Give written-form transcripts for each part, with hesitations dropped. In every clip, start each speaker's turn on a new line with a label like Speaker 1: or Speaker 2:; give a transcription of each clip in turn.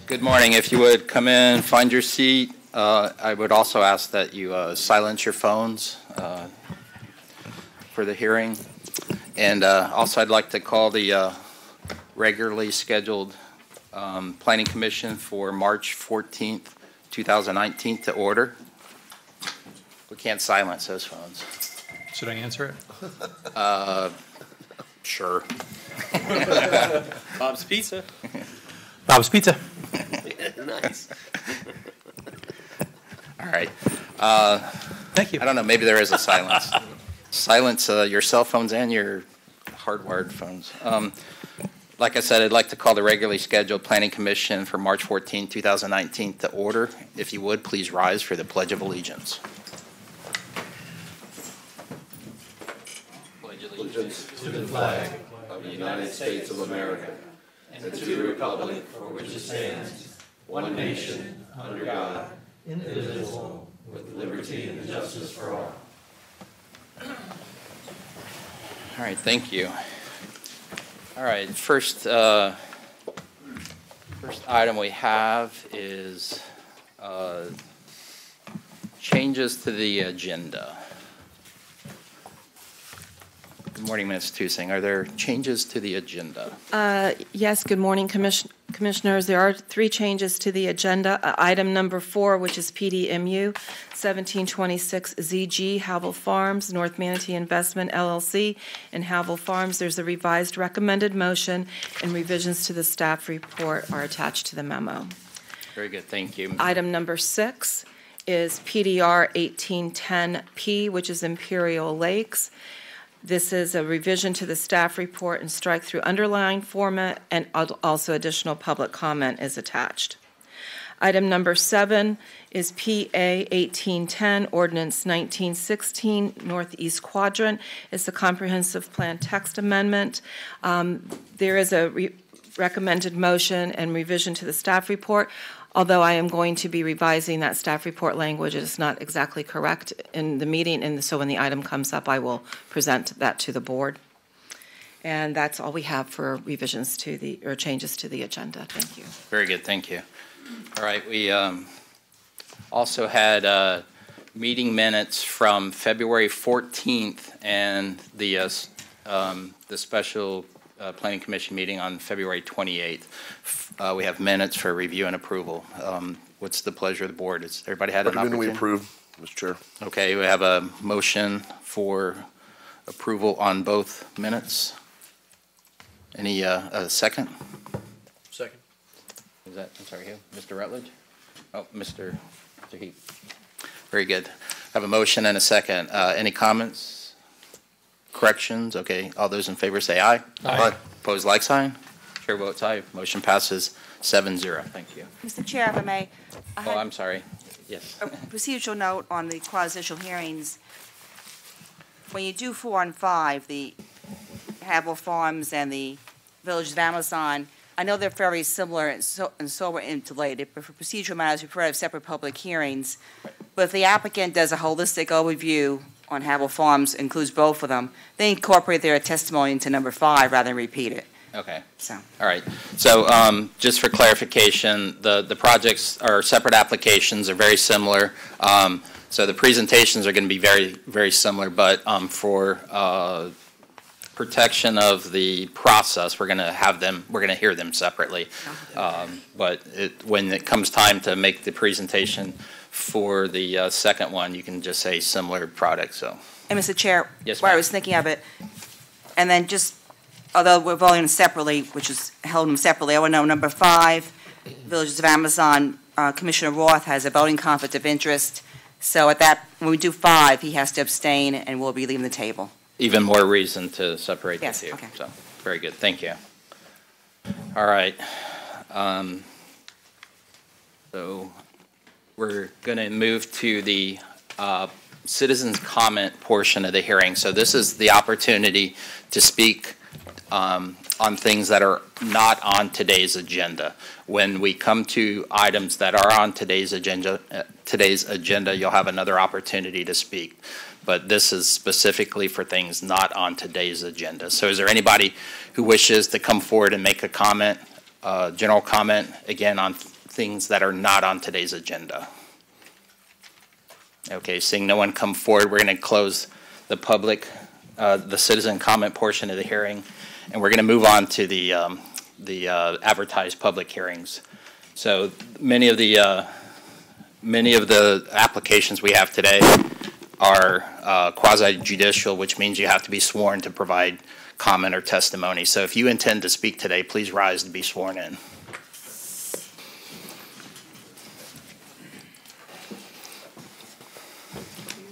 Speaker 1: Good morning. If you would come in, find your seat. I would also ask that you silence your phones for the hearing. And also I'd like to call the regularly scheduled Planning Commission for March 14th, 2019 to order. We can't silence those phones.
Speaker 2: Should I answer
Speaker 1: it? Sure.
Speaker 3: Bob's Pizza.
Speaker 2: Bob's Pizza.
Speaker 3: Nice.
Speaker 1: All right.
Speaker 2: Thank you.
Speaker 1: I don't know. Maybe there is a silence. Silence your cell phones and your hardwired phones. Like I said, I'd like to call the regularly scheduled Planning Commission for March 14, 2019 to order. If you would, please rise for the Pledge of Allegiance.
Speaker 4: Allegiance to the flag of the United States of America and to the republic for which it stands, one nation, under God, indivisible, with liberty and justice for all.
Speaker 1: All right, thank you. All right, first item we have is changes to the agenda. Good morning, Ms. Tusing. Are there changes to the agenda?
Speaker 5: Yes, good morning, Commissioners. There are 3 changes to the agenda. Item number 4, which is PDMU 1726 ZG, Havel Farms, North Manatee Investment, LLC, and Havel Farms. There's a revised recommended motion, and revisions to the staff report are attached to the memo.
Speaker 1: Very good, thank you.
Speaker 5: Item number 6 is PDR 1810P, which is Imperial Lakes. This is a revision to the staff report and strike through underlying format, and also additional public comment is attached. Item number 7 is PA 1810, Ordinance 1916, Northeast Quadrant. It's a comprehensive plan text amendment. There is a recommended motion and revision to the staff report. Although I am going to be revising that staff report language, it is not exactly correct in the meeting, and so when the item comes up, I will present that to the board. And that's all we have for revisions to the, or changes to the agenda. Thank you.
Speaker 1: Very good, thank you. All right, we also had meeting minutes from February 14th and the special Planning Commission meeting on February 28th. We have minutes for review and approval. What's the pleasure of the board? Has everybody had an opportunity?
Speaker 4: We approve, Mr. Chair.
Speaker 1: Okay, we have a motion for approval on both minutes. Any a second?
Speaker 3: Second.
Speaker 1: Is that, I'm sorry, who? Mr. Rutledge? Oh, Mr. Heap. Very good. I have a motion and a second. Any comments? Corrections? Okay, all those in favor say aye.
Speaker 2: Aye.
Speaker 1: Opposed, like sign. Chair votes aye. Motion passes 7-0. Thank you.
Speaker 6: Mr. Chair, if I may.
Speaker 1: I'm sorry. Yes.
Speaker 6: A procedural note on the quasi-judicial hearings. When you do 4 and 5, the Havel Farms and the Village of Amazon, I know they're very similar and so we're interrelated, but for procedural matters, we prefer to have separate public hearings. But if the applicant does a holistic overview on Havel Farms, includes both of them, they incorporate their testimony into number 5 rather than repeat it.
Speaker 1: Okay.
Speaker 6: So.
Speaker 1: All right. So just for clarification, the projects are separate applications. They're very similar. So the presentations are going to be very, very similar, but for protection of the process, we're going to hear them separately. But when it comes time to make the presentation for the second one, you can just say similar product. So.
Speaker 6: And Mr. Chair,
Speaker 1: yes,
Speaker 6: while I was thinking of it, and then just, although we're voting separately, which is held them separately, I want to know number 5, Villages of Amazon, Commissioner Roth has a voting conflict of interest. So at that, when we do 5, he has to abstain, and we'll be leaving the table.
Speaker 1: Even more reason to separate
Speaker 6: yes,
Speaker 1: the two.
Speaker 6: Okay.
Speaker 1: So very good. Thank you. All right. So we're going to move to the citizens' comment portion of the hearing. So this is the opportunity to speak on things that are not on today's agenda. When we come to items that are on today's agenda, you'll have another opportunity to speak. but this is specifically for things not on today's agenda. So is there anybody who wishes to come forward and make a comment, general comment, again, on things that are not on today's agenda? Okay, seeing no one come forward, we're going to close the public, the citizen comment portion of the hearing, and we're going to move on to the advertised public hearings. So many of the applications we have today are quasi-judicial, which means you have to be sworn to provide comment or testimony. So if you intend to speak today, please rise to be sworn in.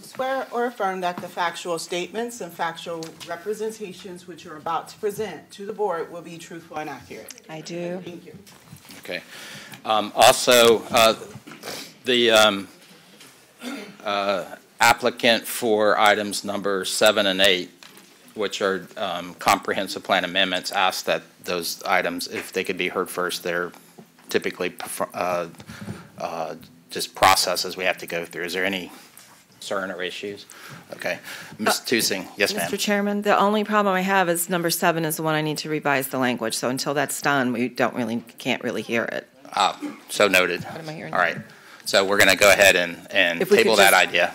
Speaker 7: Swear or affirm that the factual statements and factual representations which you're about to present to the board will be truthful and accurate.
Speaker 5: I do.
Speaker 7: Thank you.
Speaker 1: Okay. Also, the applicant for items number 7 and 8, which are comprehensive plan amendments, asked that those items, if they could be heard first, they're typically just processes we have to go through. Is there any concern or issues? Okay. Ms. Tusing, yes, ma'am.
Speaker 5: Mr. Chairman, the only problem I have is number 7 is the one I need to revise the language. So until that's done, we can't really hear it.
Speaker 1: So noted.
Speaker 5: What am I hearing?
Speaker 1: All right. So we're going to go ahead and
Speaker 5: If we
Speaker 1: table
Speaker 5: could
Speaker 1: that
Speaker 5: just-
Speaker 1: idea.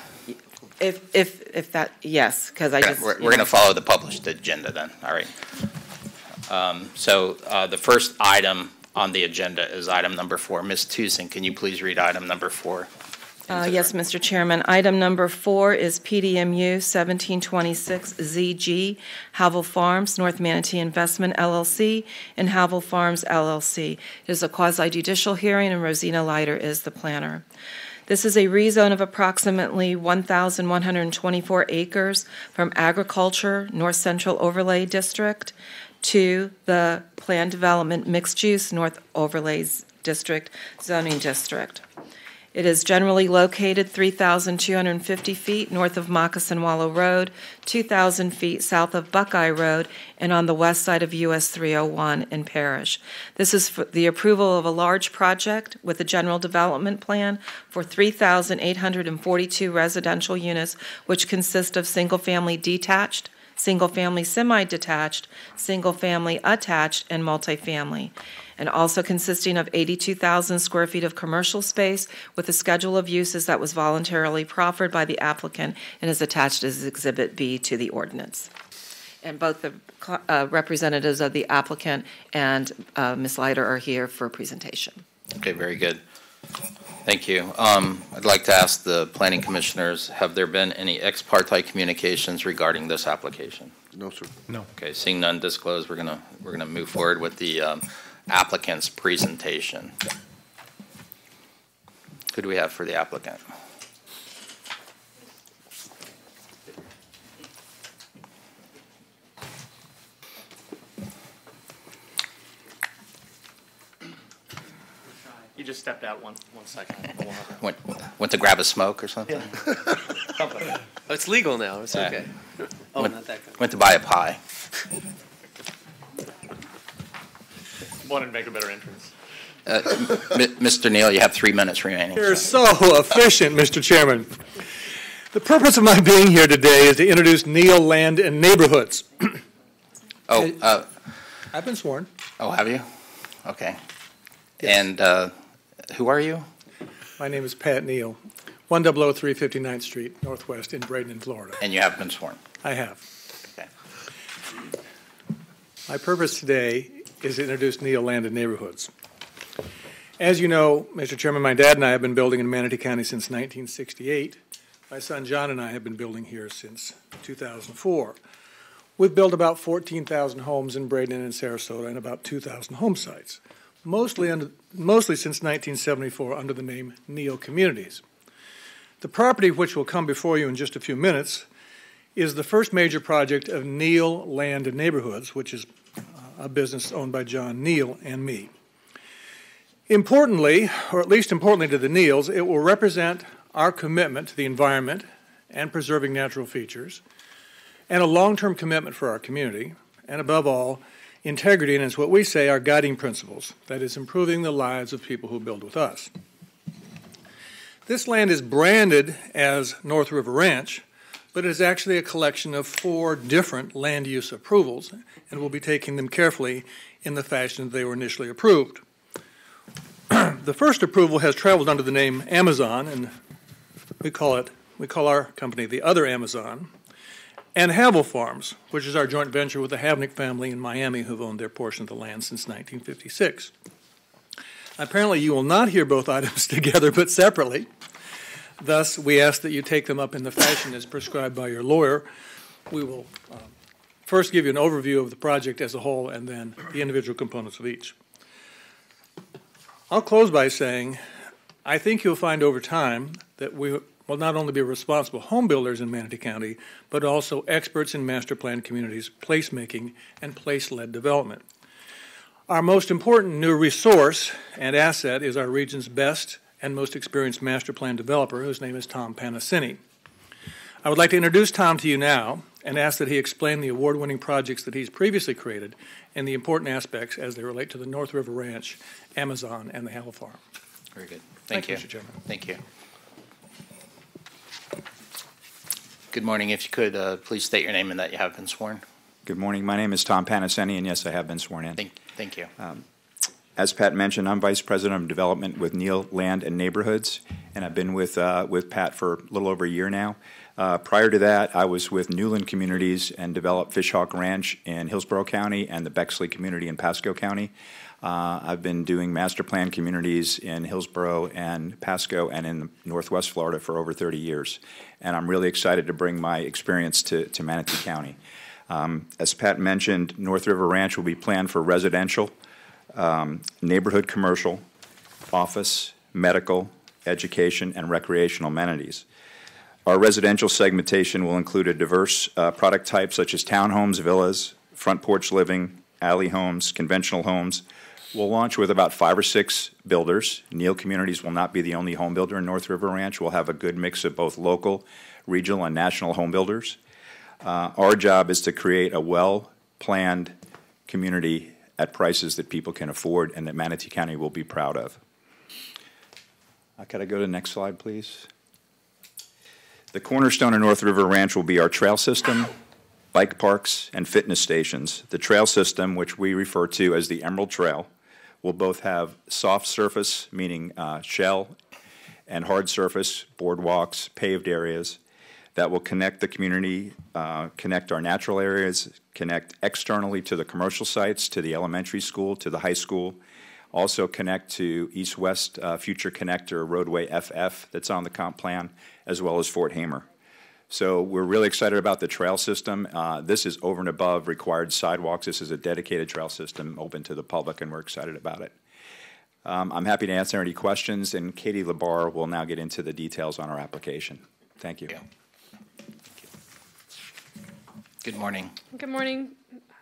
Speaker 5: If that, yes, because I just.
Speaker 1: We're going to follow the published agenda then. All right. So the first item on the agenda is item number 4. Ms. Tusing, can you please read item number 4?
Speaker 5: Yes, Mr. Chairman. Item number 4 is PDMU 1726 ZG, Havel Farms, North Manatee Investment LLC, and Havel Farms LLC. It is a quasi-judicial hearing, and Rosina Leiter is the planner. This is a rezone of approximately 1,124 acres from agriculture, North Central Overlay District, to the Planned Development Mixed Use North Overlays District zoning district. It is generally located 3,250 feet north of Moccasin Wallow Road, 2,000 feet south of Buckeye Road, and on the west side of US 301 in Parrish. This is for the approval of a large project with a general development plan for 3,842 residential units, which consist of single-family detached, single-family semi-detached, single-family attached, and multifamily, and also consisting of 82,000 square feet of commercial space with a schedule of uses that was voluntarily proffered by the applicant and is attached as Exhibit B to the ordinance. And both the representatives of the applicant and Ms. Leiter are here for presentation.
Speaker 1: Okay, very good. Thank you. I'd like to ask the planning commissioners, have there been any ex parte communications regarding this application?
Speaker 3: No, sir.
Speaker 2: No.
Speaker 1: Okay, seeing none disclosed, we're gonna move forward with the applicant's presentation. Who do we have for the applicant?
Speaker 8: You just stepped out one second.
Speaker 1: Went to grab a smoke or something?
Speaker 8: Oh, it's legal now. It's
Speaker 1: Yeah.
Speaker 8: okay. Oh,
Speaker 1: Went-
Speaker 8: not that good.
Speaker 1: Went to buy a pie.
Speaker 8: Wanted to make a better entrance.
Speaker 1: Mr. Neal, you have 3 minutes remaining.
Speaker 9: You're so efficient, Mr. Chairman. The purpose of my being here today is to introduce Neal Land and Neighborhoods.
Speaker 1: Oh,
Speaker 9: I've been sworn.
Speaker 1: oh, have you? Okay.
Speaker 9: Yes.
Speaker 1: And who are you?
Speaker 9: My name is Pat Neal, 100 59th Street, Northwest in Bradenton, Florida.
Speaker 1: And you have been sworn.
Speaker 9: I have.
Speaker 1: Okay.
Speaker 9: My purpose today is to introduce Neal Land and Neighborhoods. As you know, Mr. Chairman, my dad and I have been building in Manatee County since 1968. My son John and I have been building here since 2004. We've built about 14,000 homes in Bradenton and Sarasota and about 2,000 home sites, mostly since 1974 under the name Neal Communities. The property, which will come before you in just a few minutes, is the first major project of Neal Land and Neighborhoods, which is a business owned by John Neal and me. Importantly, or at least importantly to the Neals, it will represent our commitment to the environment and preserving natural features, and a long-term commitment for our community, and above all, integrity, and it's what we say our guiding principles, that is, improving the lives of people who build with us. This land is branded as North River Ranch, but it is actually a collection of 4 different land use approvals, and we'll be taking them carefully in the fashion they were initially approved. The first approval has traveled under the name Amazon, and we call our company the Other Amazon, and Havel Farms, which is our joint venture with the Havnick family in Miami, who've owned their portion of the land since 1956. Apparently, you will not hear both items together, but separately. Thus, we ask that you take them up in the fashion as prescribed by your lawyer. We will first give you an overview of the project as a whole and then the individual components of each. I'll close by saying I think you'll find over time that we will not only be responsible home builders in Manatee County, but also experts in master plan communities, placemaking, and place-led development. Our most important new resource and asset is our region's best and most experienced master plan developer, whose name is Tom Panasini. I would like to introduce Tom to you now and ask that he explain the award-winning projects that he's previously created and the important aspects as they relate to the North River Ranch, Amazon, and the Havel Farm.
Speaker 1: Very good.
Speaker 9: Thank
Speaker 1: Thank
Speaker 9: you,
Speaker 1: you.
Speaker 9: Mr. Chairman.
Speaker 1: Thank you. Good morning. If you could, please state your name and that you have been sworn.
Speaker 10: Good morning. My name is Tom Panaseni, and yes, I have been sworn in.
Speaker 1: Thank you.
Speaker 10: As Pat mentioned, I'm Vice President of Development with Neal Land and Neighborhoods, and I've been with Pat for a little over a year now. Prior to that, I was with Newland Communities and developed Fishhawk Ranch in Hillsborough County and the Bexley community in Pasco County. I've been doing master plan communities in Hillsborough and Pasco and in Northwest Florida for over 30 years. And I'm really excited to bring my experience to Manatee County. As Pat mentioned, North River Ranch will be planned for residential, neighborhood commercial, office, medical, education, and recreational amenities. Our residential segmentation will include a diverse product type such as townhomes, villas, front porch living, alley homes, conventional homes. We'll launch with about 5 or 6 builders. Neal Communities will not be the only home builder in North River Ranch. We'll have a good mix of both local, regional, and national home builders. Our job is to create a well-planned community at prices that people can afford and that Manatee County will be proud of. Could I go to the next slide, please? The cornerstone of North River Ranch will be our trail system, bike parks, and fitness stations. The trail system, which we refer to as the Emerald Trail, will both have soft surface, meaning shell, and hard surface, boardwalks, paved areas that will connect the community, connect our natural areas, connect externally to the commercial sites, to the elementary school, to the high school, also connect to east-west future connector roadway FF that's on the comp plan, as well as Fort Hamer. So we're really excited about the trail system. This is over and above required sidewalks. This is a dedicated trail system open to the public, and we're excited about it. I'm happy to answer any questions, and Katie Labar will now get into the details on our application. Thank you.
Speaker 1: Good morning.
Speaker 11: Good morning,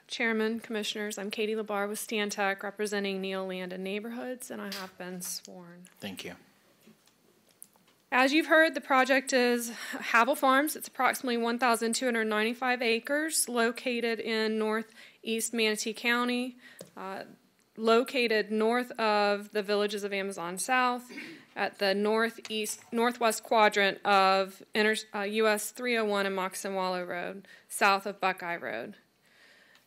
Speaker 11: Chairman, Commissioners. I'm Katie Labar with Stantec, representing Neal Land and Neighborhoods, and I have been sworn.
Speaker 1: Thank you.
Speaker 11: As you've heard, the project is Havel Farms. It's approximately 1,295 acres northeast in northeast Manatee County, located north of the villages of Amazon South, at the northwest quadrant of US 301 and Moccasin Wallow Road, south of Buckeye Road.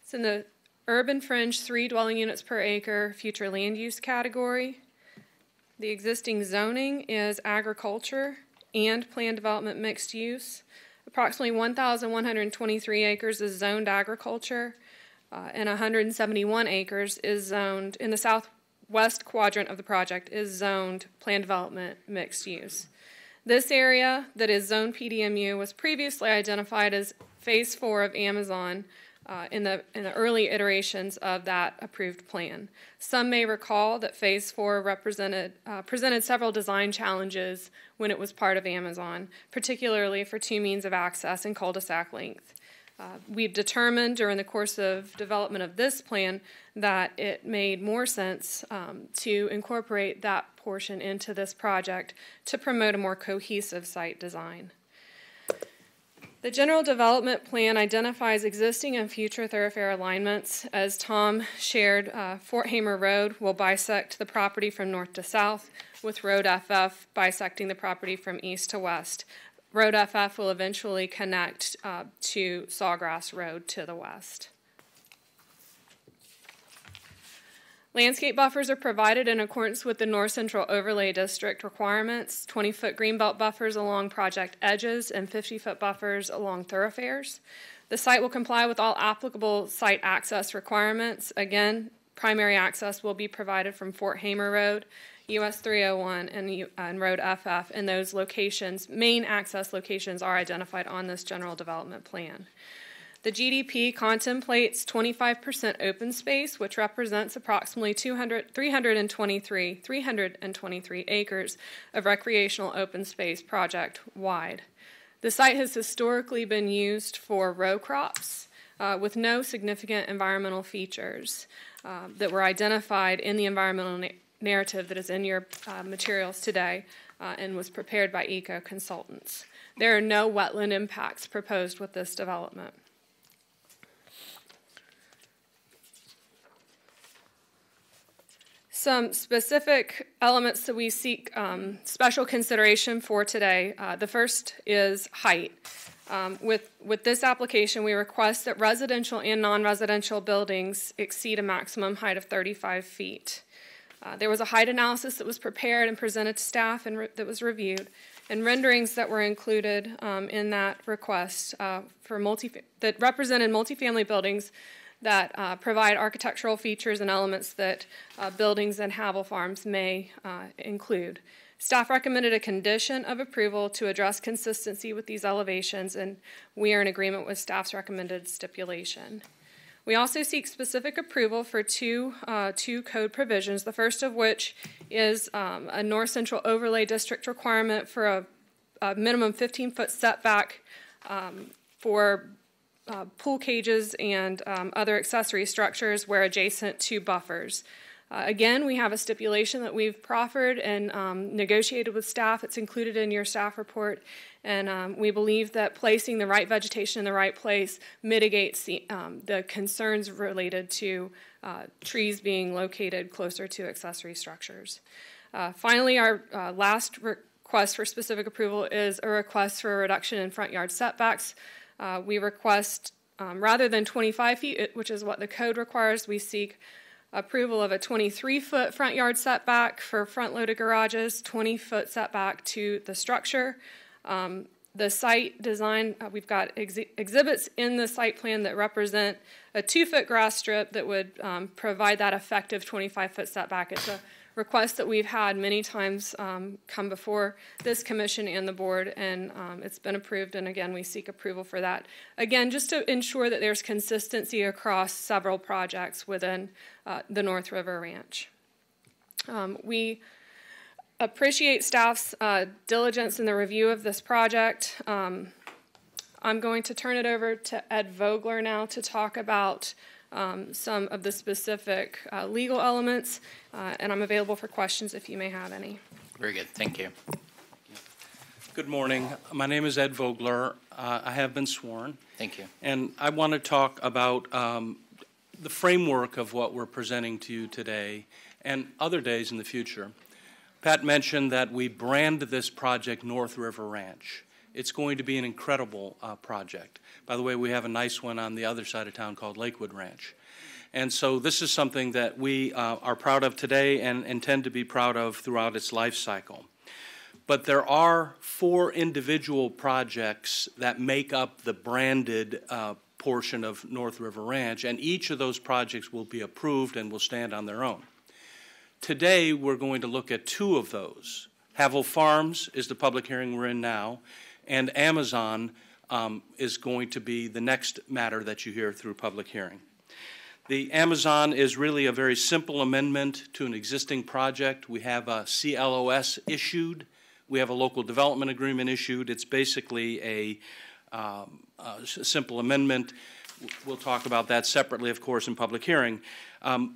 Speaker 11: It's in the urban fringe 3 dwelling units per acre future land use category. The existing zoning is agriculture and planned development mixed use. Approximately 1,123 acres is zoned agriculture, and 171 acres is zoned in the southwest quadrant of the project is zoned planned development mixed use. This area that is zoned PDMU was previously identified as Phase 4 of Amazon in the early iterations of that approved plan. Some may recall that Phase 4 presented several design challenges when it was part of Amazon, particularly for 2 means of access and cul-de-sac length. We've determined during the course of development of this plan that it made more sense to incorporate that portion into this project to promote a more cohesive site design. The general development plan identifies existing and future thoroughfare alignments. As Tom shared, Fort Hamer Road will bisect the property from north to south, with Road FF bisecting the property from east to west. Road FF will eventually connect to Sawgrass Road to the west. Landscape buffers are provided in accordance with the North Central Overlay District requirements, 20-foot greenbelt buffers along project edges and 50-foot buffers along thoroughfares. The site will comply with all applicable site access requirements. Again, primary access will be provided from Fort Hamer Road, US 301, and Road FF, and those locations, main access locations, are identified on this general development plan. The GDP contemplates 25% open space, which represents approximately 323 acres of recreational open space project-wide. The site has historically been used for row crops with no significant environmental features that were identified in the environmental narrative that is in your materials today and was prepared by Eco Consultants. There are no wetland impacts proposed with this development. Some specific elements that we seek special consideration for today. The first is height. With this application, we request that residential and non-residential buildings exceed a maximum height of 35 feet. There was a height analysis that was prepared and presented to staff and that was reviewed, and renderings that were included in that request that represented multifamily buildings that provide architectural features and elements that buildings and Havel Farms may include. Staff recommended a condition of approval to address consistency with these elevations, and we are in agreement with staff's recommended stipulation. We also seek specific approval for two code provisions, the first of which is a North Central Overlay District requirement for a minimum 15-foot setback for pool cages and other accessory structures where adjacent to buffers. Again, we have a stipulation that we've proffered and negotiated with staff. It's included in your staff report, and we believe that placing the right vegetation in the right place mitigates the concerns related to trees being located closer to accessory structures. Finally, our last request for specific approval is a request for a reduction in front yard setbacks. We request, rather than 25 feet, which is what the code requires, we seek approval of a 23-foot front yard setback for front-loaded garages, 20-foot setback to the structure. The site design, we've got exhibits in the site plan that represent a 2-foot grass strip that would provide that effective 25-foot setback. It's a request that we've had many times come before this commission and the board, and it's been approved, and again, we seek approval for that. Again, just to ensure that there's consistency across several projects within the North River Ranch. We appreciate staff's diligence in the review of this project. I'm going to turn it over to Ed Vogler now to talk about some of the specific legal elements, and I'm available for questions if you may have any.
Speaker 1: Very good. Thank you.
Speaker 12: Good morning. My name is Ed Vogler. I have been sworn.
Speaker 1: Thank you.
Speaker 12: And I want to talk about the framework of what we're presenting to you today and other days in the future. Pat mentioned that we brand this project North River Ranch. It's going to be an incredible project. By the way, we have a nice one on the other side of town called Lakewood Ranch. And so this is something that we are proud of today and intend to be proud of throughout its life cycle. But there are 4 individual projects that make up the branded portion of North River Ranch, and each of those projects will be approved and will stand on their own. Today, we're going to look at 2 of those. Havel Farms is the public hearing we're in now, and Amazon is going to be the next matter that you hear through public hearing. The Amazon is really a very simple amendment to an existing project. We have a CLOS issued. We have a local development agreement issued. It's basically a simple amendment. We'll talk about that separately, of course, in public hearing.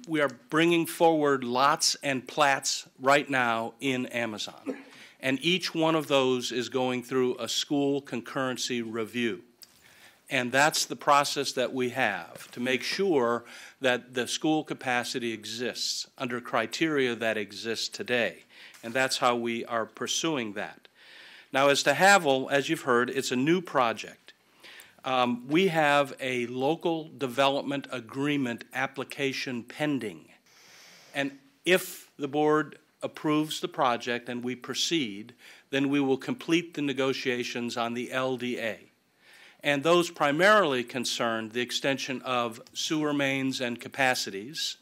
Speaker 12: We are bringing forward lots and plats right now in Amazon. And each one of those is going through a school concurrency review. And that's the process that we have to make sure that the school capacity exists under criteria that exist today. And that's how we are pursuing that. Now, as to Havel, as you've heard, it's a new project. We have a local development agreement application pending. And if the board approves the project and we proceed, then we will complete the negotiations on the LDA. And those primarily concern the extension of sewer mains and capacities,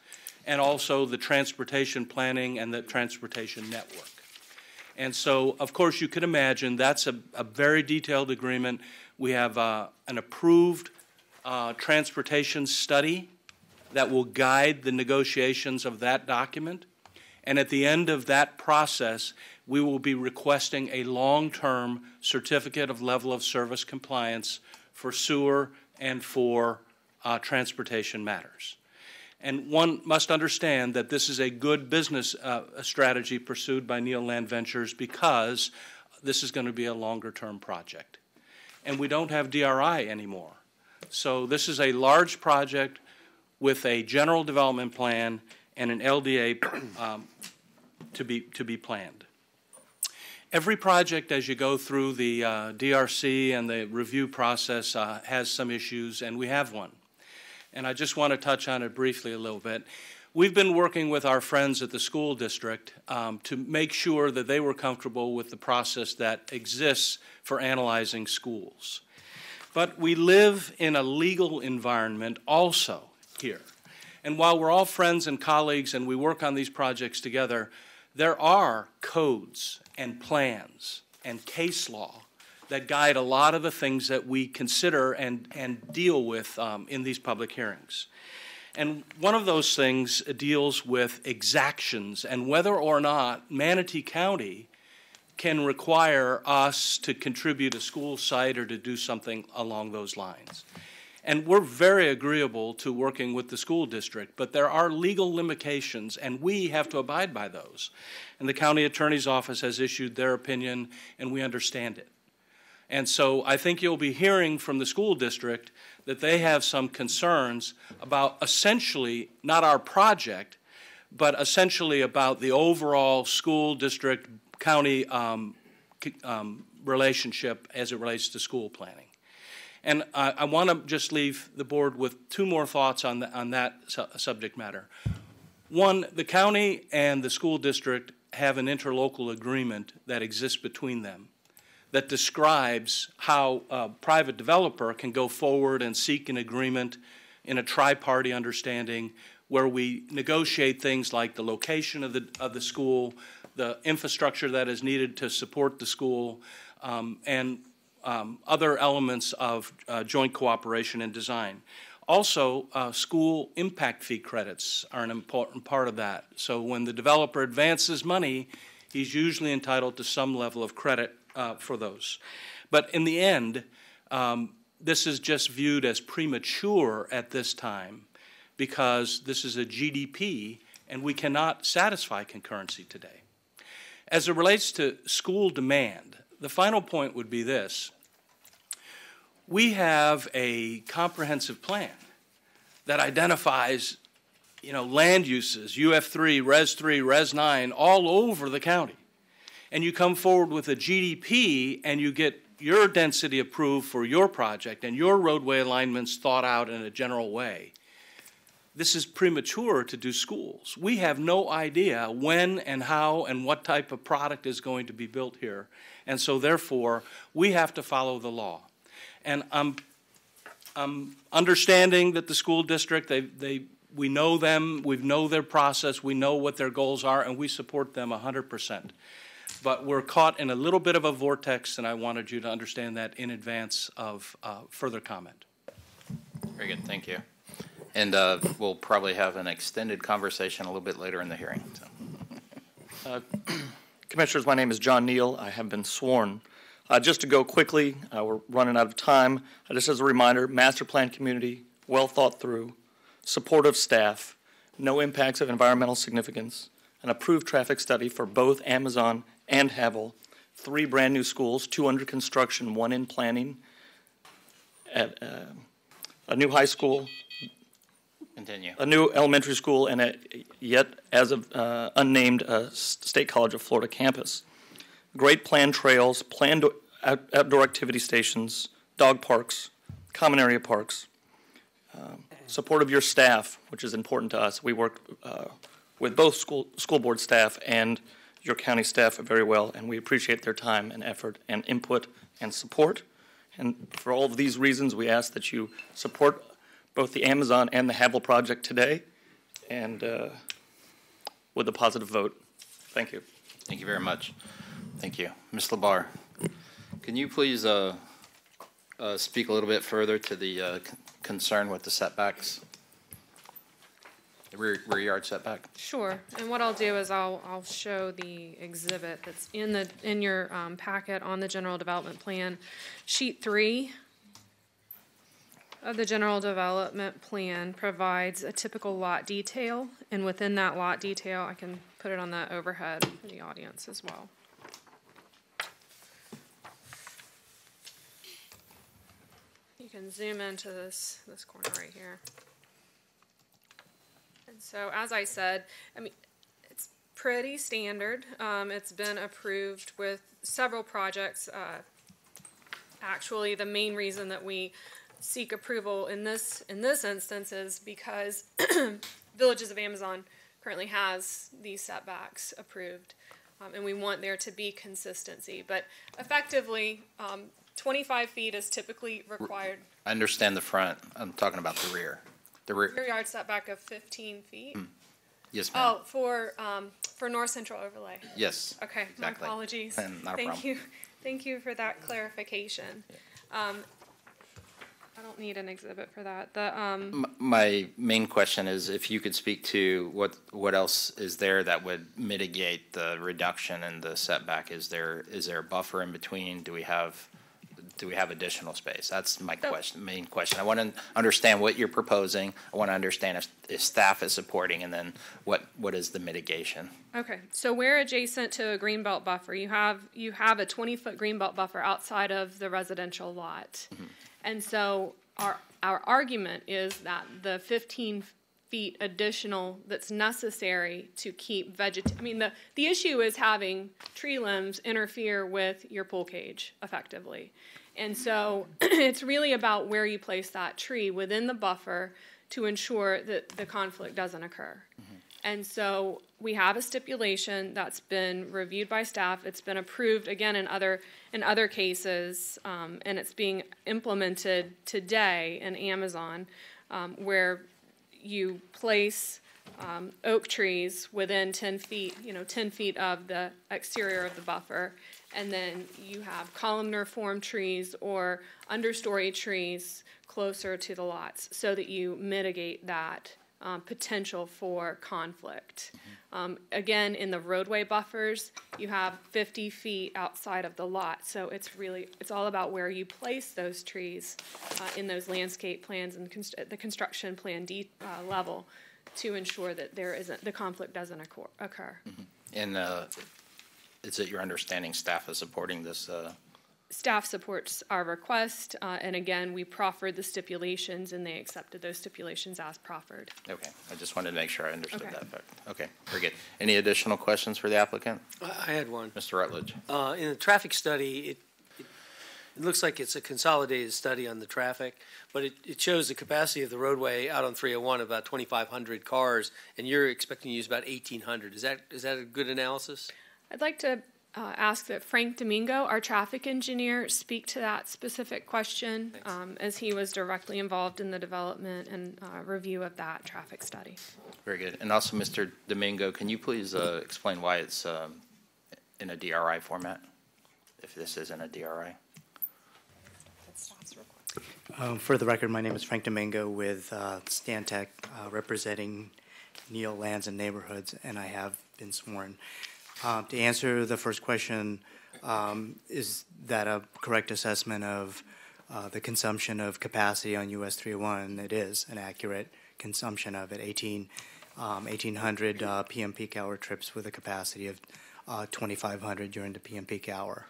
Speaker 12: and also the transportation planning and the transportation network. And so, of course, you can imagine that's a very detailed agreement. We have an approved transportation study that will guide the negotiations of that document. And at the end of that process, we will be requesting a long-term certificate of level of service compliance for sewer and for transportation matters. And one must understand that this is a good business strategy pursued by Neal Land Ventures because this is going to be a longer-term project. And we don't have DRI anymore. So this is a large project with a general development plan and an LDA to be planned. Every project, as you go through the DRC and the review process, has some issues, and we have one. And I just want to touch on it briefly a little bit. We've been working with our friends at the school district to make sure that they were comfortable with the process that exists for analyzing schools. But we live in a legal environment also here. And while we're all friends and colleagues and we work on these projects together, there are codes and plans and case law that guide a lot of the things that we consider and deal with in these public hearings. And one of those things deals with exactions and whether or not Manatee County can require us to contribute a school site or to do something along those lines. And we're very agreeable to working with the school district, but there are legal limitations, and we have to abide by those. And the county attorney's office has issued their opinion, and we understand it. And so I think you'll be hearing from the school district that they have some concerns about essentially not our project, but essentially about the overall school district county relationship as it relates to school planning. And I want to just leave the board with two more thoughts on that subject matter. One, the county and the school district have an interlocal agreement that exists between them that describes how a private developer can go forward and seek an agreement in a tri-party understanding where we negotiate things like the location of the school, the infrastructure that is needed to support the school, and other elements of joint cooperation and design. Also, school impact fee credits are an important part of that. So when the developer advances money, he's usually entitled to some level of credit for those. But in the end, this is just viewed as premature at this time because this is a GDP and we cannot satisfy concurrency today. As it relates to school demand, the final point would be this. We have a comprehensive plan that identifies, land uses, UF3, Res 3, Res 9, all over the county. And you come forward with a GDP and you get your density approved for your project and your roadway alignments thought out in a general way. This is premature to do schools. We have no idea when and how and what type of product is going to be built here. And so therefore, we have to follow the law. And I'm understanding that the school district, we know them, we know their process, we know what their goals are, and we support them 100%. But we're caught in a little bit of a vortex, and I wanted you to understand that in advance of further comment.
Speaker 1: Very good, thank you. And we'll probably have an extended conversation a little bit later in the hearing. So.
Speaker 13: Commissioners, my name is John Neal. I have been sworn. Just to go quickly, we're running out of time. Just as a reminder, master plan community, well thought through, supportive staff, no impacts of environmental significance, an approved traffic study for both Amazon and Havel, 3 brand new schools, 2 under construction, 1 in planning, at a new high school,
Speaker 1: Continue.
Speaker 13: a new elementary school, and a yet as of unnamed State College of Florida campus. great planned trails, planned outdoor activity stations, dog parks, common area parks, support of your staff, which is important to us. We work with both school board staff and your county staff very well, and we appreciate their time and effort and input and support. And for all of these reasons, we ask that you support both the Amazon and the Havel project today, and with a positive vote. Thank you.
Speaker 1: Thank you very much. Thank you. Ms. LaBarre, can you please speak a little bit further to the concern with the setbacks? The rear yard setback?
Speaker 11: Sure, and what I'll do is I'll show the exhibit that's in your packet on the general development plan. Sheet 3 of the general development plan provides a typical lot detail, and within that lot detail, I can put it on the overhead for the audience as well. You can zoom into this corner right here. And so, as I said, I mean, it's pretty standard. It's been approved with several projects. Actually, the main reason that we seek approval in this instance is because Villages of Amazon currently has these setbacks approved, and we want there to be consistency. But effectively, 25 feet is typically required.
Speaker 1: I understand the front. I'm talking about the rear. The
Speaker 11: Rear yard setback of 15 feet.
Speaker 1: Yes, ma'am.
Speaker 11: Oh, for North Central Overlay.
Speaker 1: Yes.
Speaker 11: Okay,
Speaker 1: exactly.
Speaker 11: my apologies.
Speaker 1: Not a problem.
Speaker 11: Thank you. Thank you for that clarification. I don't need an exhibit for that.
Speaker 1: My main question is if you could speak to what else is there that would mitigate the reduction in the setback. Is there a buffer in between? Do we have additional space? That's my main question. I want to understand what you're proposing. I want to understand if staff is supporting, and then what is the mitigation?
Speaker 11: Okay, so we're adjacent to a greenbelt buffer. You have a 20-foot greenbelt buffer outside of the residential lot. Mm-hmm. And so our argument is that the 15 feet additional that's necessary to keep I mean, the issue is having tree limbs interfere with your pool cage effectively. And so it's really about where you place that tree within the buffer to ensure that the conflict doesn't occur. Mm-hmm. And so we have a stipulation that's been reviewed by staff. It's been approved again in other cases, and it's being implemented today in Amazon, where you place oak trees within 10 feet, 10 feet of the exterior of the buffer, and then you have columnar form trees or understory trees closer to the lots so that you mitigate that potential for conflict. Mm-hmm. Again, in the roadway buffers, you have 50 feet outside of the lot, so it's all about where you place those trees in those landscape plans and the construction plan level to ensure that the conflict doesn't occur.
Speaker 1: Mm-hmm. And is it your understanding staff is supporting this?
Speaker 11: Staff supports our request, and again, we proffered the stipulations, and they accepted those stipulations as proffered.
Speaker 1: Okay, I just wanted to make sure I understood that. But okay, very good. Any additional questions for the applicant?
Speaker 3: I had one.
Speaker 1: Mr. Rutledge.
Speaker 3: In the traffic study, it looks like it's a consolidated study on the traffic, but it shows the capacity of the roadway out on 301 about 2,500 cars, and you're expecting to use about 1,800. Is that a good analysis?
Speaker 11: I'd like to ask that Frank Domingo, our traffic engineer, speak to that specific question, as he was directly involved in the development and review of that traffic study.
Speaker 1: Very good. And also, Mr. Domingo, can you please explain why it's in a DRI format, if this isn't a DRI?
Speaker 14: For the record, my name is Frank Domingo with Stantec, representing Neal Lands and Neighborhoods, and I have been sworn. To answer the first question, is that a correct assessment of the consumption of capacity on US 301? It is an accurate consumption of it, 1,800 PM peak hour trips with a capacity of 2,500 during the PM peak hour.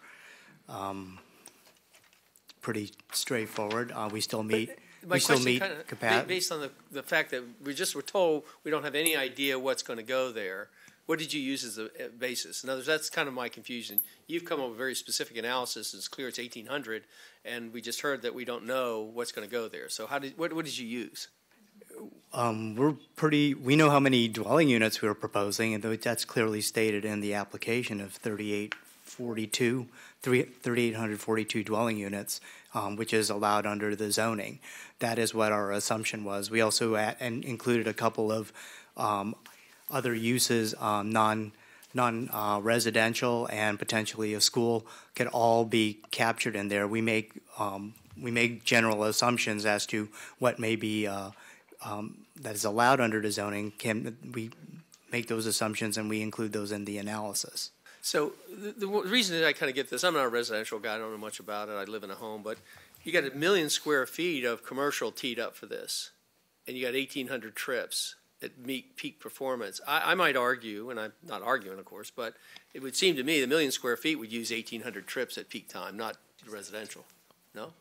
Speaker 14: Pretty straightforward. We still meet.
Speaker 3: Based on the fact that we're told we don't have any idea what's going to go there. what did you use as a basis? In other words, that's kind of my confusion. You've come up with a very specific analysis. It's clear it's 1,800, and we just heard that we don't know what's going to go there. So what did you use?
Speaker 14: We know how many dwelling units we were proposing, and that's clearly stated in the application of 3,842 dwelling units, which is allowed under the zoning. That is what our assumption was. We also included a couple of other uses, non-residential and potentially a school could all be captured in there. We make general assumptions as to what may be that is allowed under the zoning. We make those assumptions and we include those in the analysis.
Speaker 3: So the reason that I kind of get this, I'm not a residential guy, I don't know much about it, I live in a home, but you got 1 million square feet of commercial teed up for this, and you got 1,800 trips that meet peak performance. I might argue, and I'm not arguing, of course, but it would seem to me the 1 million square feet would use 1,800 trips at peak time, not residential. No?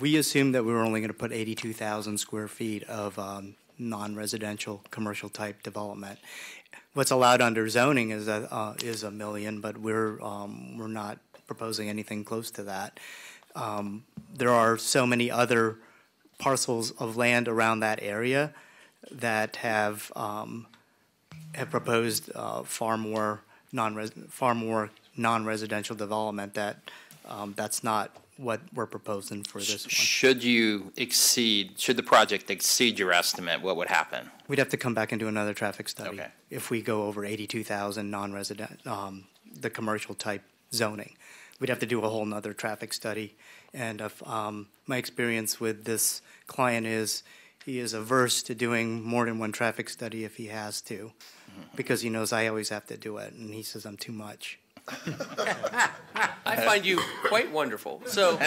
Speaker 14: We assumed that we were only going to put 82,000 square feet of non-residential commercial type development. What's allowed under zoning is 1 million, but we're not proposing anything close to that. There are so many other parcels of land around that area that have proposed far more non-residential development that that's not what we're proposing for this one.
Speaker 1: Should the project exceed your estimate, what would happen?
Speaker 14: We'd have to come back and do another traffic study.
Speaker 1: Okay.
Speaker 14: If we go over 82,000 non-resident, the commercial type zoning. We'd have to do a whole nother traffic study. And if, my experience with this client is he is averse to doing more than one traffic study if he has to, because he knows I always have to do it, and he says I'm too much.
Speaker 3: I find you quite wonderful. So,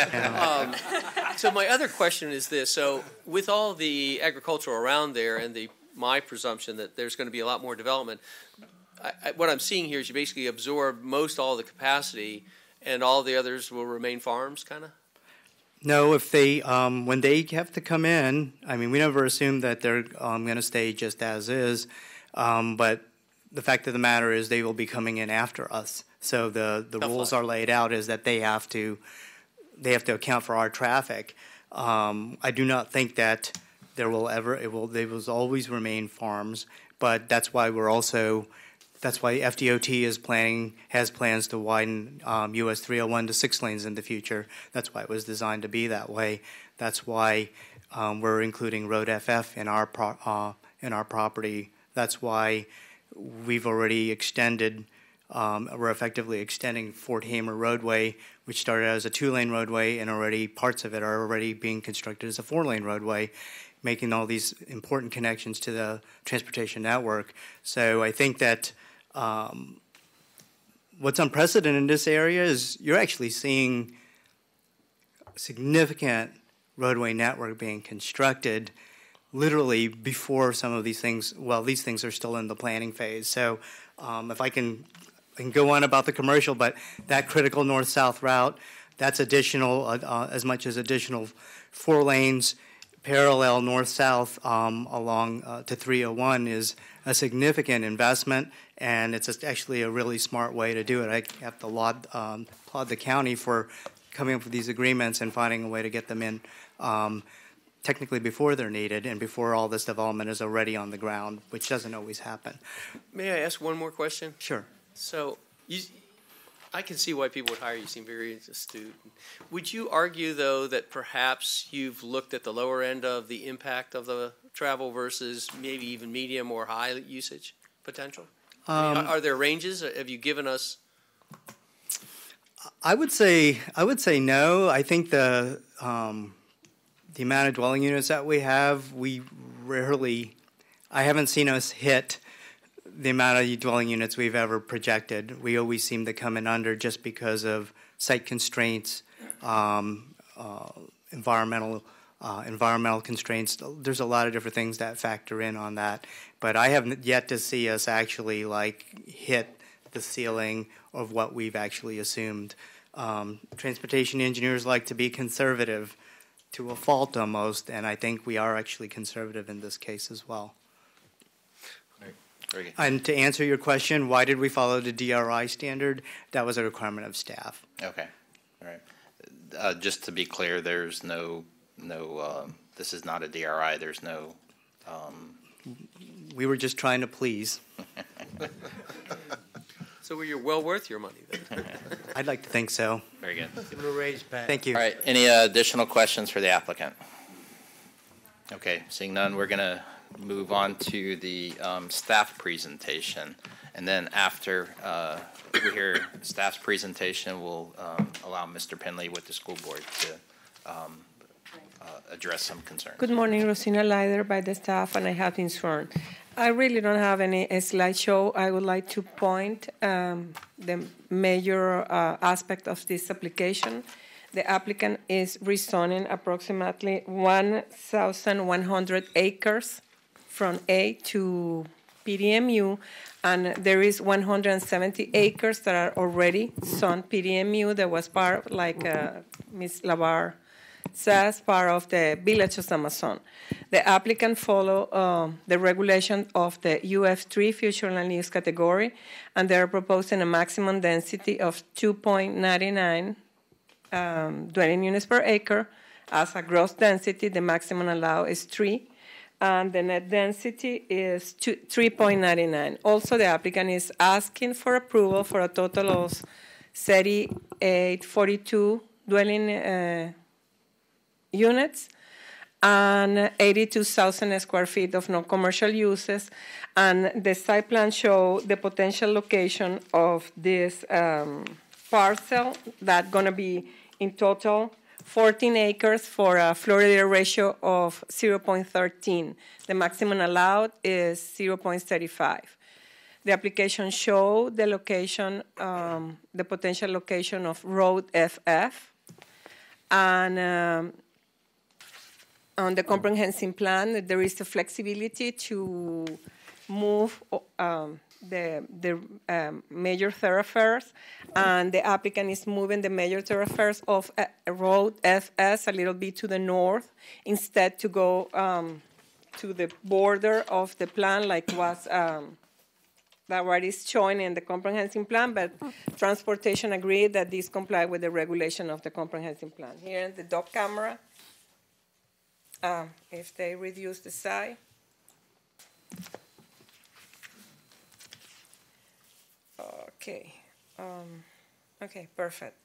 Speaker 3: so my other question is this. So with all the agriculture around there and my presumption that there's going to be a lot more development, what I'm seeing here is you basically absorb all the capacity and all the others will remain farms, kind of?
Speaker 14: No, if they, when they have to come in, I mean, we never assume that they're going to stay just as is, but the fact of the matter is they will be coming in after us. So the rules are laid out is that they have to account for our traffic. I do not think that they will always remain farms, but that's why FDOT has plans to widen US 301 to 6 lanes in the future. That's why it was designed to be that way. That's why we're including Road FF in our property. That's why we've already extended. We're effectively extending Fort Hamer roadway, which started as a 2-lane roadway, and already parts of it are already being constructed as a 4-lane roadway, making all these important connections to the transportation network. So I think that what's unprecedented in this area is you're actually seeing a significant roadway network being constructed literally before some of these things, these things are still in the planning phase. So if I can go on about the commercial, but that critical north-south route, that's additional, as much as additional 4 lanes parallel north-south along to 301 is a significant investment, and it's actually a really smart way to do it. I have to applaud the county for coming up with these agreements and finding a way to get them in technically before they're needed and before all this development is already on the ground, which doesn't always happen.
Speaker 3: May I ask one more question?
Speaker 14: Sure.
Speaker 3: So I can see why people would hire you. You seem very astute. Would you argue, though, that perhaps you've looked at the lower end of the impact of the travel versus maybe even medium or high usage potential? Are there ranges? Have you given us?
Speaker 14: I would say no. I think the amount of dwelling units that we have, I haven't seen us hit the amount of dwelling units we've ever projected. We always seem to come in under just because of site constraints, environmental constraints. There's a lot of different things that factor in on that. But I haven't yet to see us actually hit the ceiling of what we've actually assumed. Transportation engineers like to be conservative to a fault almost, and I think we are actually conservative in this case as well.
Speaker 1: Very good.
Speaker 14: And to answer your question, why did we follow the DRI standard? That was a requirement of staff.
Speaker 1: Okay, all right. Just to be clear, there's no, this is not a DRI, there's no,
Speaker 14: We were just trying to please.
Speaker 3: So you're well worth your money then.
Speaker 14: I'd like to think so.
Speaker 1: very good.
Speaker 2: Give it a raise, Pat.
Speaker 14: Thank you.
Speaker 1: All right, any additional questions for the applicant? Okay, seeing none, we're going to move on to the staff presentation. And then after we hear staff's presentation, we'll allow Mr. Penley with the school board to address some concerns.
Speaker 15: Good morning, Rosina Leider by the staff, and I have been sworn. I really don't have any slideshow. I would like to point the major aspect of this application. The applicant is rezoning approximately 1,100 acres from A to PDMU, and there is 170 acres that are already zoned PDMU that was part, like Ms. Lavar says, part of the Village of Amazon. The applicant follow the regulation of the UF3 future land use category, and they're proposing a maximum density of 2.99 dwelling units per acre. As a gross density, the maximum allowed is 3, and the net density is 3.99. Also, the applicant is asking for approval for a total of 3842 dwelling units and 82,000 square feet of non-commercial uses, and the site plan show the potential location of this parcel that's going to be in total 14 acres for a Florida ratio of 0.13. The maximum allowed is 0.35. The application show the location, the potential location of Road FF, and on the comprehensive plan, there is the flexibility to move the major thoroughfares, and the applicant is moving the major thoroughfares of Road FS a little bit to the north, instead to go to the border of the plan, like was that what is shown in the comprehensive plan, but transportation agreed that this comply with the regulation of the comprehensive plan. Here in the dog camera, if they reduce the size. Okay, okay, perfect.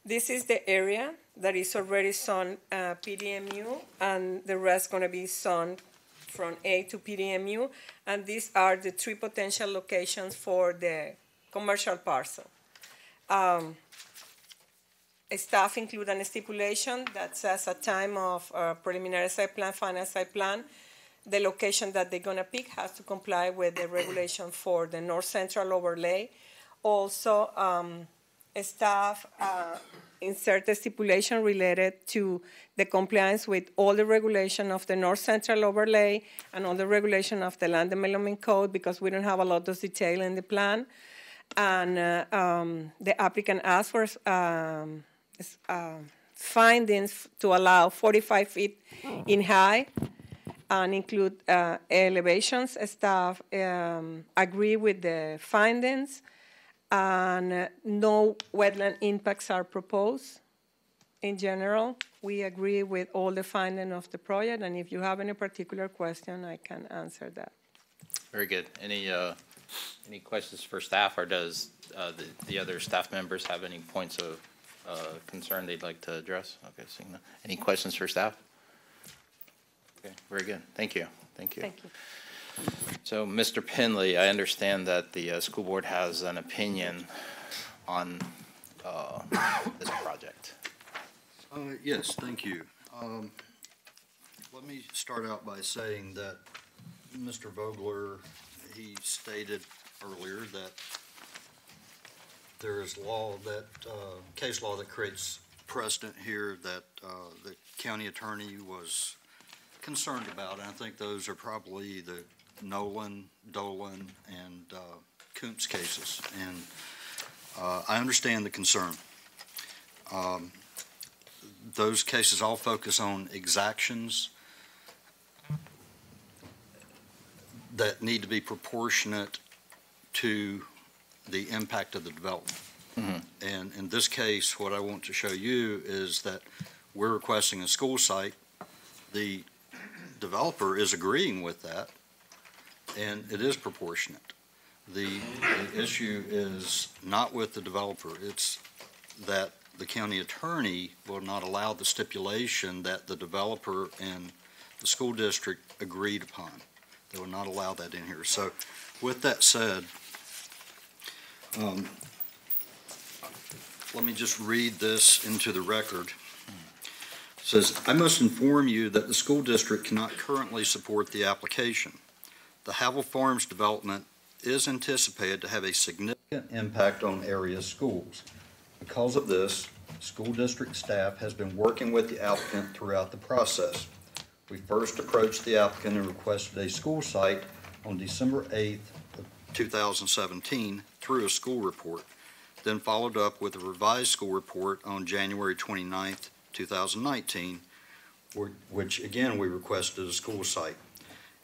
Speaker 15: This is the area that is already zoned PDMU, and the rest going to be zoned from A to PDMU, and these are the 3 potential locations for the commercial parcel. Staff include a stipulation that says at time of preliminary site plan, final site plan, the location that they're going to pick has to comply with the regulation for the North Central overlay. Also, staff insert a stipulation related to the compliance with all the regulation of the North Central overlay and all the regulation of the Land Development Code, because we don't have a lot of detail in the plan. And the applicant asked for findings to allow 45 feet in high and include elevations. Staff agree with the findings, and no wetland impacts are proposed. In general, we agree with all the findings of the project, and if you have any particular question, I can answer that.
Speaker 1: Very good. Any questions for staff, or does the other staff members have any points of concern they'd like to address? Okay, seeing none. Any questions for staff? Okay, very good. Thank you. Thank you.
Speaker 15: Thank you.
Speaker 1: So, Mr. Penley, I understand that the school board has an opinion on this project.
Speaker 16: Yes, thank you. Let me start out by saying that Mr. Vogler, he stated earlier that there is law that, case law that creates precedent here that the county attorney was concerned about, and I think those are probably the Nolan, Dolan, and Koontz cases, and I understand the concern. Those cases all focus on exactions. that need to be proportionate to the impact of the development. And in this case, what I want to show you is that we're requesting a school site. The developer is agreeing with that, and it is proportionate. The issue is not with the developer. It's that the county attorney will not allow the stipulation that the developer and the school district agreed upon. They will not allow that in here. So with that said, let me just read this into the record. It says, I must inform you that the school district cannot currently support the application. The Havel Farms development is anticipated to have a significant impact on area schools. Because of this, school district staff has been working with the applicant throughout the process. We first approached the applicant and requested a school site on December 8th of 2017 through a school report, then followed up with a revised school report on January 29th, 2019, which again we requested a school site.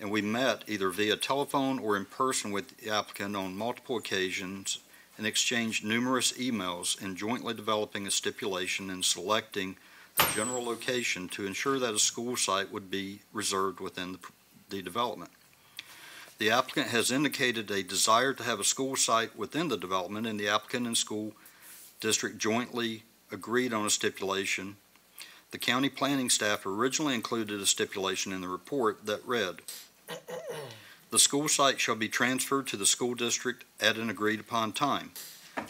Speaker 16: And we met either via telephone or in person with the applicant on multiple occasions and exchanged numerous emails in jointly developing a stipulation and selecting a general location to ensure that a school site would be reserved within the development. The applicant has indicated a desire to have a school site within the development, and the applicant and school district jointly agreed on a stipulation. The county planning staff originally included a stipulation in the report that read, the school site shall be transferred to the school district at an agreed upon time.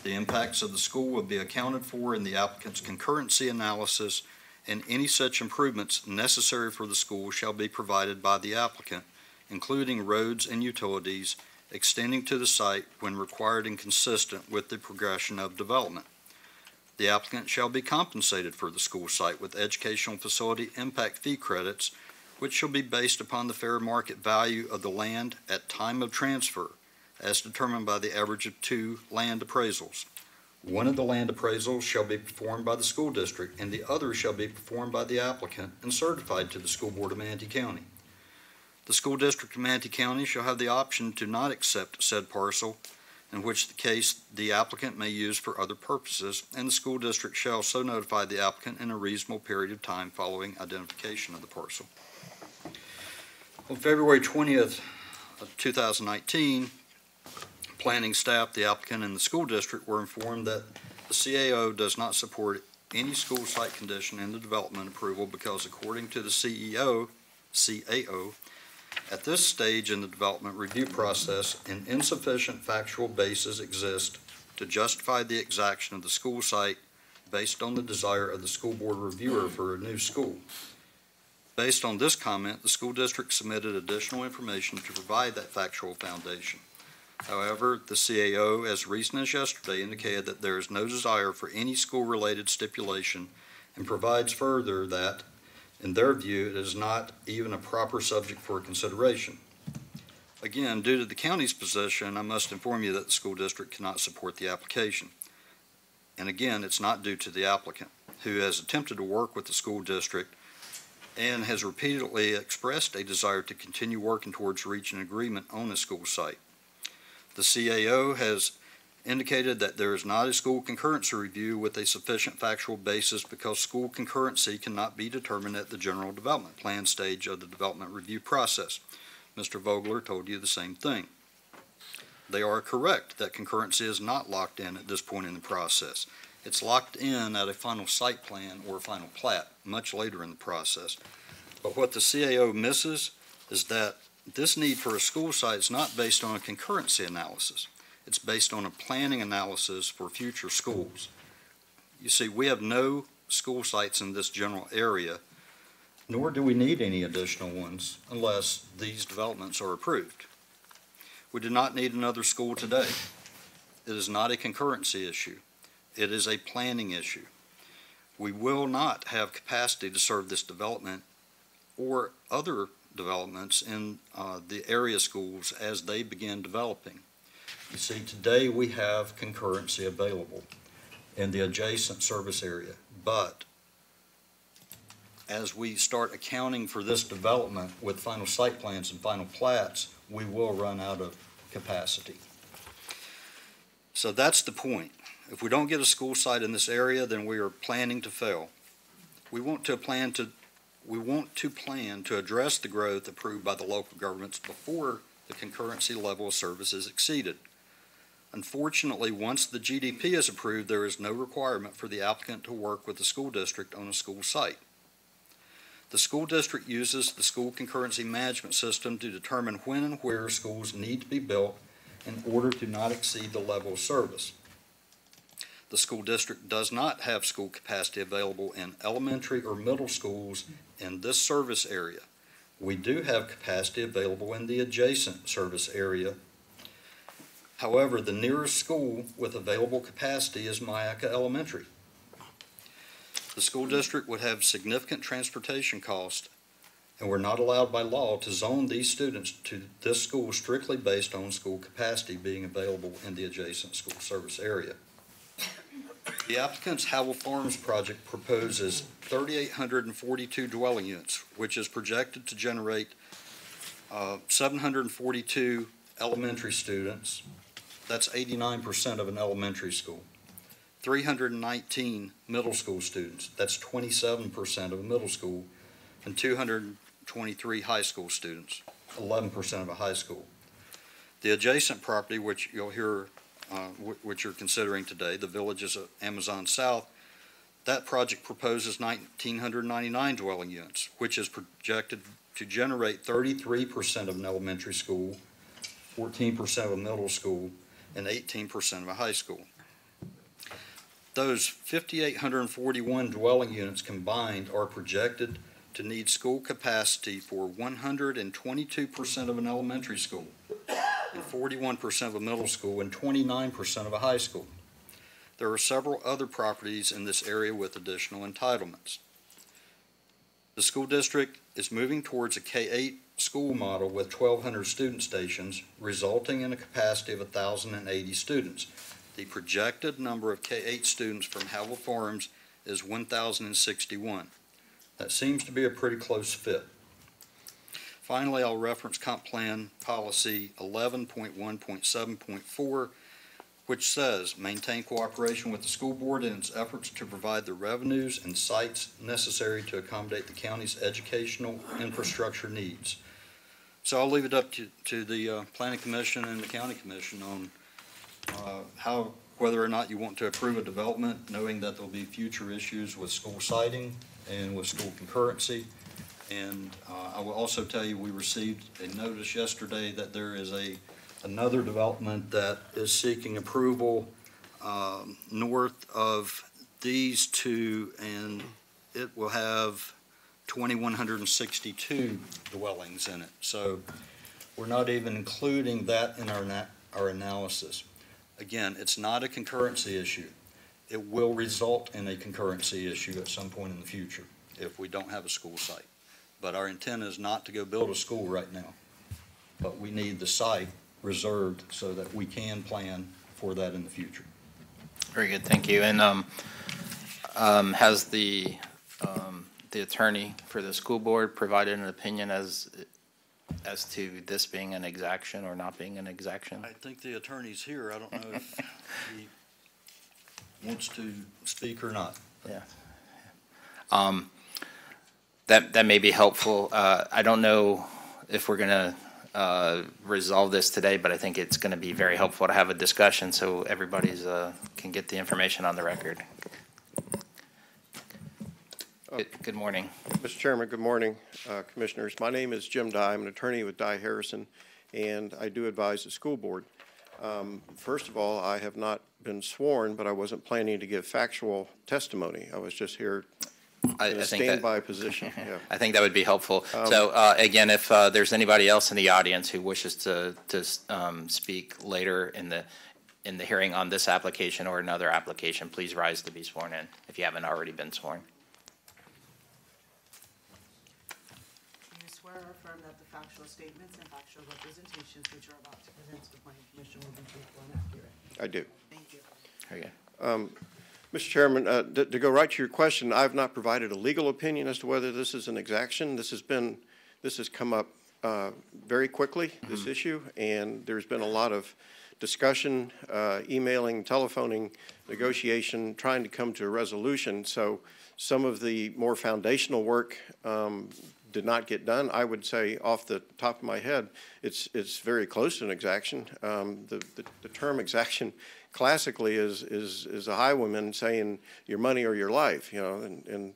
Speaker 16: The impacts of the school will be accounted for in the applicant's concurrency analysis, and any such improvements necessary for the school shall be provided by the applicant, including roads and utilities extending to the site when required and consistent with the progression of development. The applicant shall be compensated for the school site with educational facility impact fee credits, which shall be based upon the fair market value of the land at time of transfer, as determined by the average of 2 land appraisals. One of the land appraisals shall be performed by the school district, and the other shall be performed by the applicant and certified to the School Board of Manatee County. The School District of Manatee County shall have the option to not accept said parcel, in which the case the applicant may use for other purposes, and the school district shall so notify the applicant in a reasonable period of time following identification of the parcel. On February 20th of 2019, planning staff, the applicant, and the school district were informed that the CAO does not support any school site condition in the development approval because, according to the CAO, at this stage in the development review process, an insufficient factual basis exists to justify the exaction of the school site based on the desire of the school board reviewer for a new school. Based on this comment, the school district submitted additional information to provide that factual foundation. However, the CAO, as recent as yesterday, indicated that there is no desire for any school-related stipulation and provides further that, in their view, it is not even a proper subject for consideration. Again, due to the county's position, I must inform you that the school district cannot support the application. And again, it's not due to the applicant, who has attempted to work with the school district and has repeatedly expressed a desire to continue working towards reaching agreement on a school site. The CAO has indicated that there is not a school concurrency review with a sufficient factual basis because school concurrency cannot be determined at the general development plan stage of the development review process. Mr. Vogler told you the same thing. They are correct that concurrency is not locked in at this point in the process. It's locked in at a final site plan or a final plat much later in the process. But what the CAO misses is that this need for a school site is not based on a concurrency analysis. It's based on a planning analysis for future schools. You see, we have no school sites in this general area, nor do we need any additional ones unless these developments are approved. We do not need another school today. It is not a concurrency issue. It is a planning issue. We will not have capacity to serve this development or other developments in the area schools as they begin developing. You see, today we have concurrency available in the adjacent service area, but as we start accounting for this development with final site plans and final plats, we will run out of capacity. So that's the point. If we don't get a school site in this area, then we are planning to fail. We want to plan to address the growth approved by the local governments before the concurrency level of service is exceeded. Unfortunately, once the GDP is approved, there is no requirement for the applicant to work with the school district on a school site. The school district uses the school concurrency management system to determine when and where schools need to be built in order to not exceed the level of service. The school district does not have school capacity available in elementary or middle schools in this service area. We do have capacity available in the adjacent service area. However, the nearest school with available capacity is Myakka Elementary. The school district would have significant transportation costs, and we're not allowed by law to zone these students to this school strictly based on school capacity being available in the adjacent school service area. The applicant's Howell Farms project proposes 3,842 dwelling units, which is projected to generate 742 elementary students. That's 89% of an elementary school. 319 middle school students. That's 27% of a middle school. And 223 high school students, 11% of a high school. The adjacent property, which you'll hear which you're considering today, the Villages of Amazon South, that project proposes 1,999 dwelling units, which is projected to generate 33% of an elementary school, 14% of a middle school, and 18% of a high school. Those 5,841 dwelling units combined are projected to need school capacity for 122% of an elementary school, and 41% of a middle school, and 29% of a high school. There are several other properties in this area with additional entitlements. The school district is moving towards a K-8 school model with 1,200 student stations, resulting in a capacity of 1,080 students. The projected number of K-8 students from Howell Farms is 1,061. That seems to be a pretty close fit. Finally, I'll reference Comp Plan Policy 11.1.7.4, which says, maintain cooperation with the school board in its efforts to provide the revenues and sites necessary to accommodate the county's educational infrastructure needs. So I'll leave it up to the Planning Commission and the County Commission on whether or not you want to approve a development, knowing that there'll be future issues with school siting and with school concurrency. And I will also tell you, we received a notice yesterday that there is another development that is seeking approval north of these two, and it will have 2,162 dwellings in it. So we're not even including that in our analysis. Again, it's not a concurrency issue. It will result in a concurrency issue at some point in the future if we don't have a school site. But our intent is not to go build a school right now. But we need the site reserved so that we can plan for that in the future.
Speaker 1: Very good, thank you. And has the attorney for the school board provided an opinion as to this being an exaction or not being an exaction?
Speaker 16: I think the attorney's here. I don't know if he wants to speak or not.
Speaker 1: Yeah. That may be helpful. I don't know if we're going to resolve this today, but I think it's going to be very helpful to have a discussion so everybody's can get the information on the record. Good morning.
Speaker 17: Mr. Chairman, good morning, Commissioners. My name is Jim Dye. I'm an attorney with Dye Harrison, and I do advise the school board. First of all, I have not been sworn, but I wasn't planning to give factual testimony. I was just here in a standby position. Yeah.
Speaker 1: I think that would be helpful. So again, if there's anybody else in the audience who wishes to speak later in the hearing on this application or another application, please rise to be sworn in if you haven't already been sworn.
Speaker 7: Do you swear or affirm that the factual statements and factual representations which are about to present to the Planning Commission will be truthful and accurate?
Speaker 17: I do.
Speaker 7: Thank you.
Speaker 1: Very good.
Speaker 17: Mr. Chairman, to go right to your question, I've not provided a legal opinion as to whether this is an exaction. This has come up very quickly, this issue, and there's been a lot of discussion, emailing, telephoning, negotiation, trying to come to a resolution. So some of the more foundational work did not get done. I would say off the top of my head, it's very close to an exaction. The term exaction classically is a highwayman saying your money or your life, you know,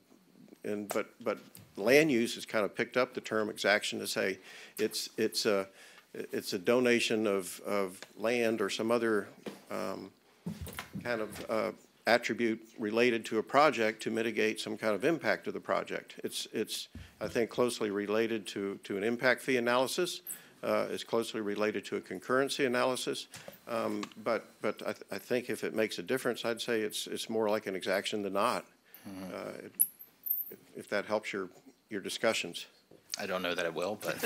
Speaker 17: but land use has kind of picked up the term exaction to say it's a donation of land or some other kind of attribute related to a project to mitigate some kind of impact of the project. It's I think closely related to an impact fee analysis. Is closely related to a concurrency analysis, but I think if it makes a difference, I'd say it's more like an exaction than not. If that helps your discussions.
Speaker 1: I don't know that it will, but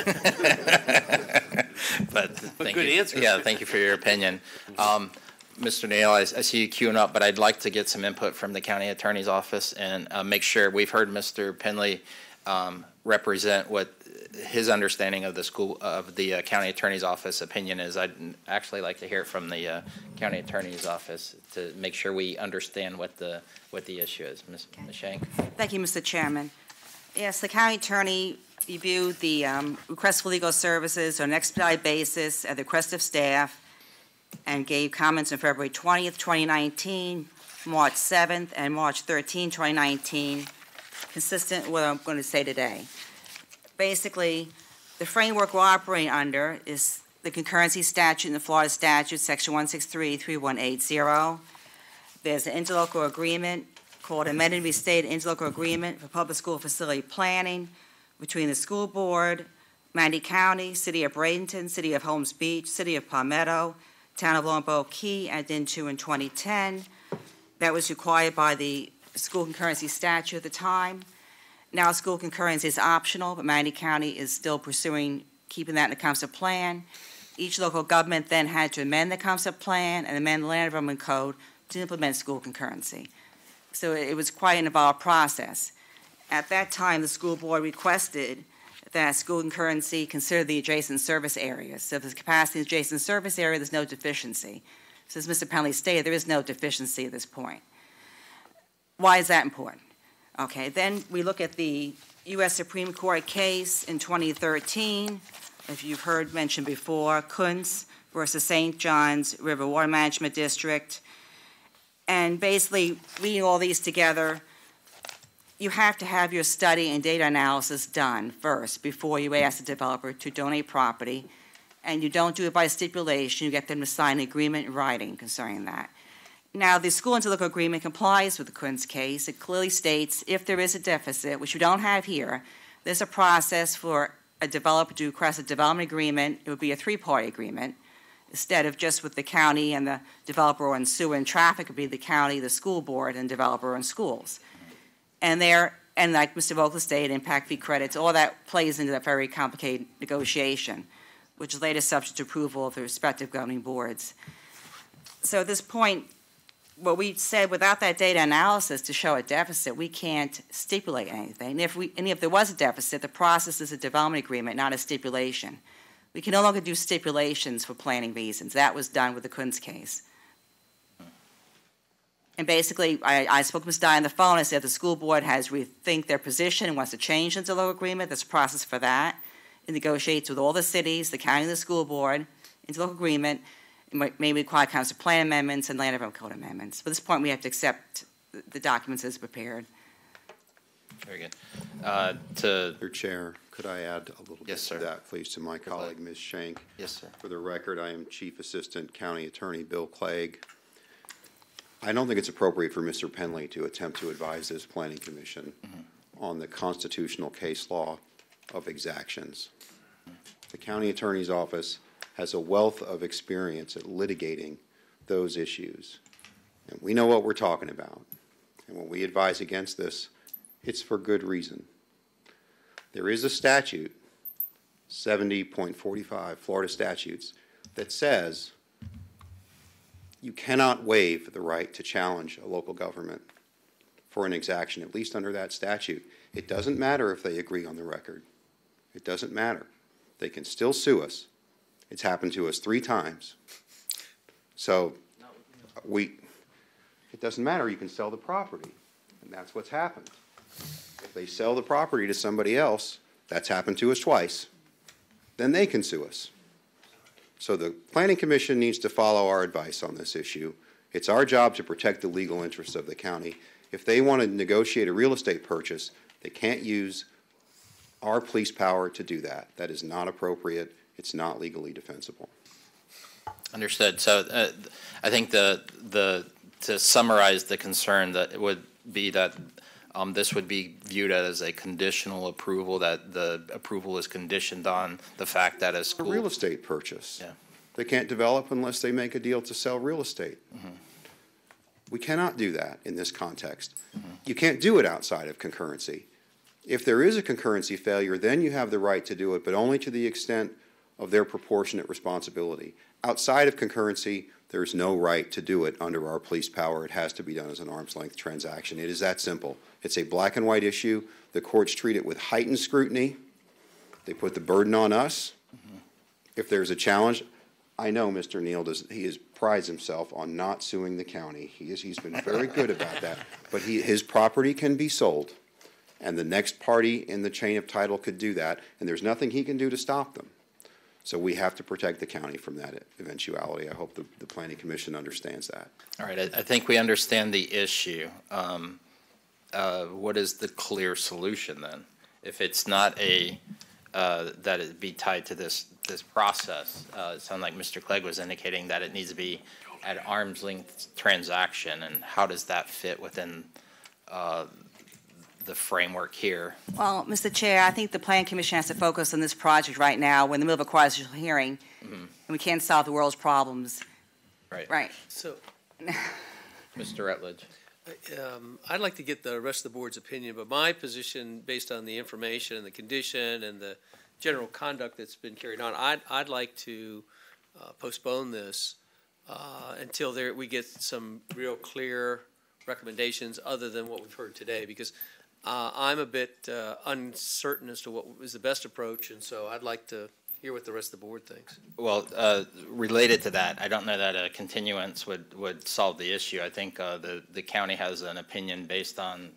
Speaker 1: but thank
Speaker 3: good
Speaker 1: you.
Speaker 3: answer.
Speaker 1: Yeah, thank you for your opinion. Mr. Neal, I see you queuing up, but I'd like to get some input from the county attorney's office and make sure we've heard Mr. Penley represent what his understanding of the county attorney's office opinion is. I'd actually like to hear it from the county attorney's office to make sure we understand what the issue is. Ms. Shank.
Speaker 6: Thank you, Mr. Chairman. Yes, the county attorney reviewed the request for legal services on an expedited basis at the request of staff and gave comments on February 20th, 2019, March 7th, and March 13, 2019, consistent with what I'm going to say today. Basically, the framework we're operating under is the concurrency statute in the Florida statute, section 163-3180. There's an interlocal agreement called Amended and Restated Interlocal Agreement for Public School Facility Planning between the school board, Manatee County, City of Bradenton, City of Holmes Beach, City of Palmetto, Town of Longboat Key, and into in 2010. That was required by the school concurrency statute at the time. Now school concurrency is optional, but Manatee County is still pursuing keeping that in the concept plan. Each local government then had to amend the concept plan and amend the land development code to implement school concurrency. So it was quite an involved process. At that time, the school board requested that school concurrency consider the adjacent service areas. So if there's capacity in the adjacent service area, there's no deficiency. So as Mr. Penley stated, there is no deficiency at this point. Why is that important? Okay, then we look at the U.S. Supreme Court case in 2013, if you've heard mentioned before, Kuntz versus St. John's River Water Management District. And basically, reading all these together, you have to have your study and data analysis done first before you ask the developer to donate property. And you don't do it by stipulation. You get them to sign an agreement in writing concerning that. Now, the school interlocal agreement complies with the Kuntz case. It clearly states if there is a deficit, which we don't have here, there's a process for a developer to request a development agreement. It would be a three-party agreement. Instead of just with the county and the developer on sewer and traffic, it would be the county, the school board, and developer and schools. And like Mr. Vogel stated, impact fee credits, all that plays into that very complicated negotiation, which is later subject to approval of the respective governing boards. So at this point, what we said, without that data analysis to show a deficit, we can't stipulate anything. And if there was a deficit, the process is a development agreement, not a stipulation. We can no longer do stipulations for planning reasons. That was done with the Kuntz case. And basically, I spoke to Ms. Dye on the phone. I said the school board has rethink their position and wants to change the interlocal agreement. There's a process for that. It negotiates with all the cities, the county, and the school board, interlocal agreement. It may require council plan amendments and land development code amendments. But at this point, we have to accept the documents as prepared.
Speaker 1: Very good.
Speaker 18: Mr. Chair, could I add a little bit
Speaker 1: sir.
Speaker 18: to that, please, to my colleague, Ms. Shank?
Speaker 1: Yes, sir.
Speaker 18: For the record, I am Chief Assistant County Attorney Bill Clegg. I don't think it's appropriate for Mr. Penley to attempt to advise this Planning Commission on the constitutional case law of exactions. The County Attorney's Office has a wealth of experience at litigating those issues. And we know what we're talking about. And when we advise against this, it's for good reason. There is a statute, 70.45 Florida statutes, that says You cannot waive the right to challenge a local government for an exaction, at least under that statute. It doesn't matter if they agree on the record. It doesn't matter. They can still sue us. It's happened to us 3 times. So it doesn't matter. You can sell the property, and that's what's happened. If they sell the property to somebody else, that's happened to us twice, then they can sue us. So the Planning Commission needs to follow our advice on this issue. It's our job to protect the legal interests of the county. If they want to negotiate a real estate purchase, they can't use our police power to do that. That is not appropriate. It's not legally defensible.
Speaker 1: Understood. So I think to summarize the concern, that it would be that this would be viewed as a conditional approval, that the approval is conditioned on the fact that a school...
Speaker 18: A real estate purchase.
Speaker 1: Yeah.
Speaker 18: They can't develop unless they make a deal to sell real estate.
Speaker 1: Mm-hmm.
Speaker 18: We cannot do that in this context.
Speaker 1: Mm-hmm.
Speaker 18: You can't do it outside of concurrency. If there is a concurrency failure, then you have the right to do it, but only to the extent of their proportionate responsibility. Outside of concurrency, there's no right to do it under our police power. It has to be done as an arm's length transaction. It is that simple. It's a black and white issue. The courts treat it with heightened scrutiny. They put the burden on us.
Speaker 1: Mm-hmm.
Speaker 18: If there's a challenge, I know Mr. Neal prides himself on not suing the county. He's been very good about that. But his property can be sold, and the next party in the chain of title could do that, and there's nothing he can do to stop them. So we have to protect the county from that eventuality. I hope the Planning Commission understands that.
Speaker 1: All right. I think we understand the issue. What is the clear solution then? If it's not that it be tied to this process, it sounds like Mr. Clegg was indicating that it needs to be an arm's length transaction, and how does that fit within the framework here?
Speaker 6: Well, Mr. Chair, I think the Planning Commission has to focus on this project right now. We're in the middle of a quasi-judicial hearing, and we can't solve the world's problems.
Speaker 1: Right.
Speaker 6: Right.
Speaker 3: So,
Speaker 1: Mr. Rutledge.
Speaker 3: I'd like to get the rest of the board's opinion, but my position, based on the information and the condition and the general conduct that's been carried on, I'd like to postpone this until we get some real clear recommendations other than what we've heard today, because I'm a bit uncertain as to what is the best approach, and so I'd like to hear what the rest of the board thinks.
Speaker 1: Well, related to that, I don't know that a continuance would solve the issue. I think the county has an opinion based on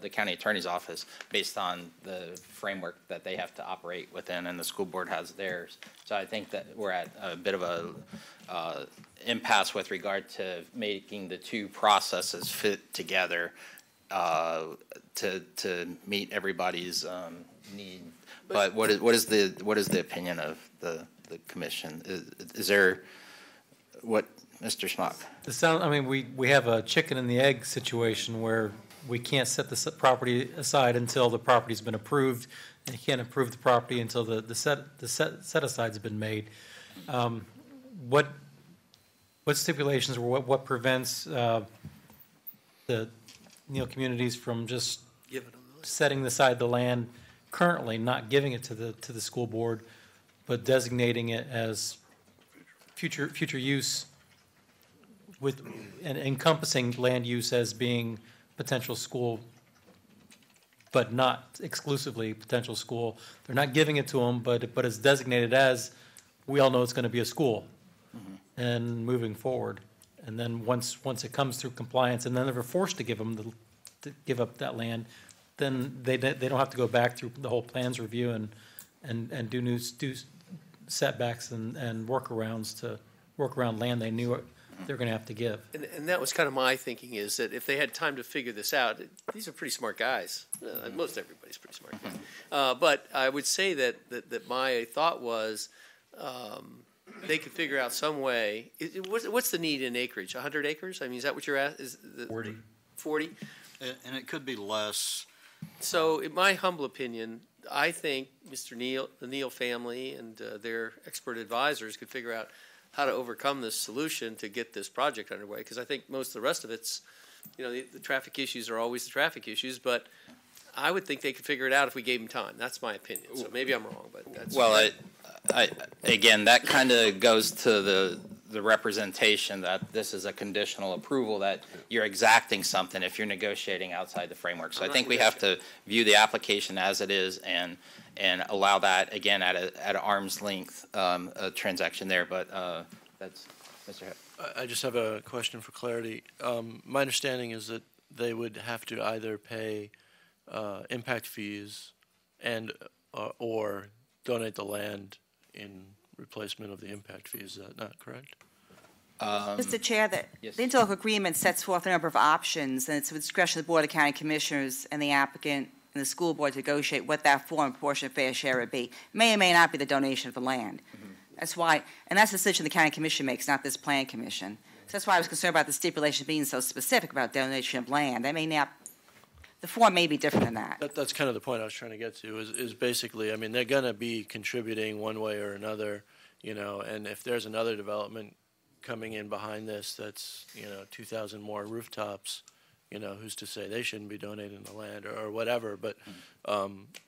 Speaker 1: the county attorney's office, based on the framework that they have to operate within, and the school board has theirs. So I think that we're at a bit of a impasse with regard to making the two processes fit together to meet everybody's need. But what is the opinion of the commission? Is there what, Mr. Schmock?
Speaker 2: I mean, we have a chicken and the egg situation where we can't set the property aside until the property's been approved, and you can't approve the property until the set aside's been made. What stipulations or what prevents the Neal communities from just setting aside the land currently, not giving it to the school board, but designating it as future use and encompassing land use as being potential school, but not exclusively potential school? They're not giving it to them, but it's designated as, we all know it's going to be a school, and moving forward. And then once it comes through compliance, and then they're forced to give up that land, then they don't have to go back through the whole plans review and do setbacks and workarounds to work around land they knew they're going to have to give.
Speaker 3: And that was kind of my thinking, is that if they had time to figure this out, these are pretty smart guys. Most everybody's pretty smart guys. But I would say that my thought was they could figure out some way. What's the need in acreage? 100 acres? I mean, is that what you're at?
Speaker 2: 40.
Speaker 3: 40?
Speaker 16: And it could be less.
Speaker 3: So, in my humble opinion, I think the Neal family and their expert advisors could figure out how to overcome this solution to get this project underway, because I think most of the rest of it's, the traffic issues are always the traffic issues, but I would think they could figure it out if we gave them time. That's my opinion. So maybe I'm wrong, but that's...
Speaker 1: Well, again, that kind of goes to the representation that this is a conditional approval, that you're exacting something if you're negotiating outside the framework. So I think we have to view the application as it is and allow that, again, at an arm's length a transaction there. But that's, Mr. Head.
Speaker 19: I just have a question for clarity. My understanding is that they would have to either pay impact fees and or donate the land in replacement of the impact fees. Is that not correct?
Speaker 6: Mr. Chair,
Speaker 1: yes.
Speaker 6: the interlocal agreement sets forth a number of options, and it's the discretion of the Board of County Commissioners and the applicant and the school board to negotiate what that full and proportionate fair share would be. May or may not be the donation of the land. That's why, and that's the decision the County Commission makes, not this Plan Commission. So that's why I was concerned about the stipulation being so specific about donation of land. That may not, the form may be different than that.
Speaker 19: That's kind of the point I was trying to get to, is basically, I mean, they're going to be contributing one way or another, you know, and if there's another development coming in behind this that's, 2,000 more rooftops, who's to say they shouldn't be donating the land or whatever. But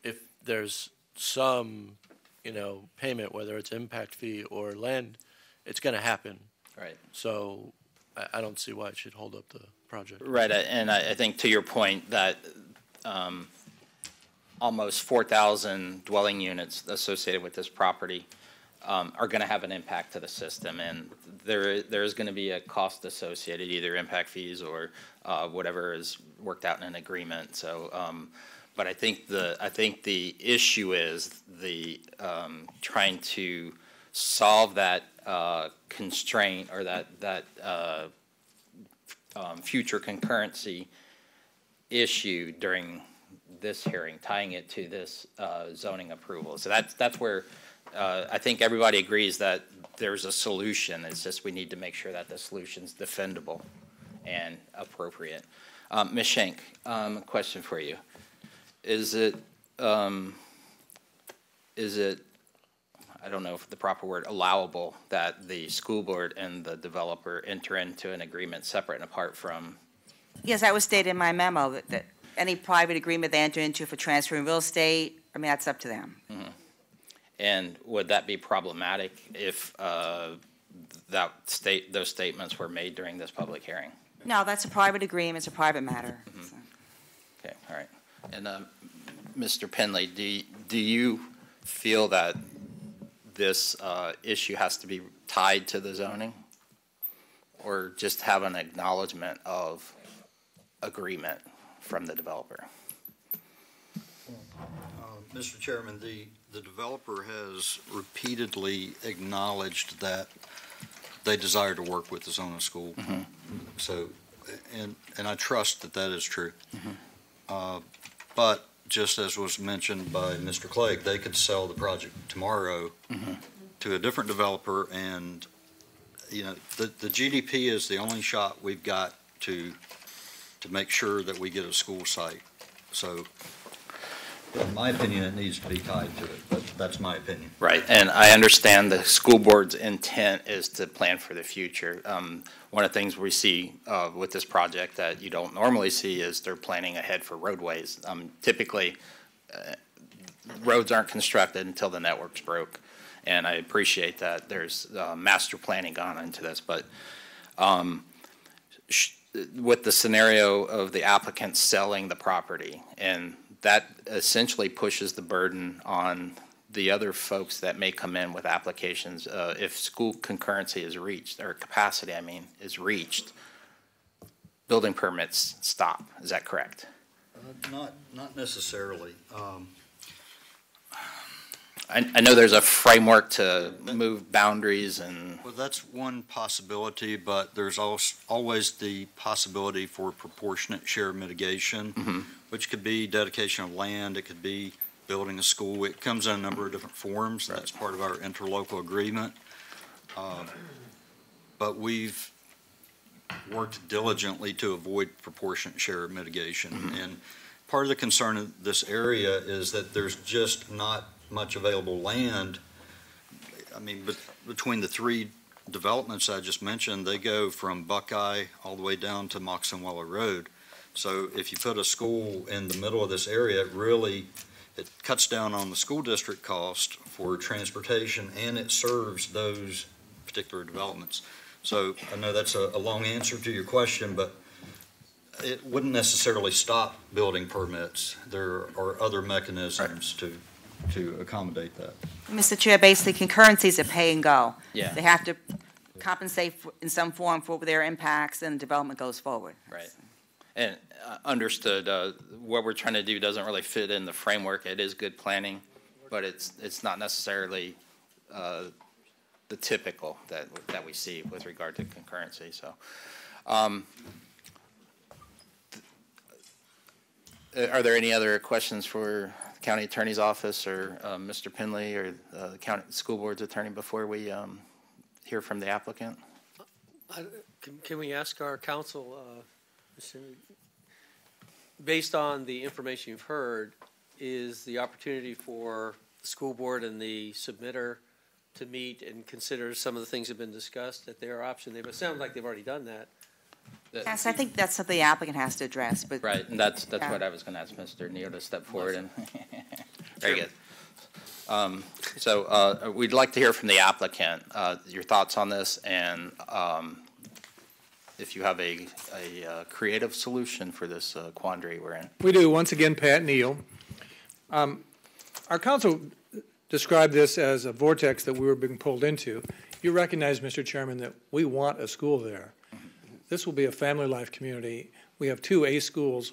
Speaker 19: if there's some, payment, whether it's impact fee or land, it's going to happen.
Speaker 1: Right.
Speaker 19: So I don't see why it should hold up the project.
Speaker 1: Right, and I think to your point that almost 4,000 dwelling units associated with this property are going to have an impact to the system, and there is going to be a cost associated, either impact fees or whatever is worked out in an agreement. So, but I think the issue is the trying to solve that constraint or that future concurrency issue during this hearing, tying it to this zoning approval. So that's where I think everybody agrees that there's a solution. It's just we need to make sure that the solution's defendable and appropriate. Ms. Schenk, a question for you. Is it, I don't know if the proper word, allowable that the school board and the developer enter into an agreement separate and apart from?
Speaker 6: Yes, that was stated in my memo, that any private agreement they enter into for transferring real estate, I mean, that's up to them.
Speaker 1: Mm-hmm. And would that be problematic if those statements were made during this public hearing?
Speaker 6: No, that's a private agreement. It's a private matter.
Speaker 1: Mm-hmm. So. Okay, all right. And Mr. Penley, do you feel that this issue has to be tied to the zoning, or just have an acknowledgement of agreement from the developer?
Speaker 16: Mr. Chairman, the developer has repeatedly acknowledged that they desire to work with the Zona School.
Speaker 1: Mm-hmm.
Speaker 16: So, and I trust that that is true.
Speaker 1: Mm-hmm.
Speaker 16: But just as was mentioned by Mr. Clegg, they could sell the project tomorrow
Speaker 1: mm-hmm.
Speaker 16: to a different developer, and the GDP is the only shot we've got to make sure that we get a school site. So, in my opinion, it needs to be tied to it. That's my opinion.
Speaker 1: Right, and I understand the school board's intent is to plan for the future. One of the things we see with this project that you don't normally see is they're planning ahead for roadways. Typically, roads aren't constructed until the network's broke, and I appreciate that there's master planning gone into this, but with the scenario of the applicant selling the property, and that essentially pushes the burden on the other folks that may come in with applications. If school concurrency is reached, or capacity, is reached, building permits stop. Is that correct?
Speaker 16: Not necessarily.
Speaker 1: I know there's a framework to move boundaries and.
Speaker 16: Well, that's one possibility, but there's always the possibility for proportionate share mitigation,
Speaker 1: mm-hmm.
Speaker 16: which could be dedication of land, it could be building a school. It comes in a number of different forms. Right. That's part of our interlocal agreement. But we've worked diligently to avoid proportionate share mitigation. Mm-hmm. And part of the concern of this area is that there's just not much available land. Between the three developments I just mentioned, they go from Buckeye all the way down to Moxonweller Road. So if you put a school in the middle of this area, it cuts down on the school district cost for transportation, and it serves those particular developments. So I know that's a long answer to your question, but it wouldn't necessarily stop building permits. There are other mechanisms to accommodate that.
Speaker 6: Mr. Chair, basically concurrency is a pay and go.
Speaker 1: Yeah.
Speaker 6: They have to compensate in some form for their impacts, and development goes forward.
Speaker 1: Right. And understood, what we're trying to do doesn't really fit in the framework. It is good planning, but it's not necessarily the typical that we see with regard to concurrency. So, are there any other questions for the County Attorney's Office or Mr. Penley or the County School Board's attorney before we hear from the applicant?
Speaker 3: Can we ask our counsel, based on the information you've heard, is the opportunity for the school board and the submitter to meet and consider some of the things that have been discussed at their option? It sounds like they've already done that.
Speaker 6: Yes, I think that's something the applicant has to address. But
Speaker 1: right, and that's what I was going to ask Mr. Neal to step forward and. Very good. So we'd like to hear from the applicant, your thoughts on this, and if you have a creative solution for this quandary we're in.
Speaker 9: We do. Once again, Pat Neal. Our council described this as a vortex that we were being pulled into. You recognize, Mr. Chairman, that we want a school there. This will be a family life community. We have 2 A schools,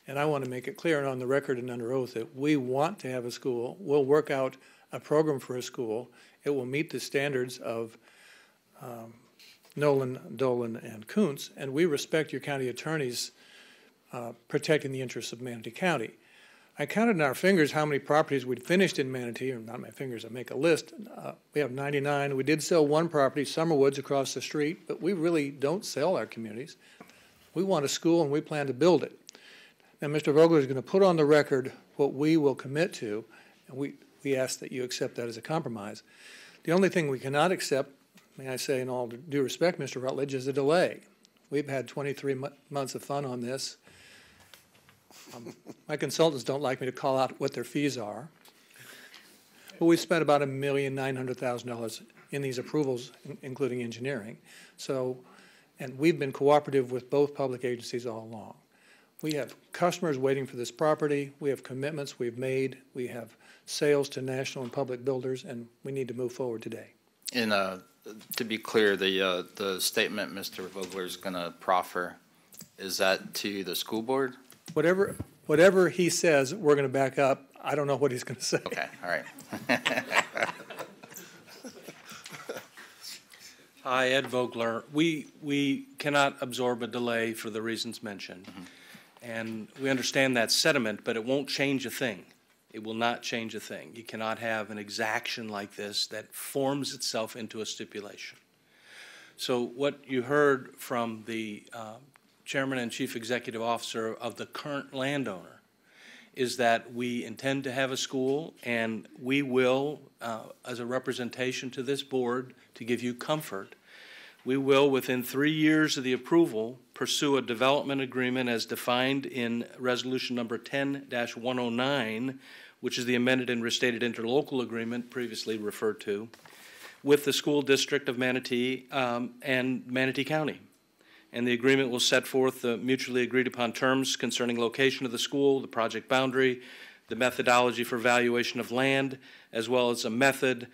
Speaker 9: and I want to make it clear and on the record and under oath that we want to have a school. We'll work out a program for a school. It will meet the standards of Nolan, Dolan, and Kuntz, and we respect your county attorneys protecting the interests of Manatee County. I counted in our fingers how many properties we'd finished in Manatee, or not my fingers, I make a list. We have 99. We did sell 1 property, Summerwoods, across the street, but we really don't sell our communities. We want a school, and we plan to build it. Now, Mr. Vogler is going to put on the record what we will commit to, and we ask that you accept that as a compromise. The only thing we cannot accept, may I say in all due respect, Mr. Rutledge, is a delay. We've had 23 months of fun on this. My consultants don't like me to call out what their fees are. But we spent about $1,900,000 in these approvals, including engineering. So, and we've been cooperative with both public agencies all along. We have customers waiting for this property. We have commitments we've made. We have sales to national and public builders, and we need to move forward today.
Speaker 1: And to be clear, the statement Mr. Vogler is going to proffer, is that to the school board?
Speaker 9: Whatever he says, we're going to back up. I don't know what he's going to say.
Speaker 1: Okay, all right.
Speaker 12: Hi, Ed Vogler. We cannot absorb a delay for the reasons mentioned. And we understand that sentiment, but it won't change a thing. It will not change a thing. You cannot have an exaction like this that forms itself into a stipulation. So what you heard from the Chairman and Chief Executive Officer of the current landowner is that we intend to have a school, and we will, as a representation to this board, to give you comfort, we will, within 3 years of the approval, pursue a development agreement as defined in resolution number 10-109, which is the amended and restated interlocal agreement previously referred to, with the school district of Manatee and Manatee County. And the agreement will set forth the mutually agreed upon terms concerning location of the school, the project boundary, the methodology for valuation of land, as well as a method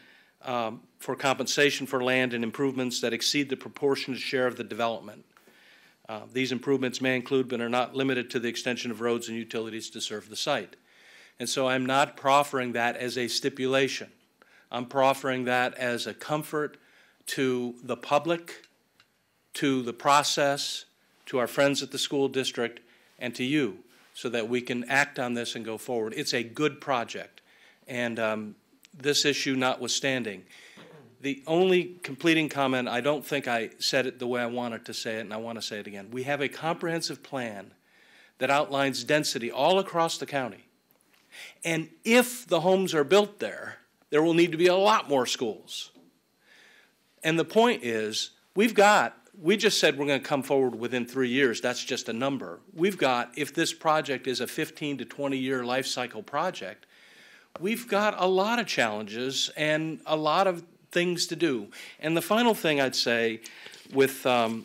Speaker 12: for compensation for land and improvements that exceed the proportionate share of the development. These improvements may include, but are not limited to, the extension of roads and utilities to serve the site. And so I'm not proffering that as a stipulation. I'm proffering that as a comfort to the public, to the process, to our friends at the school district, and to you, so that we can act on this and go forward. It's a good project, and this issue notwithstanding, the only completing comment, I don't think I said it the way I wanted to say it, and I want to say it again. We have a comprehensive plan that outlines density all across the county. And if the homes are built there, there will need to be a lot more schools. And the point is, we just said we're going to come forward within 3 years. That's just a number. We've got, if this project is a 15 to 20 year life cycle project, we've got a lot of challenges and a lot of things to do. And the final thing I'd say, with all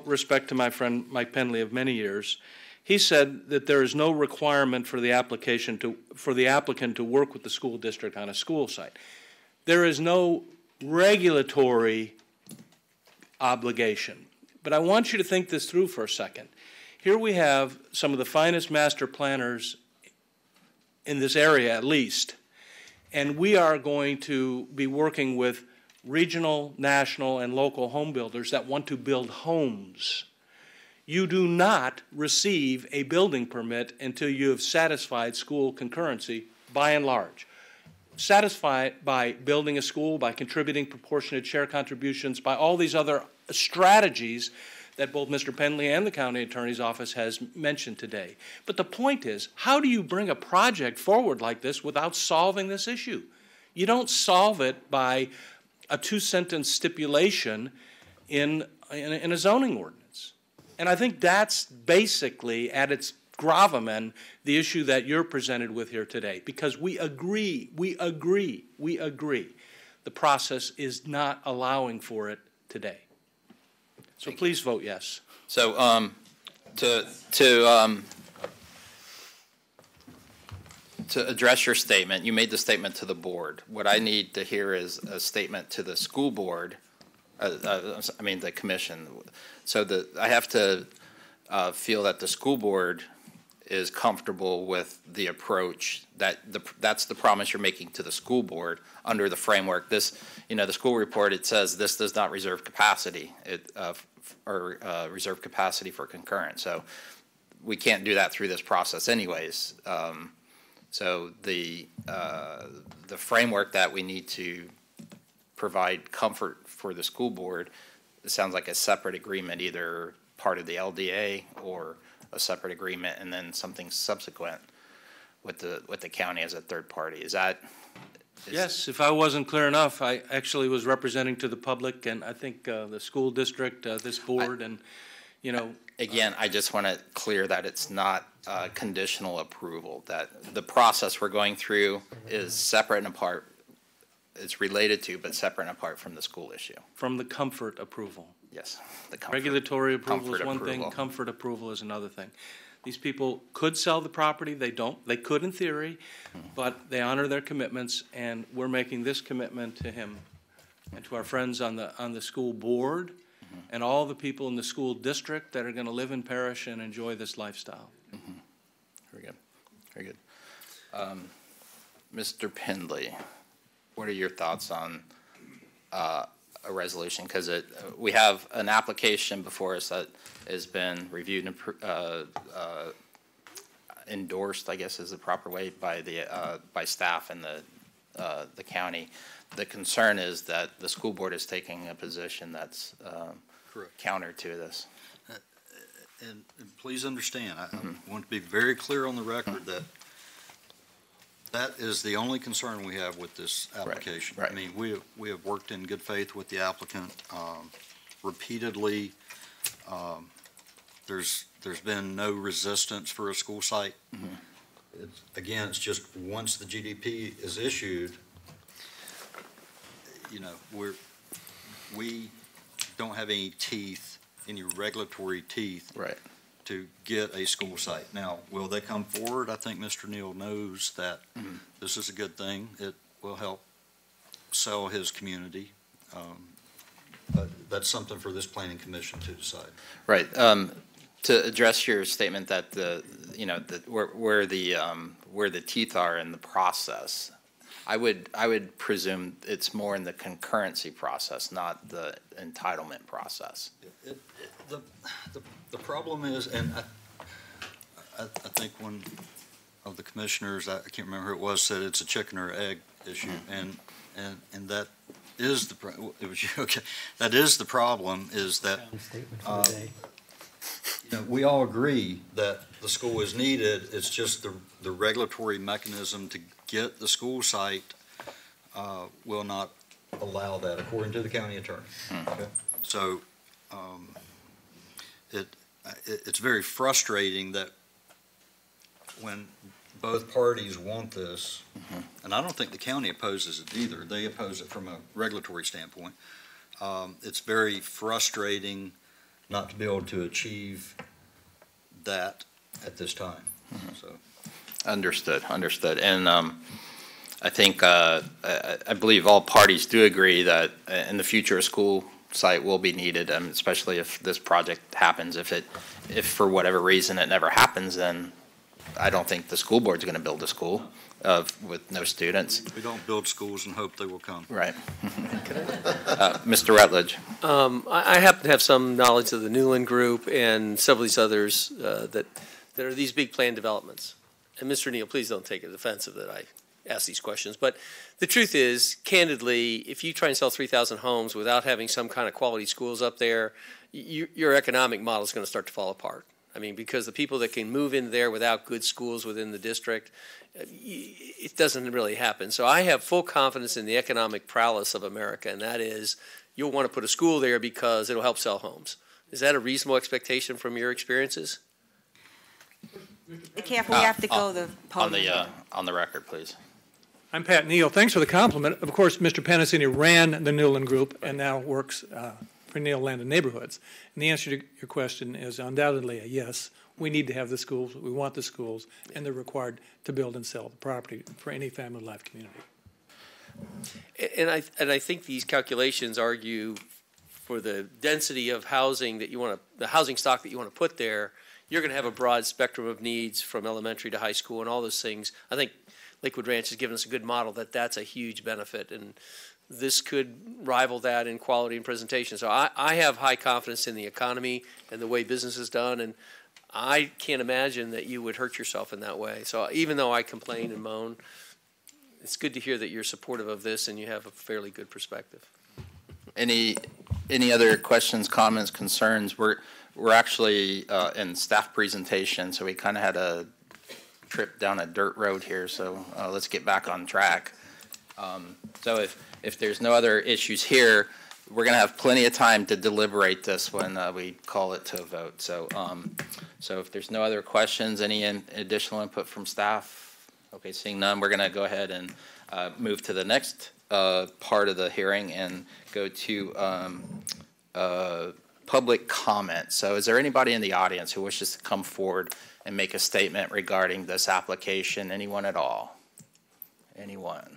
Speaker 12: respect to my friend Mike Penley of many years, he said that there is no requirement for the applicant to work with the school district on a school site. There is no regulatory obligation. But I want you to think this through for a second. Here we have some of the finest master planners in this area, at least, and we are going to be working with regional, national, and local home builders that want to build homes. You do not receive a building permit until you have satisfied school concurrency, by and large. Satisfied by building a school, by contributing proportionate share contributions, by all these other strategies that both Mr. Penley and the county attorney's office has mentioned today. But the point is, how do you bring a project forward like this without solving this issue? You don't solve it by a two-sentence stipulation in a zoning ordinance. And I think that's basically, at its gravamen, the issue that you're presented with here today, because we agree. The process is not allowing for it today. So please vote yes.
Speaker 1: So to address your statement, you made the statement to the board. What I need to hear is a statement to the school board, the commission. So I have to feel that the school board is comfortable with the approach that's the promise you're making to the school board under the framework. The school report, it says this does not reserve capacity reserve capacity for concurrence. So we can't do that through this process anyways. So the framework that we need to provide comfort for the school board, it sounds like a separate agreement, either part of the LDA or a separate agreement, and then something subsequent with the county as a third party. Is that?
Speaker 12: Yes, if I wasn't clear enough, I actually was representing to the public, and I think the school district, this board,
Speaker 1: Again, I just want to clear that it's not conditional approval, that the process we're going through is separate and apart. It's related to, but separate and apart from the school issue.
Speaker 12: From the comfort approval.
Speaker 1: Yes.
Speaker 12: Regulatory approval is one thing, comfort approval is another thing. These people could sell the property, they don't, they could in theory, but they honor their commitments, and we're making this commitment to him and to our friends on the school board and all the people in the school district that are going to live in Parrish and enjoy this lifestyle.
Speaker 1: Very good. Very good. Mr. Pendley, what are your thoughts on a resolution? Because we have an application before us that has been reviewed and endorsed, I guess is the proper way, by staff and the county. The concern is that the school board is taking a position that's counter to this.
Speaker 16: And please understand, I want to be very clear on the record that that is the only concern we have with this application.
Speaker 1: Right.
Speaker 16: I mean, we have worked in good faith with the applicant repeatedly. There's been no resistance for a school site. Again, it's just once the GDP is issued, we don't have any teeth, any regulatory teeth, to get a school site. Now, will they come forward? I think Mr. Neal knows that this is a good thing. It will help sell his community. But that's something for this planning commission to decide.
Speaker 1: Right. To address your statement that where the teeth are in the process, I would presume it's more in the concurrency process, not the entitlement process.
Speaker 16: The problem is, and I think one of the commissioners, I can't remember who it was, said it's a chicken or egg issue, and that is that is the problem. Is that we all agree that the school is needed. It's just the regulatory mechanism to get the school site will not allow that, according to the county attorney. Okay? So it's very frustrating that when both parties want this, and I don't think the county opposes it either. They oppose it from a regulatory standpoint. It's very frustrating not to be able to achieve that at this time. So,
Speaker 1: Understood. And I think, I believe all parties do agree that in the future, a school site will be needed, especially if this project happens. If for whatever reason it never happens, then I don't think the school board's going to build a school with no students.
Speaker 16: we don't build schools and hope they will come.
Speaker 1: Right. Mr. Rutledge.
Speaker 3: I happen to have some knowledge of the Newland Group and some of these others that are these big planned developments. And Mr. Neal, please don't take it offensive that I ask these questions. But the truth is, candidly, if you try and sell 3,000 homes without having some kind of quality schools up there, your economic model is going to start to fall apart. I mean, because the people that can move in there without good schools within the district, it doesn't really happen. So I have full confidence in the economic prowess of America, and that is you'll want to put a school there because it'll help sell homes. Is that a reasonable expectation from your experiences?
Speaker 6: Be careful, we have to go to the podium.
Speaker 1: On the record, please.
Speaker 9: I'm Pat Neal. Thanks for the compliment. Of course, Mr. Penasini ran the Newland Group and now works for Neal Land and Neighborhoods. And the answer to your question is undoubtedly a yes. We need to have the schools, we want the schools, and they're required to build and sell the property for any family life community.
Speaker 3: And I think these calculations argue for the density of housing that you want to, the housing stock that you want to put there, you're going to have a broad spectrum of needs from elementary to high school and all those things. I think Lakewood Ranch has given us a good model that that's a huge benefit, and this could rival that in quality and presentation. So I have high confidence in the economy and the way business is done, and I can't imagine that you would hurt yourself in that way. So even though I complain and moan, it's good to hear that you're supportive of this and you have a fairly good perspective.
Speaker 1: Any other questions, comments, concerns? We're actually in staff presentation, so we kind of had a trip down a dirt road here, so let's get back on track. So if there's no other issues here, we're going to have plenty of time to deliberate this when we call it to a vote. So if there's no other questions, any additional input from staff? Okay, seeing none, we're going to go ahead and move to the next part of the hearing and go to public comment. So is there anybody in the audience who wishes to come forward and make a statement regarding this application? Anyone at all? Anyone?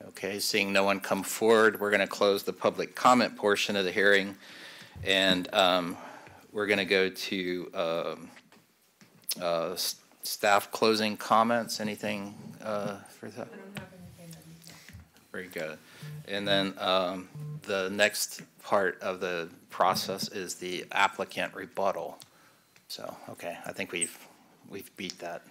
Speaker 1: Okay, seeing no one come forward, we're going to close the public comment portion of the hearing, and we're going to go to staff closing comments. Anything for that? Very good. And then the next part of the process is the applicant rebuttal. So, okay, I think we've beat that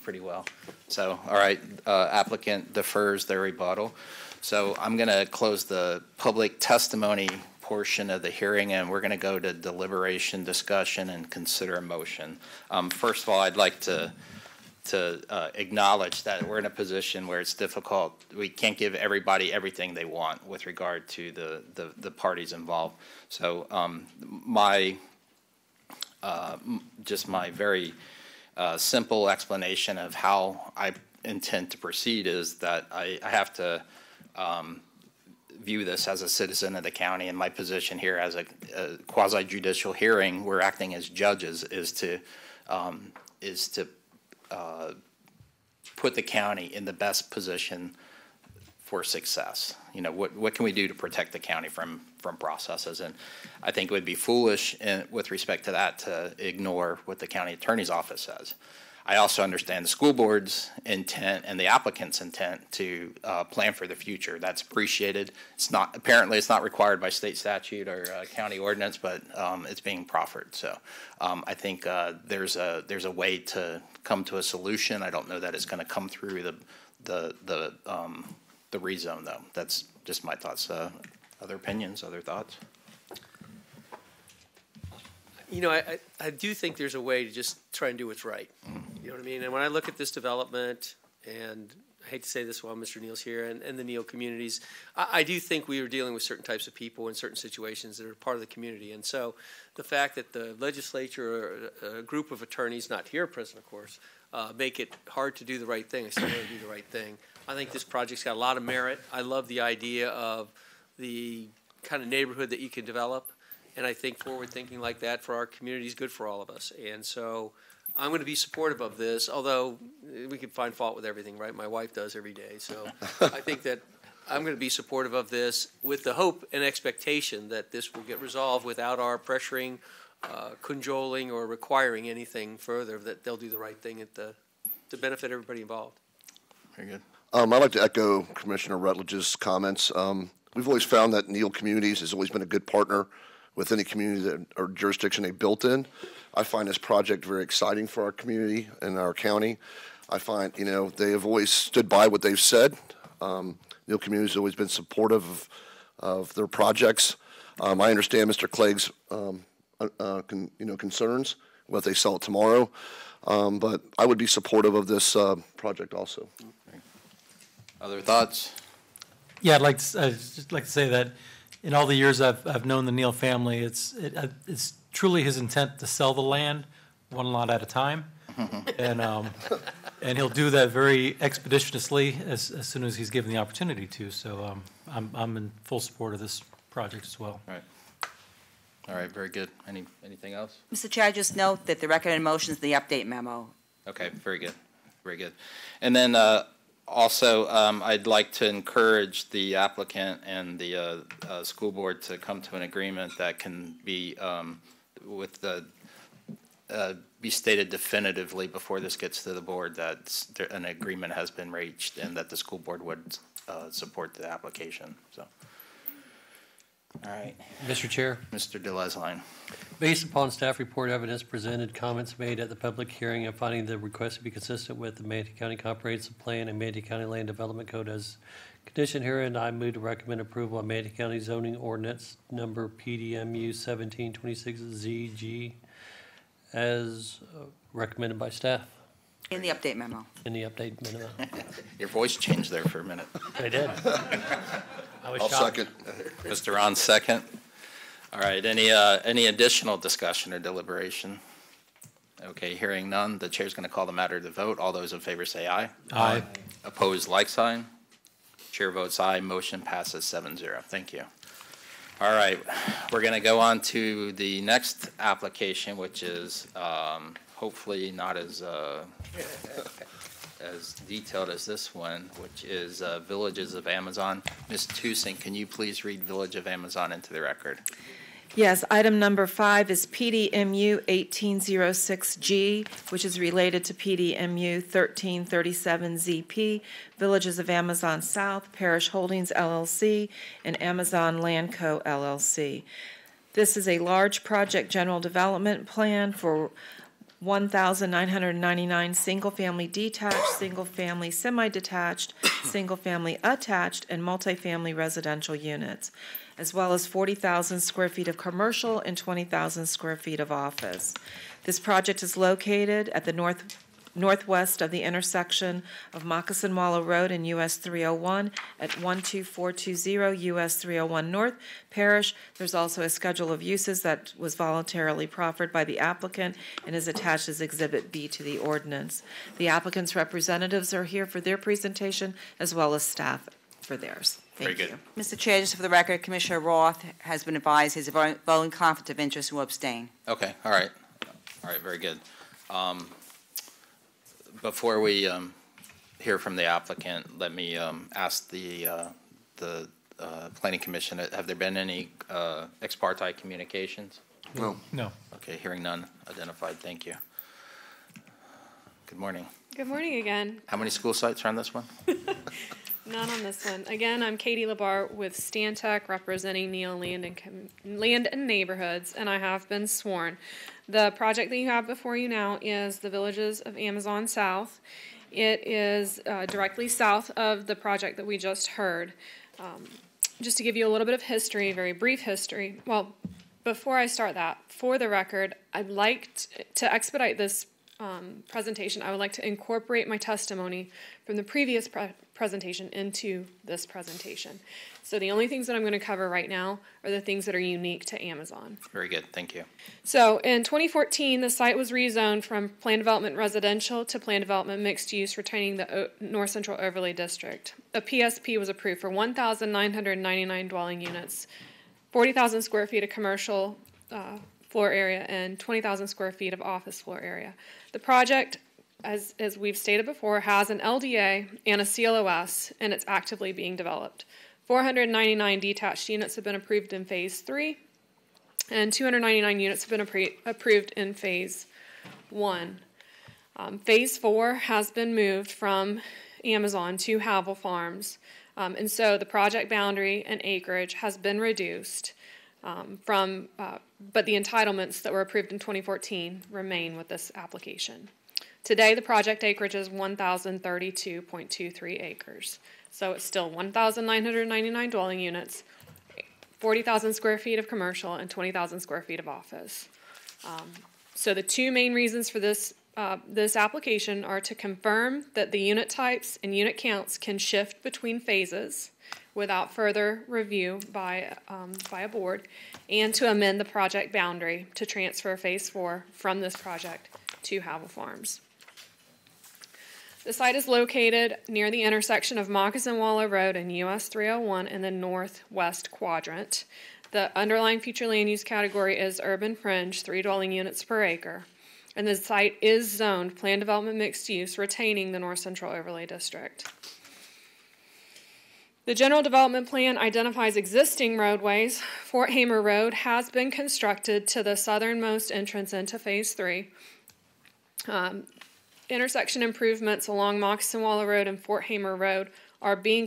Speaker 1: pretty well. So, all right, applicant defers their rebuttal. So I'm going to close the public testimony portion of the hearing, and we're going to go to deliberation, discussion, and consider a motion. First of all, I'd like to acknowledge that we're in a position where it's difficult. We can't give everybody everything they want with regard to the parties involved. So just my very simple explanation of how I intend to proceed is that I have to view this as a citizen of the county, and my position here as a quasi-judicial hearing, we're acting as judges, is to put the county in the best position for success. You know, what can we do to protect the county from processes? And I think it would be foolish with respect to that to ignore what the county attorney's office says. I also understand the school board's intent and the applicant's intent to plan for the future. That's appreciated. It's not, apparently it's not required by state statute or county ordinance, but it's being proffered. So I think there's a way to come to a solution. I don't know that it's going to come through the rezone, though. That's just my thoughts. Other opinions, other thoughts?
Speaker 3: You know, I do think there's a way to just try and do what's right. You know what I mean? And when I look at this development and I hate to say this while Mr. Neal's here, and the Neal communities, I do think we are dealing with certain types of people in certain situations that are part of the community. And so the fact that the legislature or a group of attorneys, not here present, of course, make it hard to do the right thing, I still want to do the right thing. I think this project's got a lot of merit. I love the idea of the kind of neighborhood that you can develop. And I think forward thinking like that for our community is good for all of us. And so I'm going to be supportive of this, although we can find fault with everything, right? My wife does every day. So I think that I'm going to be supportive of this with the hope and expectation that this will get resolved without our pressuring, cajoling, or requiring anything further, that they'll do the right thing to benefit everybody involved.
Speaker 1: Very good.
Speaker 20: I'd like to echo Commissioner Rutledge's comments. We've always found that Neal Communities has always been a good partner with any community that, or jurisdiction they built in. I find this project very exciting for our community and our county. I find, they have always stood by what they've said. Neal Communities has always been supportive of their projects. I understand Mr. Clegg's, concerns, what they sell it tomorrow. But I would be supportive of this project also.
Speaker 1: Other thoughts?
Speaker 2: Yeah, I'd just like to say that in all the years I've known the Neal family, it's truly his intent to sell the land one lot at a time, and he'll do that very expeditiously as soon as he's given the opportunity to. So I'm in full support of this project as well.
Speaker 1: All right, very good. Anything else?
Speaker 6: Mr. Chair, just note that the record in motion is the update memo.
Speaker 1: Okay, very good, very good. And then also, I'd like to encourage the applicant and the school board to come to an agreement that can be be stated definitively before this gets to the board that an agreement has been reached and that the school board would support the application. So, all right,
Speaker 21: Mr. Chair.
Speaker 1: Mr. DeLesline.
Speaker 21: Based upon staff report evidence presented, comments made at the public hearing, and finding the request to be consistent with the Manatee County Comprehensive Plan and Manatee County Land Development Code as conditioned herein, I move to recommend approval of Manatee County zoning ordinance number PDMU 1726ZG as recommended by staff.
Speaker 6: In the update memo.
Speaker 21: In the update memo.
Speaker 1: Your voice changed there for a minute.
Speaker 21: I did. I was
Speaker 20: I'll
Speaker 21: shocked.
Speaker 20: second.
Speaker 1: Mr. Ron, second. All right, any additional discussion or deliberation? Okay, hearing none, the chair's going to call the matter to vote. All those in favor say aye.
Speaker 2: Aye.
Speaker 1: Opposed, like sign. Chair votes aye. Motion passes 7-0. Thank you. All right, we're going to go on to the next application, which is hopefully not as detailed as this one, which is Villages of Amazon. Ms. Tusing, can you please read Village of Amazon into the record?
Speaker 5: Yes, item number 5 is PDMU 1806G, which is related to PDMU 1337ZP, Villages of Amazon South, Parish Holdings LLC, and Amazon Land Co. LLC. This is a large project general development plan for 1,999 single-family detached, single-family semi-detached, single-family attached, and multifamily residential units, as well as 40,000 square feet of commercial and 20,000 square feet of office. This project is located at the northwest of the intersection of Moccasin Wallow Road and US 301 at 12420 US 301 North, Parish. There's also a schedule of uses that was voluntarily proffered by the applicant and is attached as Exhibit B to the ordinance. The applicant's representatives are here for their presentation as well as staff for theirs. Thank you.
Speaker 6: Mr. Chair, just for the record, Commissioner Roth has been advised he's a voting conflict of interest and will abstain.
Speaker 1: Okay, all right. All right, very good. Before we hear from the applicant, let me ask the Planning Commission, have there been any ex parte communications?
Speaker 20: No.
Speaker 2: No.
Speaker 1: Okay, hearing none identified. Thank you. Good morning.
Speaker 11: Good morning again.
Speaker 1: How many school sites are on this one?
Speaker 11: None on this one. Again, I'm Katie Labar with Stantec, representing Neal Land and Neighborhoods, and I have been sworn. The project that you have before you now is the Villages of Amazon South. It is directly south of the project that we just heard. Just to give you a little bit of history, very brief history. Well, before I start that, for the record, I'd like to expedite this presentation, I would like to incorporate my testimony from the previous presentation into this presentation. So the only things that I'm going to cover right now are the things that are unique to Amazon.
Speaker 1: Very good, thank you.
Speaker 11: So in 2014, the site was rezoned from Plan Development Residential to Plan Development Mixed Use, retaining the North Central Overlay District. A PSP was approved for 1,999 dwelling units, 40,000 square feet of commercial floor area, and 20,000 square feet of office floor area. The project, as we've stated before, has an LDA and a CLOS, and it's actively being developed. 499 detached units have been approved in Phase 3, and 299 units have been approved in Phase 1. Phase 4 has been moved from Amazon to Havel Farms, and so the project boundary and acreage has been reduced but the entitlements that were approved in 2014 remain with this application. Today, the project acreage is 1,032.23 acres. So it's still 1,999 dwelling units, 40,000 square feet of commercial, and 20,000 square feet of office. So the two main reasons for this application are to confirm that the unit types and unit counts can shift between phases without further review by a board, and to amend the project boundary to transfer Phase 4 from this project to Havel Farms. The site is located near the intersection of Moccasin Wallow Road and US 301 in the northwest quadrant. The underlying future land use category is urban fringe, 3 dwelling units per acre. And the site is zoned Plan Development Mixed Use, retaining the North Central Overlay District. The general development plan identifies existing roadways. Fort Hamer Road has been constructed to the southernmost entrance into Phase 3. Intersection improvements along Moccasin Wallow Road and Fort Hamer Road are being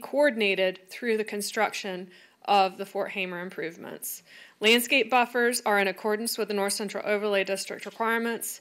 Speaker 11: coordinated through the construction of the Fort Hamer improvements. Landscape buffers are in accordance with the North Central Overlay District requirements,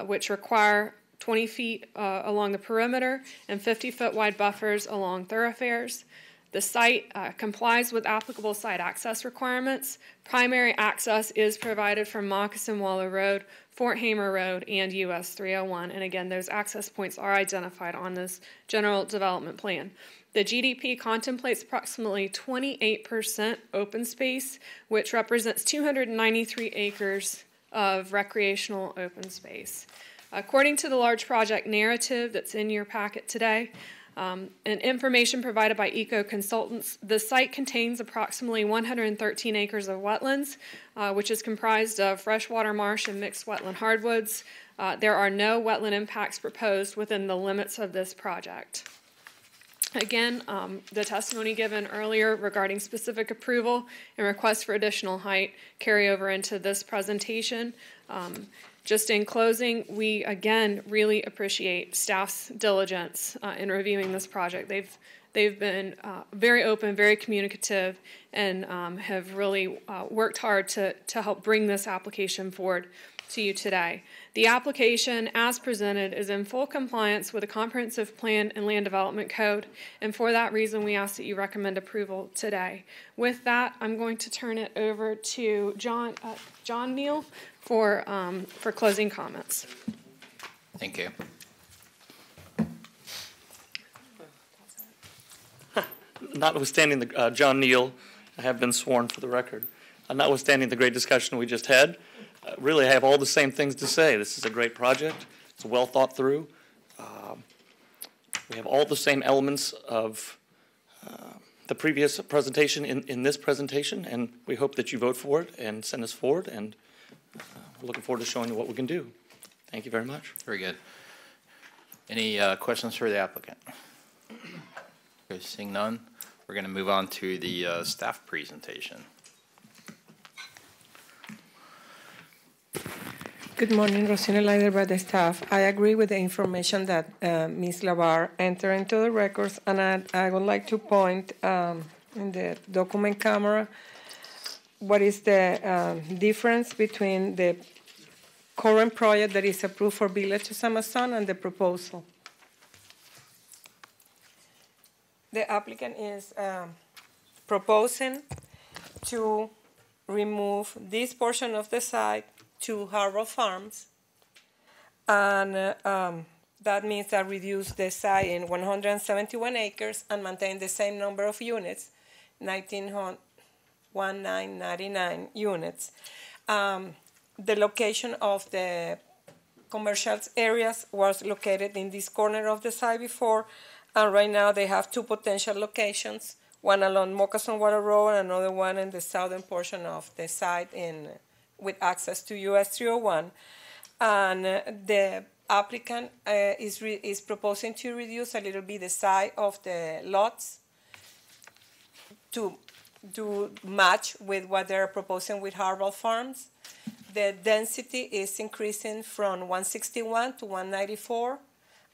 Speaker 11: which require 20 feet along the perimeter and 50-foot wide buffers along thoroughfares. The site complies with applicable site access requirements. Primary access is provided from Moccasin Wallow Road, Fort Hamer Road, and US 301. And again, those access points are identified on this general development plan. The GDP contemplates approximately 28% open space, which represents 293 acres of recreational open space. According to the large project narrative that's in your packet today, and information provided by Eco Consultants, the site contains approximately 113 acres of wetlands, which is comprised of freshwater marsh and mixed wetland hardwoods. There are no wetland impacts proposed within the limits of this project. Again, the testimony given earlier regarding specific approval and requests for additional height carry over into this presentation. Just in closing, we again really appreciate staff's diligence in reviewing this project. They've been very open, very communicative, and have really worked hard to help bring this application forward to you today. The application, as presented, is in full compliance with the Comprehensive Plan and Land Development Code, and for that reason, we ask that you recommend approval today. With that, I'm going to turn it over to John Neal for closing comments.
Speaker 1: Thank you.
Speaker 13: Notwithstanding John Neal, I have been sworn for the record. Notwithstanding the great discussion we just had, really I have all the same things to say. This is a great project. It's well thought through. We have all the same elements of the previous presentation in this presentation, and we hope that you vote for it and send us forward, and we're looking forward to showing you what we can do. Thank you very much.
Speaker 1: Very good. Any questions for the applicant? Okay, seeing none, we're going to move on to the staff presentation.
Speaker 15: Good morning, Rosina Leider by the staff. I agree with the information that Ms. Lavar entered into the records, and I would like to point in the document camera what is the difference between the current project that is approved for Villages Amazon and the proposal. The applicant is proposing to remove this portion of the site to Havel Farms And that means that reduce the site in 171 acres and maintain the same number of units, 1999 units. The location of the commercial areas was located in this corner of the site before, and right now they have two potential locations, one along Moccasin Water Road and another one in the southern portion of the site with access to US 301. And the applicant is proposing to reduce a little bit the size of the lots to match with what they're proposing with Harvard Farms. The density is increasing from 161 to 194,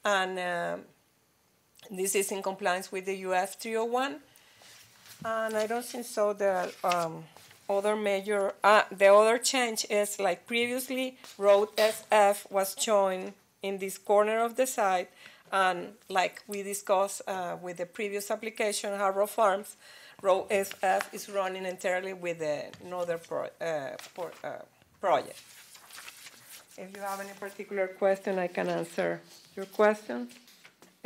Speaker 15: and this is in compliance with the UF 301. And I don't think so. The other major, the other change is like previously, Road SF was shown in this corner of the site, and like we discussed with the previous application, Harbor Farms, Road SF is running entirely with another project. If you have any particular question, I can answer your question.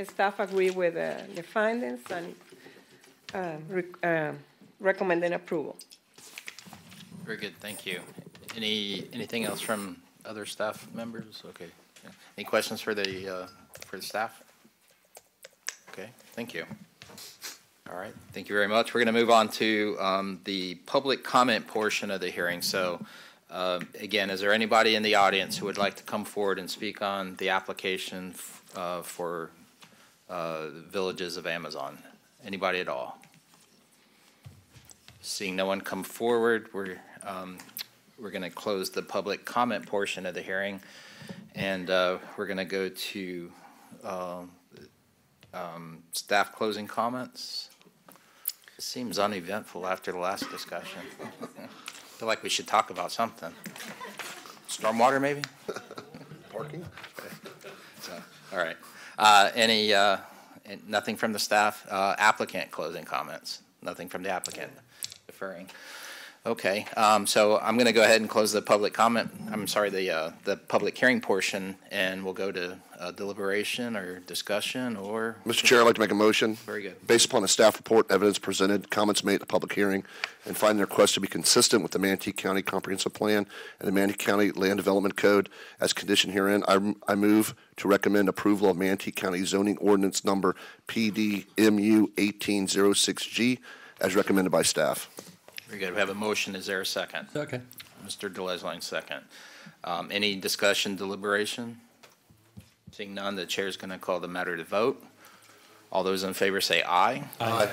Speaker 15: Staff agree with the findings and recommending approval.
Speaker 1: Very good, thank you. Anything else from other staff members? Okay. Yeah. Any questions for the staff? Okay, thank you. All right, thank you very much. We're going to move on to the public comment portion of the hearing. So, again, is there anybody in the audience who would like to come forward and speak on the application for Villages of Amazon? Anybody at all? Seeing no one come forward, we're going to close the public comment portion of the hearing, and we're going to go to staff closing comments. It seems uneventful after the last discussion. I feel like we should talk about something. Stormwater, maybe?
Speaker 20: Parking?
Speaker 1: Okay. So, all right. Nothing from the staff. Applicant closing comments. Nothing from the applicant. Deferring. Okay. So I'm going to go ahead and close the public comment. I'm sorry, the public hearing portion, and we'll go to deliberation or discussion or.
Speaker 20: Mr. Chair, I'd like to make a motion.
Speaker 1: Very good.
Speaker 20: Based upon the staff report, evidence presented, comments made at the public hearing, and finding the request to be consistent with the Manatee County Comprehensive Plan and the Manatee County Land Development Code as conditioned herein, I move to recommend approval of Manatee County Zoning Ordinance Number PDMU 1806G as recommended by staff.
Speaker 1: Very good. We have a motion. Is there a second?
Speaker 21: Second.
Speaker 1: Mr. DeLesline, second. Any discussion, deliberation? Seeing none, the chair is going to call the matter to vote. All those in favor say aye.
Speaker 20: Aye.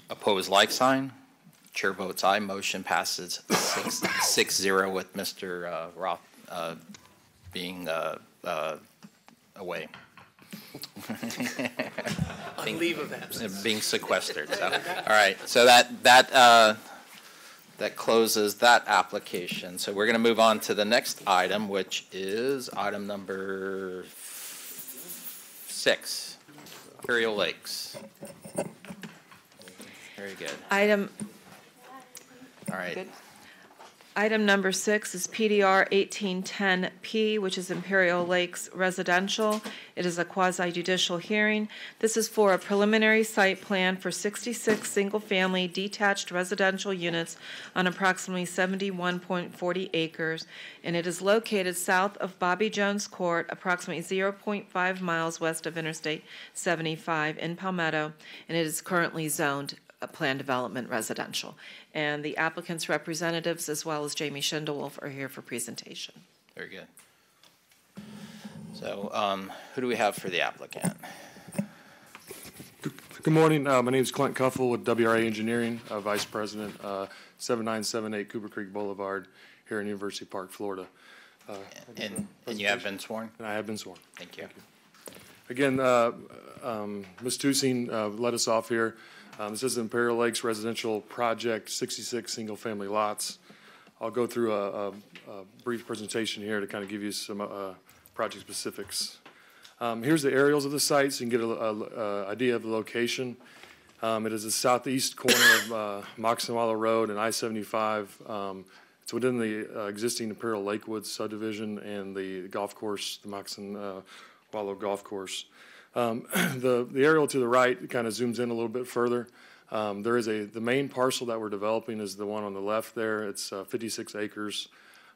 Speaker 1: Opposed, like sign. Chair votes aye. Motion passes 6-0 with Mr. Roth being away.
Speaker 3: On leave of absence.
Speaker 1: Being sequestered. So. All right. So that closes that application. So we're going to move on to the next item, which is item number 6, Imperial Lakes. Very good. All right.
Speaker 5: Good. Item number 6 is PDR 1810P, which is Imperial Lakes Residential. It is a quasi-judicial hearing. This is for a preliminary site plan for 66 single-family detached residential units on approximately 71.40 acres, and it is located south of Bobby Jones Court, approximately 0.5 miles west of Interstate 75 in Palmetto, and it is currently zoned planned development residential. And the applicant's representatives, as well as Jamie Schindelwolf, are here for presentation.
Speaker 1: Very good. So who do we have for the applicant?
Speaker 4: Good morning. My name is Clint Cuffle with WRA Engineering, Vice President, 7978 Cooper Creek Boulevard here in University Park, Florida.
Speaker 1: And you have been sworn?
Speaker 4: And I have been sworn.
Speaker 1: Thank you.
Speaker 4: Again, Ms. Tusing led us off here. This is the Imperial Lakes Residential Project, 66 single-family lots. I'll go through a brief presentation here to kind of give you some project specifics. Here's the aerials of the site so you can get an idea of the location. It is the southeast corner of Moxonwalla Road and I-75. It's It's within the existing Imperial Lake Woods subdivision and the golf course, the Moccasin Wallow Golf Course. The aerial to the right kind of zooms in a little bit further. There is the main parcel that we're developing is the one on the left there. It's 56 acres.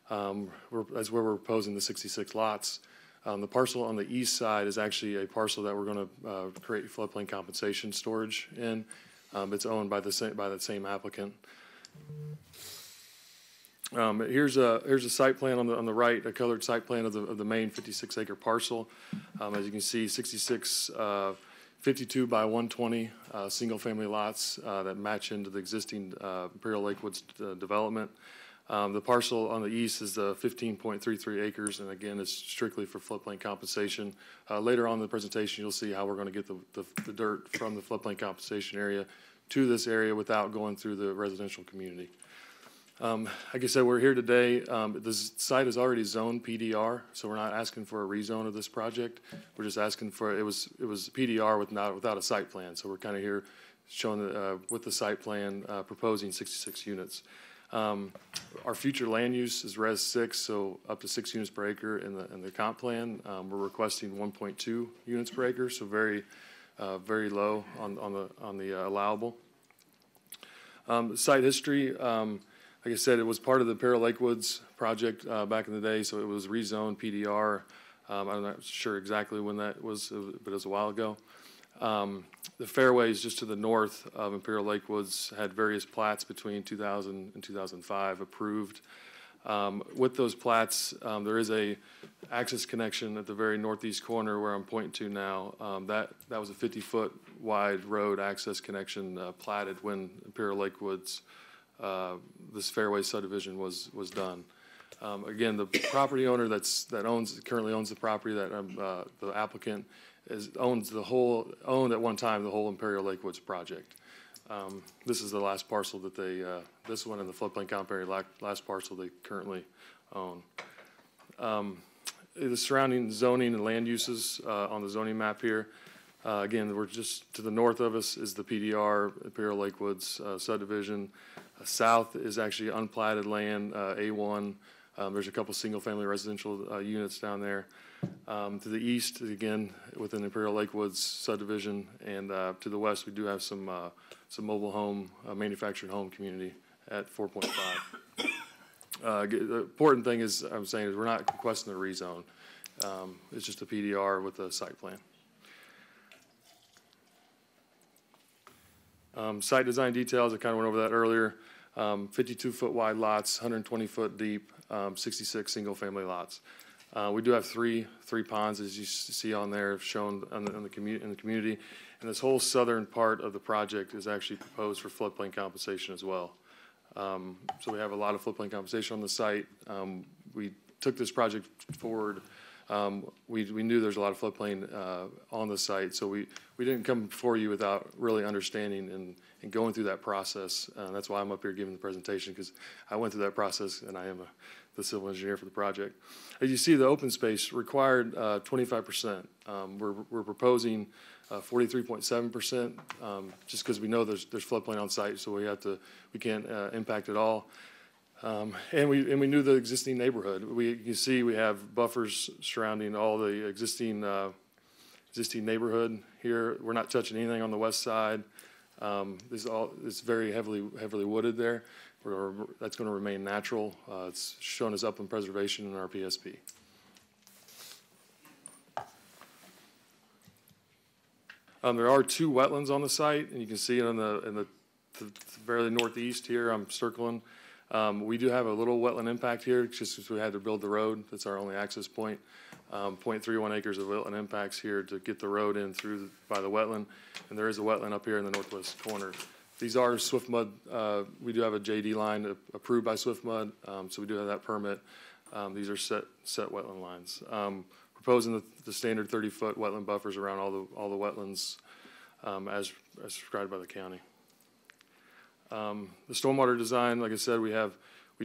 Speaker 4: That's where we're proposing the 66 lots. The parcel on the east side is actually a parcel that we're going to create floodplain compensation storage in. It's owned by that same applicant. Here's a site plan on the right, a colored site plan of the main 56-acre parcel. As you can see, 66 52 by 120 single-family lots that match into the existing Imperial Lake Woods development. The parcel on the east is 15.33 acres, and again, it's strictly for floodplain compensation. Later on in the presentation, you'll see how we're going to get the dirt from the floodplain compensation area to this area without going through the residential community. Like I said, we're here today. This site is already zoned PDR, so we're not asking for a rezone of this project. We're just asking for, it was PDR without a site plan, so we're kind of here showing with the site plan proposing 66 units. Our future land use is Res 6, so up to 6 units per acre in the comp plan. We're requesting 1.2 units per acre, so very low on the allowable. Site history, like I said, it was part of the Imperial Lake Woods project back in the day, so it was rezoned PDR. I'm not sure exactly when that was, but it was a while ago. The fairways just to the north of Imperial Lake Woods had various plats between 2000 and 2005 approved. With those plats, there is a access connection at the very northeast corner where I'm pointing to now. That was a 50-foot wide road access connection platted when Imperial Lake Woods, this fairway subdivision was done. Again, the property owner that currently owns the property, that the applicant owned at one time the whole Imperial Lake Woods project. This is the last parcel that this one and the floodplain comp area, last parcel they currently own. The surrounding zoning and land uses on the zoning map here. Again, we're just to the north of us is the PDR, Imperial Lake Woods subdivision. South is actually unplatted land, A1. There's a couple single-family residential units down there. To the east, again, within Imperial Lake Woods subdivision, and to the west, we do have some mobile home, manufactured home community at 4.5. The important thing is, I'm saying, is we're not requesting a rezone. It's just a PDR with a site plan. Site design details, I kind of went over that earlier. 52-foot wide lots, 120-foot deep, 66 single-family lots. We do have three ponds, as you see on there, shown in the community. And this whole southern part of the project is actually proposed for floodplain compensation as well. So we have a lot of floodplain compensation on the site. We took this project forward. We knew there's a lot of floodplain on the site, so we didn't come before you without really understanding and going through that process. That's why I'm up here giving the presentation, because I went through that process and I am the civil engineer for the project. As you see, the open space required 25%. We're proposing 43.7%, just because we know there's floodplain on site, so we can't impact it all. And we knew the existing neighborhood. You can see we have buffers surrounding all the existing neighborhood here. We're not touching anything on the west side. It's very heavily wooded there. That's going to remain natural. It's shown as upland preservation in our PSP. There are 2 wetlands on the site, and you can see it in the very northeast here. I'm circling. We do have a little wetland impact here, just because we had to build the road. That's our only access point. 0.31 acres of wetland impacts here to get the road in by the wetland. And there is a wetland up here in the northwest corner. These are SwiftMud. We do have a JD line approved by SwiftMud, so we do have that permit. These are set wetland lines. Proposing the standard 30-foot wetland buffers around all the wetlands as prescribed by the county. The stormwater design, like I said, we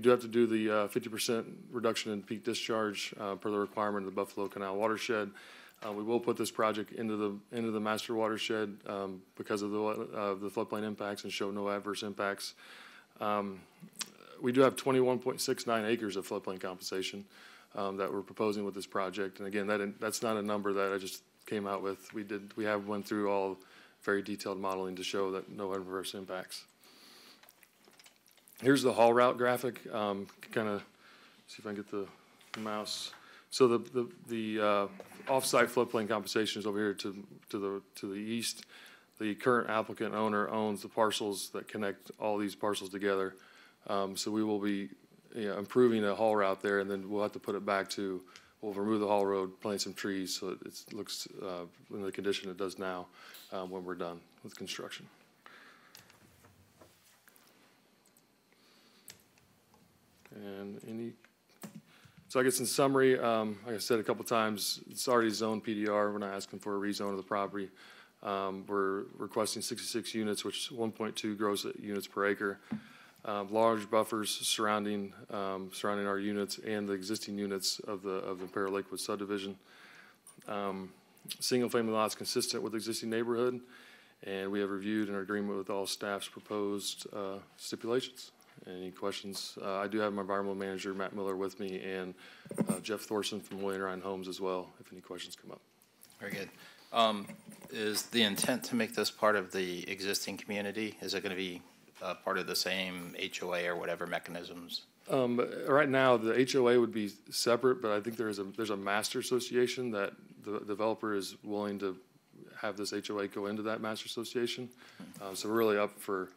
Speaker 4: do have to do the 50% reduction in peak discharge per the requirement of the Buffalo Canal watershed. We will put this project into the master watershed because of the floodplain impacts and show no adverse impacts. we do have 21.69 acres of floodplain compensation that we're proposing with this project. And again, that's not a number that I just came out with. We have went through all very detailed modeling to show that no adverse impacts. Here's the haul route graphic. Kind of see if I can get the mouse. So the off-site floodplain compensation is over here to the east. The current applicant owner owns the parcels that connect all these parcels together. So we will be improving a haul route there, and then we'll have to put it back to, we'll remove the haul road, plant some trees so it looks in the condition it does now when we're done with construction. And so I guess in summary, like I said a couple times, it's already zoned PDR. We're not asking for a rezone of the property. We're requesting 66 units, which is 1.2 gross units per acre. Large buffers surrounding our units and the existing units of the Imperial Lakewood subdivision. Single-family lots consistent with existing neighborhood, and we have reviewed and are in agreement with all staff's proposed stipulations. Any questions? I do have my environmental manager, Matt Miller, with me, and Jeff Thorson from William Ryan Homes as well, if any questions come up.
Speaker 1: Very good. Is the intent to make this part of the existing community? Is it going to be part of the same HOA or whatever mechanisms?
Speaker 4: Right now, the HOA would be separate, but I think there's a master association that the developer is willing to have this HOA go into that master association. So we're really up for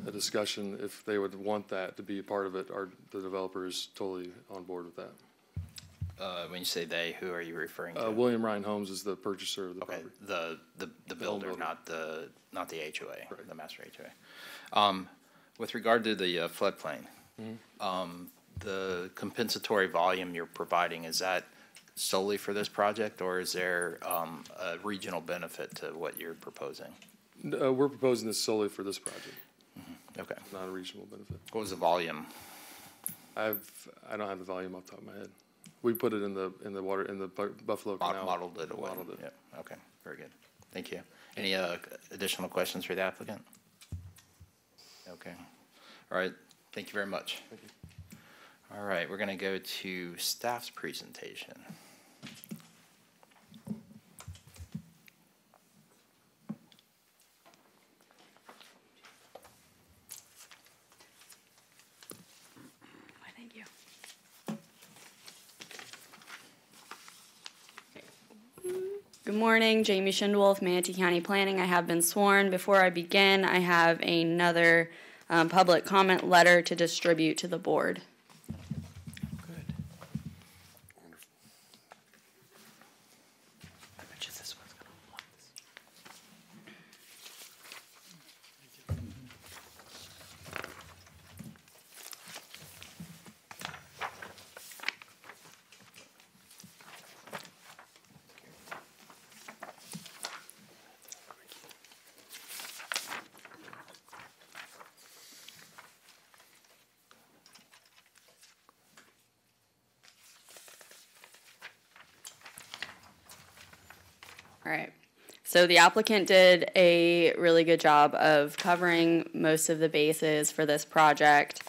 Speaker 4: a discussion if they would want that to be a part of it. The developer is totally on board with that.
Speaker 1: When you say they, who are you referring to?
Speaker 4: William Ryan Homes is the purchaser of the property.
Speaker 1: The builder, not the HOA, right. The master HOA. With regard to the floodplain, the compensatory volume you're providing, is that solely for this project, or is there a regional benefit to what you're proposing?
Speaker 4: We're proposing this solely for this project.
Speaker 1: Okay.
Speaker 4: Not a regional benefit.
Speaker 1: What was the volume?
Speaker 4: I don't have the volume off the top of my head. We put it in the water in the Buffalo Canal.
Speaker 1: Modeled it away.
Speaker 4: Modeled it.
Speaker 1: Yeah. Okay. Very good. Thank you. Any additional questions for the applicant? Okay. All right. Thank you very much.
Speaker 4: Thank you.
Speaker 1: All right. We're going to go to staff's presentation.
Speaker 8: Thank you. Good morning, Jamie Schindwolf, Manatee County Planning. I have been sworn. Before I begin, I have another public comment letter to distribute to the board. All right. So the applicant did a really good job of covering most of the bases for this project.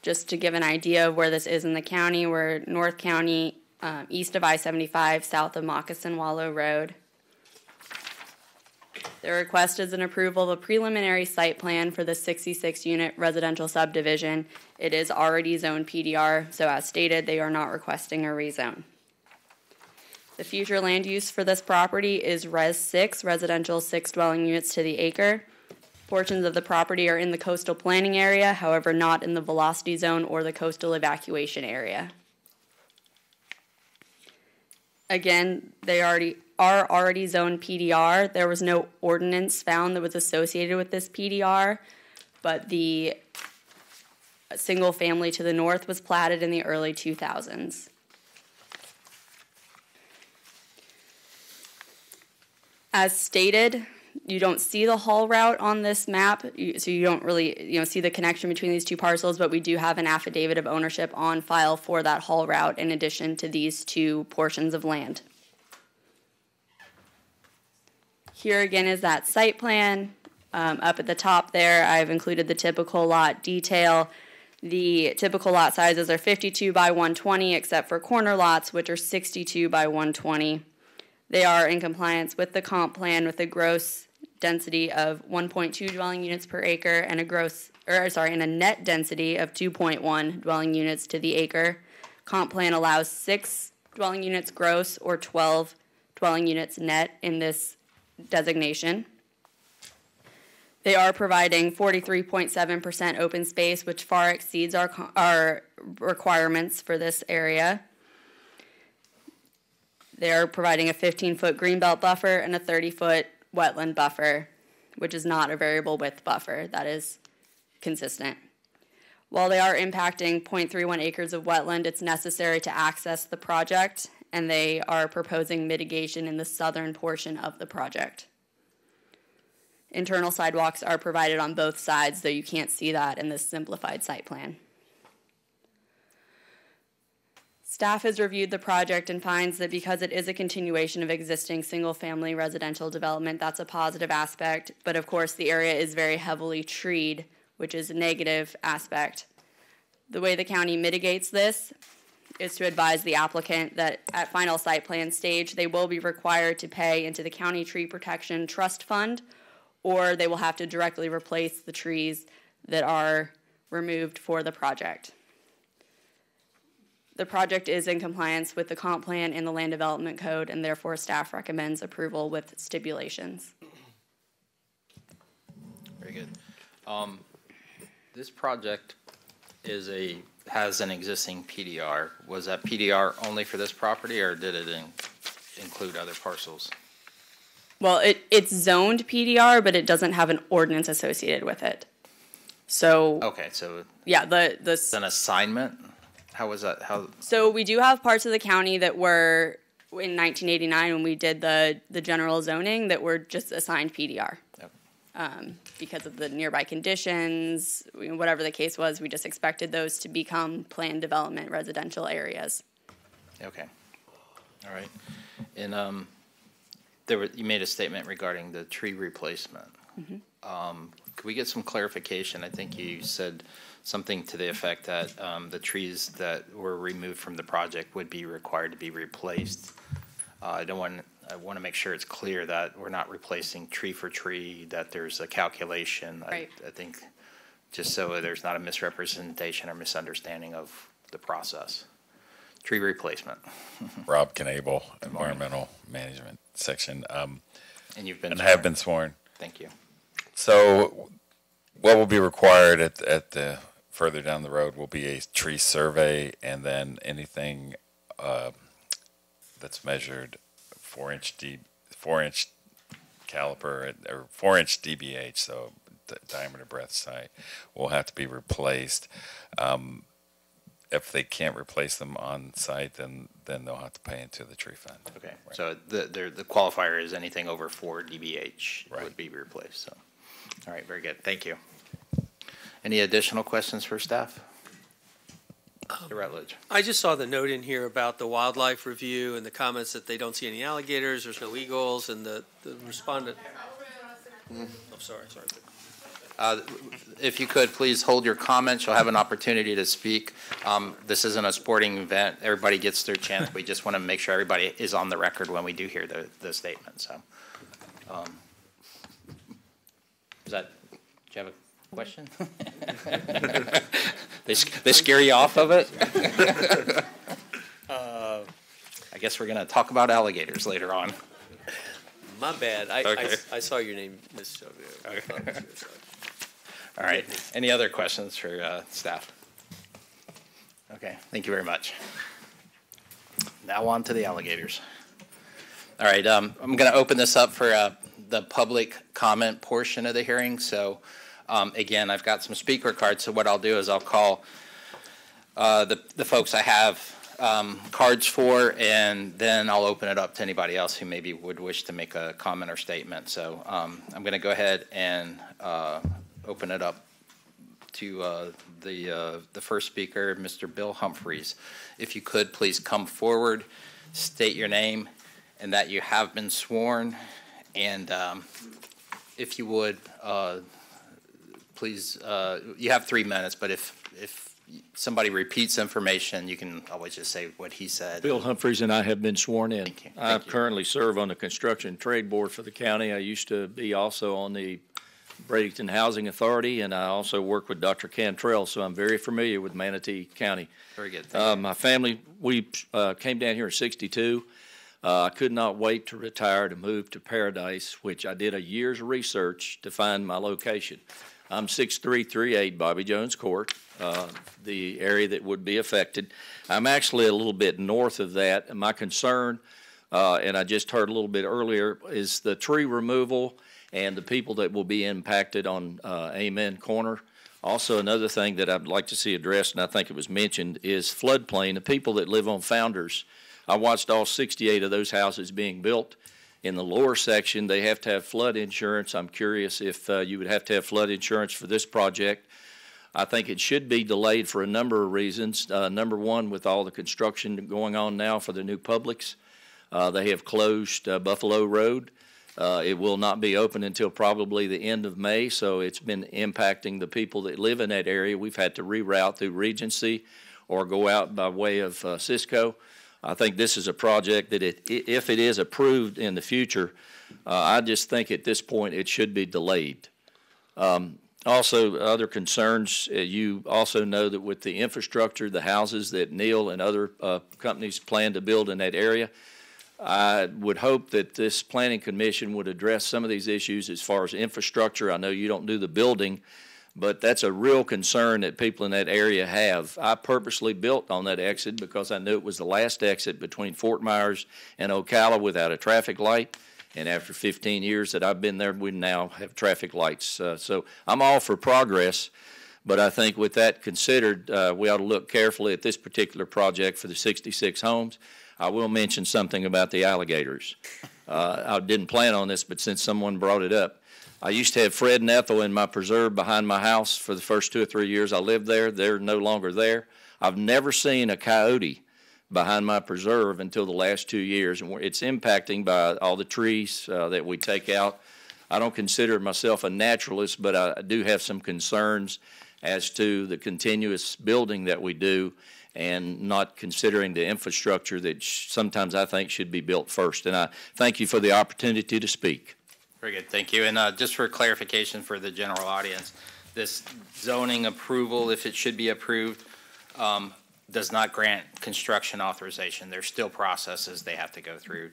Speaker 8: Just to give an idea of where this is in the county, we're North County, east of I-75, south of Moccasin Wallow Road. The request is an approval of a preliminary site plan for the 66-unit residential subdivision. It is already zoned PDR, so as stated, they are not requesting a rezone. The future land use for this property is Res 6, residential 6 dwelling units to the acre. Portions of the property are in the coastal planning area, however not in the velocity zone or the coastal evacuation area. Again, they are already zoned PDR. There was no ordinance found that was associated with this PDR, but the single family to the north was platted in the early 2000s. As stated, you don't see the haul route on this map, so you don't really see the connection between these two parcels, but we do have an affidavit of ownership on file for that haul route in addition to these two portions of land. Here again is that site plan. Up at the top there, I've included the typical lot detail. The typical lot sizes are 52 by 120, except for corner lots, which are 62 by 120. They are in compliance with the comp plan with a gross density of 1.2 dwelling units per acre and a net density of 2.1 dwelling units to the acre. Comp plan allows 6 dwelling units gross or 12 dwelling units net in this designation. They are providing 43.7% open space, which far exceeds our requirements for this area. They are providing a 15-foot greenbelt buffer and a 30-foot wetland buffer, which is not a variable width buffer. That is consistent. While they are impacting 0.31 acres of wetland, it's necessary to access the project, and they are proposing mitigation in the southern portion of the project. Internal sidewalks are provided on both sides, though you can't see that in this simplified site plan. Staff has reviewed the project and finds that because it is a continuation of existing single-family residential development, that's a positive aspect, but of course the area is very heavily treed, which is a negative aspect. The way the county mitigates this is to advise the applicant that at final site plan stage, they will be required to pay into the County Tree Protection Trust Fund, or they will have to directly replace the trees that are removed for the project. The project is in compliance with the comp plan and the land development code, and therefore staff recommends approval with stipulations.
Speaker 1: Very good. This project has an existing PDR. Was that PDR only for this property, or did it include other parcels?
Speaker 8: Well, it's zoned PDR, but it doesn't have an ordinance associated with it. So
Speaker 1: okay, so
Speaker 8: yeah,
Speaker 1: it's an assignment. How was that?
Speaker 8: So we do have parts of the county that were in 1989 when we did the general zoning that were just assigned PDR.
Speaker 1: Yep.
Speaker 8: Because of the nearby conditions, whatever the case was, we just expected those to become planned development residential areas.
Speaker 1: Okay. All right. And you made a statement regarding the tree replacement.
Speaker 8: Mm-hmm.
Speaker 1: Could we get some clarification? I think you said something to the effect that the trees that were removed from the project would be required to be replaced. I want to make sure it's clear that we're not replacing tree for tree, that there's a calculation.
Speaker 8: Right.
Speaker 1: I think just so there's not a misrepresentation or misunderstanding of the process. Tree replacement.
Speaker 10: Rob Knable, Environmental Management Section.
Speaker 1: And you've been
Speaker 10: have been sworn.
Speaker 1: Thank you.
Speaker 10: So what will be required at the further down the road will be a tree survey, and then anything that's measured 4-inch caliper or 4-inch DBH, so diameter breadth sight, will have to be replaced. If they can't replace them on site, then they'll have to pay into the tree fund.
Speaker 1: Okay, right. So the qualifier is anything over 4 DBH would be replaced. So, all right, very good. Thank you. Any additional questions for staff? Mr. Rutledge.
Speaker 3: I just saw the note in here about the wildlife review and the comments that they don't see any alligators, there's no eagles, and the respondent. I'm sorry.
Speaker 1: If you could, please hold your comments. You'll have an opportunity to speak. This isn't a sporting event. Everybody gets their chance. We just want to make sure everybody is on the record when we do hear the statement. So, do you have a question? They scare you off of it? I guess we're going to talk about alligators later on.
Speaker 3: My bad.
Speaker 1: Okay.
Speaker 3: I saw your name, Ms. Sylvia.
Speaker 1: Okay. All right. Any other questions for staff? Okay. Thank you very much. Now on to the alligators. All right. I'm going to open this up for the public comment portion of the hearing. So, again, I've got some speaker cards. So what I'll do is I'll call the folks I have cards for, and then I'll open it up to anybody else who maybe would wish to make a comment or statement. So I'm going to go ahead and open it up to the first speaker, Mr. Bill Humphreys. If you could, please come forward, state your name, and that you have been sworn, and if you would, please, you have 3 minutes, but if somebody repeats information, you can always just say what he said.
Speaker 14: Bill Humphreys and I have been sworn in.
Speaker 1: Thank you.
Speaker 14: I currently serve on the Construction Trade Board for the county. I used to be also on the Bradenton Housing Authority, and I also work with Dr. Cantrell, so I'm very familiar with Manatee County.
Speaker 1: Very good. Thank you.
Speaker 14: My family, we came down here in '62. I could not wait to retire to move to Paradise, which I did a year's research to find my location. I'm 6338 Bobby Jones Court, the area that would be affected. I'm actually a little bit north of that, and my concern, and I just heard a little bit earlier, is the tree removal and the people that will be impacted on Amen Corner. Also, another thing that I'd like to see addressed, and I think it was mentioned, is floodplain. The people that live on Founders, I watched all 68 of those houses being built. In the lower section, they have to have flood insurance. I'm curious if you would have to have flood insurance for this project. I think it should be delayed for a number of reasons. Number one, with all the construction going on now for the new Publix, they have closed Buffalo Road. It will not be open until probably the end of May, so it's been impacting the people that live in that area. We've had to reroute through Regency or go out by way of Cisco. I think this is a project that if it is approved in the future, I just think at this point it should be delayed. Also, other concerns, you also know that with the infrastructure, the houses that Neil and other companies plan to build in that area, I would hope that this planning commission would address some of these issues as far as infrastructure. I know you don't do the building, but that's a real concern that people in that area have. I purposely built on that exit because I knew it was the last exit between Fort Myers and Ocala without a traffic light. And after 15 years that I've been there, we now have traffic lights. So I'm all for progress, but I think with that considered, we ought to look carefully at this particular project for the 66 homes. I will mention something about the alligators. I didn't plan on this, but since someone brought it up, I used to have Fred and Ethel in my preserve behind my house for the first 2 or 3 years I lived there. They're no longer there. I've never seen a coyote behind my preserve until the last 2 years, and it's impacting by all the trees that we take out. I don't consider myself a naturalist, but I do have some concerns as to the continuous building that we do and not considering the infrastructure that sometimes I think should be built first. And I thank you for the opportunity to speak.
Speaker 1: Very good, thank you. And just for clarification for the general audience, this zoning approval, if it should be approved, does not grant construction authorization. There's still processes they have to go through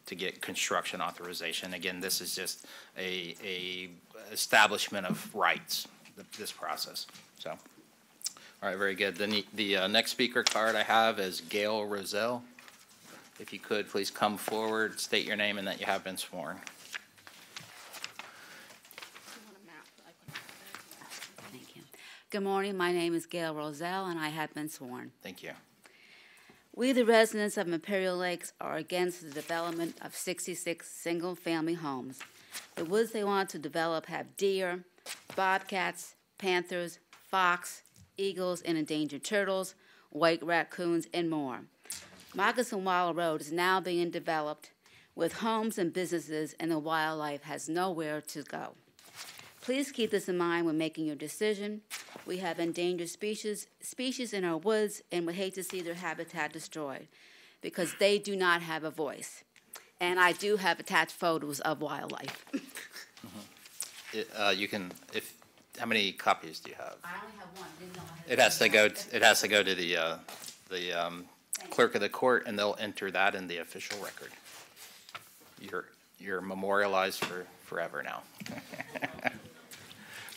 Speaker 1: to get construction authorization. Again, this is just a establishment of rights, this process. So, all right, very good. The next speaker card I have is Gail Roselle. If you could, please come forward, state your name and that you have been sworn.
Speaker 22: Good morning. My name is Gail Roselle, and I have been sworn.
Speaker 1: Thank you.
Speaker 22: We, the residents of Imperial Lakes, are against the development of 66 single-family homes. The woods they want to develop have deer, bobcats, panthers, fox, eagles, and endangered turtles, white raccoons, and more. Moccasin Wild Road is now being developed with homes and businesses, and the wildlife has nowhere to go. Please keep this in mind when making your decision. We have endangered species in our woods, and we hate to see their habitat destroyed because they do not have a voice. And I do have attached photos of wildlife.
Speaker 1: You can, how many copies do you have?
Speaker 22: I only have one. Didn't know
Speaker 1: It has to go to the clerk of the court, and they'll enter that in the official record. You're memorialized for forever now.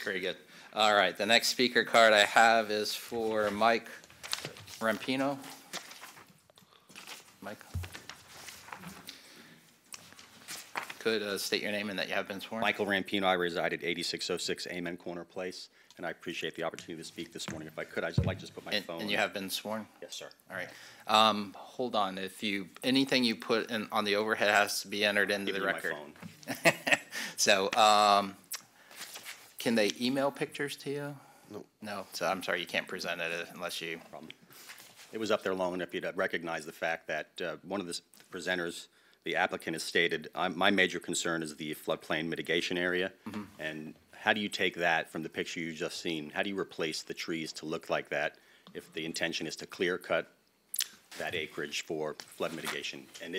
Speaker 1: Very good. All right, the next speaker card I have is for Mike Rampino. Mike? Could state your name and that you have been sworn.
Speaker 23: Michael Rampino. I reside at 8606 Amen Corner Place, and I appreciate the opportunity to speak this morning. If I could, I'd like to just put my phone.
Speaker 1: And you have been sworn?
Speaker 23: Yes, sir.
Speaker 1: All right. Hold on. Anything you put in on the overhead has to be entered into the record.
Speaker 23: My phone.
Speaker 1: So, can they email pictures to you?
Speaker 23: No.
Speaker 1: No. So I'm sorry, you can't present it unless you.
Speaker 23: Problem. It was up there long enough you'd recognize the fact that one of the presenters the applicant has stated, my major concern is the floodplain mitigation area. And how do you take that from the picture you just seen? How do you replace the trees to look like that if the intention is to clear cut that acreage for flood mitigation? And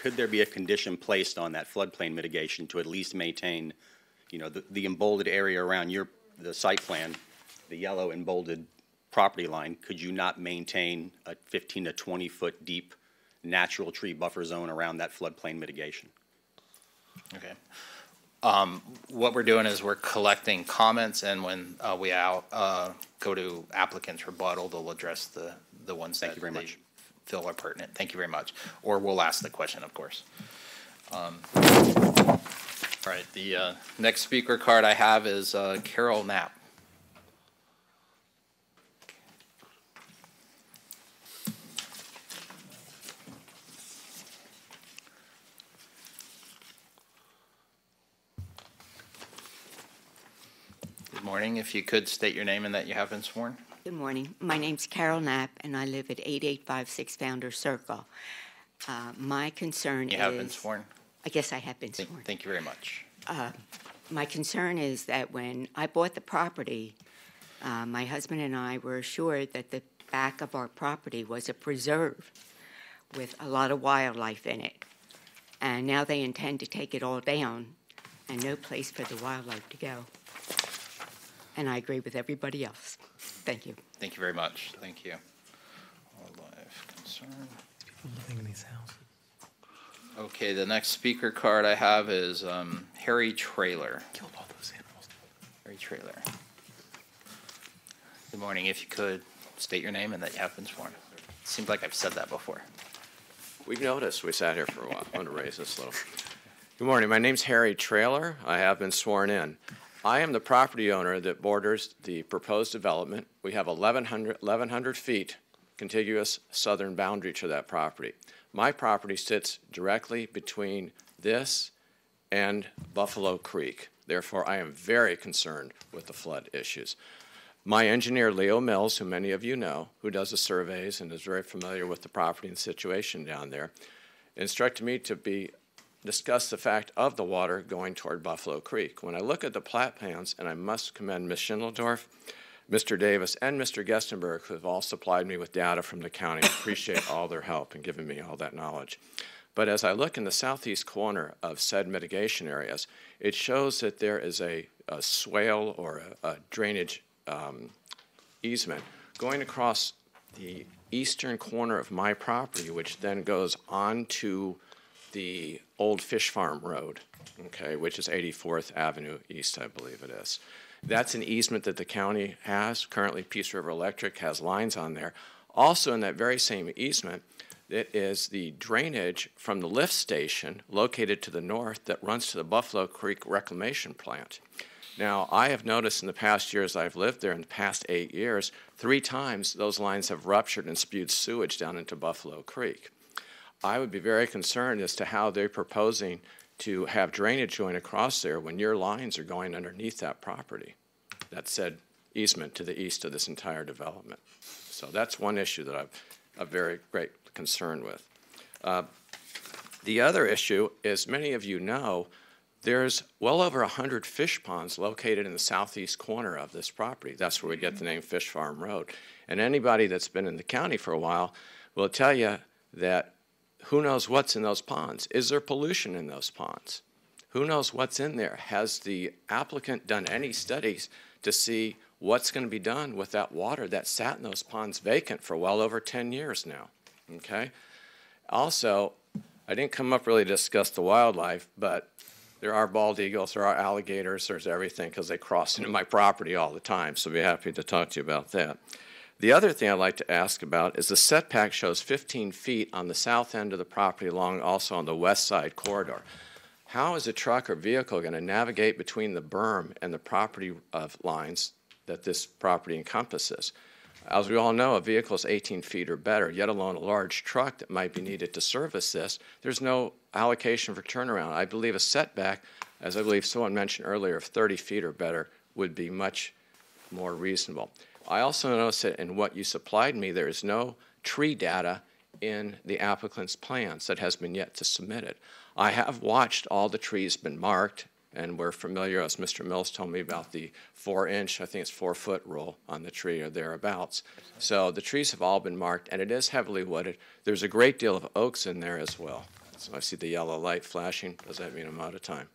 Speaker 23: could there be a condition placed on that floodplain mitigation to at least maintain, you know, the embolded area around the site plan, the yellow embolded property line? Could you not maintain a 15 to 20 foot deep natural tree buffer zone around that floodplain mitigation?
Speaker 1: Okay. What we're doing is we're collecting comments, and when we go to applicant's rebuttal, they'll address the ones that they feel are pertinent. Thank you very much. Or we'll ask the question, of course. All right, the next speaker card I have is Carol Knapp. Good morning. If you could state your name and that you have been sworn.
Speaker 7: Good morning. My name's Carol Knapp, and I live at 8856 Founders Circle. My concern is...
Speaker 1: You have been sworn?
Speaker 7: I guess I have been sworn.
Speaker 1: Thank you very much.
Speaker 7: My concern is that when I bought the property, my husband and I were assured that the back of our property was a preserve with a lot of wildlife in it. And now they intend to take it all down and no place for the wildlife to go. And I agree with everybody else. Thank you.
Speaker 1: Thank you very much. Thank you. Wildlife concern.
Speaker 2: People living in these houses.
Speaker 1: Okay, the next speaker card I have is Harry Trailer.
Speaker 2: Killed all those animals.
Speaker 1: Harry Trailer. Good morning. If you could state your name and that you have been sworn. Seems like I've said that before.
Speaker 17: We've noticed. We sat here for a while. I want to raise this little. Good morning. My name's Harry Trailer. I have been sworn in. I am the property owner that borders the proposed development. We have 1,100 feet contiguous southern boundary to that property. My property sits directly between this and Buffalo Creek. Therefore, I am very concerned with the flood issues. My engineer, Leo Mills, who many of you know, who does the surveys and is very familiar with the property and situation down there, instructed me to discuss the fact of the water going toward Buffalo Creek. When I look at the plat plans, and I must commend Ms. Schindledorf, Mr. Davis, and Mr. Gestenberg, who have all supplied me with data from the county. I appreciate all their help in giving me all that knowledge. But as I look in the southeast corner of said mitigation areas, it shows that there is a swale or a drainage easement going across the eastern corner of my property, which then goes on to the old Fish Farm Road, okay, which is 84th Avenue East, I believe it is. That's an easement that the county has. Currently, Peace River Electric has lines on there. Also in that very same easement, it is the drainage from the lift station located to the north that runs to the Buffalo Creek Reclamation Plant. Now, I have noticed in the past years I've lived there, in the past 8 years, 3 times those lines have ruptured and spewed sewage down into Buffalo Creek. I would be very concerned as to how they're proposing to have drainage going across there when your lines are going underneath that property, that said easement to the east of this entire development. So that's one issue that I've a very great concern with. The other issue is, many of you know, there's well over 100 fish ponds located in the southeast corner of this property. That's where we get the name Fish Farm Road. And anybody that's been in the county for a while will tell you that who knows what's in those ponds? Is there pollution in those ponds? Who knows what's in there? Has the applicant done any studies to see what's going to be done with that water that sat in those ponds vacant for well over 10 years now? Okay. Also, I didn't come up really to discuss the wildlife, but there are bald eagles, there are alligators, there's everything, because they cross into my property all the time, so I'd be happy to talk to you about that. The other thing I'd like to ask about is the setback shows 15 feet on the south end of the property, along also on the west side corridor. How is a truck or vehicle going to navigate between the berm and the property of lines that this property encompasses? As we all know, a vehicle is 18 feet or better, yet alone a large truck that might be needed to service this. There's no allocation for turnaround. I believe a setback, as I believe someone mentioned earlier, of 30 feet or better would be much more reasonable. I also noticed that in what you supplied me, there is no tree data in the applicant's plans that has been yet to submit it. I have watched all the trees been marked, and we're familiar, as Mr. Mills told me, about the 4-inch, I think it's 4-foot rule on the tree or thereabouts. So the trees have all been marked, and it is heavily wooded. There's a great deal of oaks in there as well. So I see the yellow light flashing. Does that mean I'm out of time?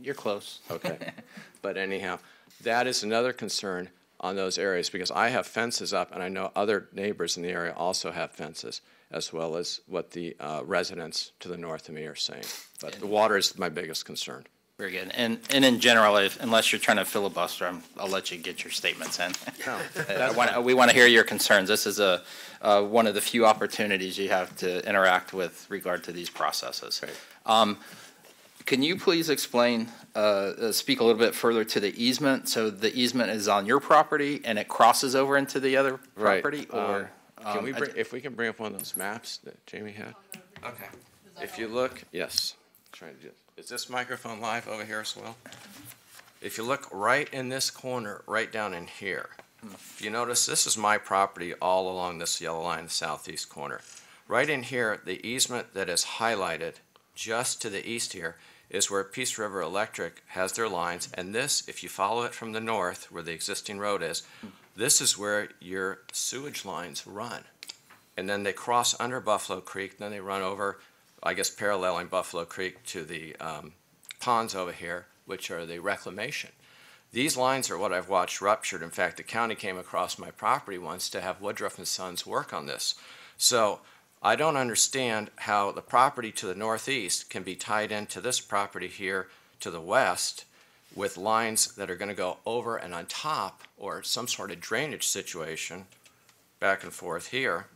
Speaker 1: You're close.
Speaker 17: Okay. But anyhow, that is another concern on those areas, because I have fences up, and I know other neighbors in the area also have fences, as well as what the residents to the north of me are saying. But the water is my biggest concern.
Speaker 1: Very good. And in general, unless you're trying to filibuster, I'll let you get your statements in.
Speaker 17: No,
Speaker 1: we want to hear your concerns. This is one of the few opportunities you have to interact with regard to these processes.
Speaker 17: Right.
Speaker 1: Can you please explain, speak a little bit further to the easement? So the easement is on your property and it crosses over into the other property?
Speaker 17: Right.
Speaker 1: Or
Speaker 17: If we can bring up one of those maps that Jamie had?
Speaker 1: Okay.
Speaker 17: If you look, yes. Trying to do. Is this microphone live over here as well? If you look right in this corner, right down in here, if you notice, this is my property all along this yellow line, the southeast corner. Right in here, the easement that is highlighted just to the east here is where Peace River Electric has their lines, and this, if you follow it from the north, where the existing road is, this is where your sewage lines run. And then they cross under Buffalo Creek, then they run over, I guess paralleling Buffalo Creek to the ponds over here, which are the reclamation. These lines are what I've watched ruptured. In fact, the county came across my property once to have Woodruff and Sons work on this. So I don't understand how the property to the northeast can be tied into this property here to the west with lines that are going to go over and on top, or some sort of drainage situation back and forth here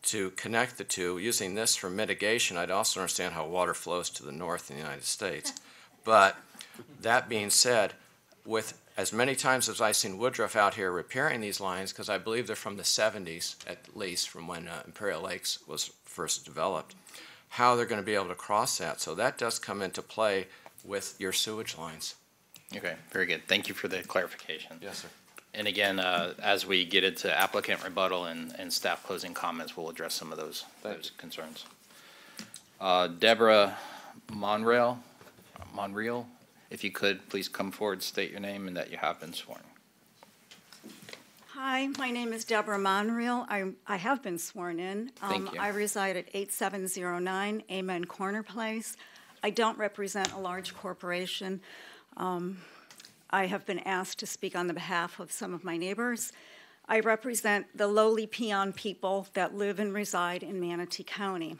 Speaker 17: to connect the two. Using this for mitigation, I'd also understand how water flows to the north in the United States. But that being said, with as many times as I've seen Woodruff out here repairing these lines, because I believe they're from the 70s, at least from when Imperial Lakes was first developed, how they're going to be able to cross that. So that does come into play with your sewage lines.
Speaker 1: Okay, very good. Thank you for the clarification.
Speaker 17: Yes, sir.
Speaker 1: And again, as we get into applicant rebuttal and staff closing comments, we'll address some of those concerns. Deborah Monreal, if you could, please come forward, state your name and that you have been sworn.
Speaker 12: Hi, my name is Deborah Monreal. I have been sworn in.
Speaker 1: Thank you.
Speaker 12: I reside at 8709 Amen Corner Place. I don't represent a large corporation. I have been asked to speak on the behalf of some of my neighbors. I represent the lowly peon people that live and reside in Manatee County.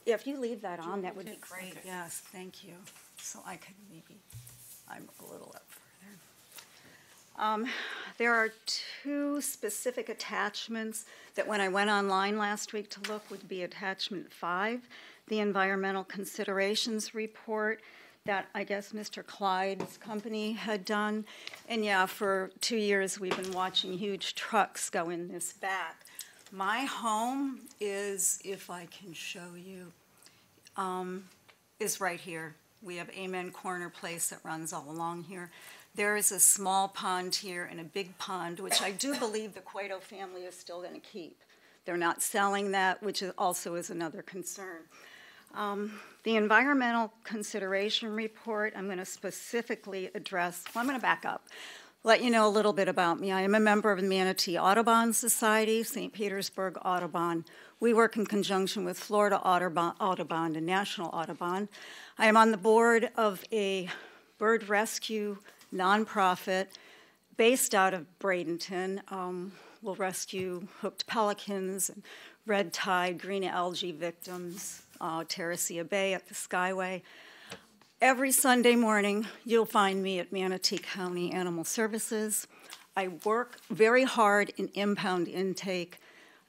Speaker 12: If you leave that on, that would be great. Okay. Yes, thank you. So I could maybe, I'm a little up further. There are two specific attachments that when I went online last week to look would be attachment 5, the environmental considerations report that I guess Mr. Clyde's company had done. And yeah, for 2 years we've been watching huge trucks go in this back. My home is, if I can show you, is right here. We have Amen Corner Place that runs all along here. There is a small pond here and a big pond, which I do believe the Cueto family is still going to keep. They're not selling that, which also is another concern. The environmental consideration report, I'm going to specifically address, well, I'm going to back up, let you know a little bit about me. I am a member of the Manatee Audubon Society, St. Petersburg Audubon. We work in conjunction with Florida Audubon and National Audubon. I am on the board of a bird rescue nonprofit based out of Bradenton. We'll rescue hooked pelicans, and red tide, green algae victims, Terracea Bay at the Skyway. Every Sunday morning, you'll find me at Manatee County Animal Services. I work very hard in impound intake.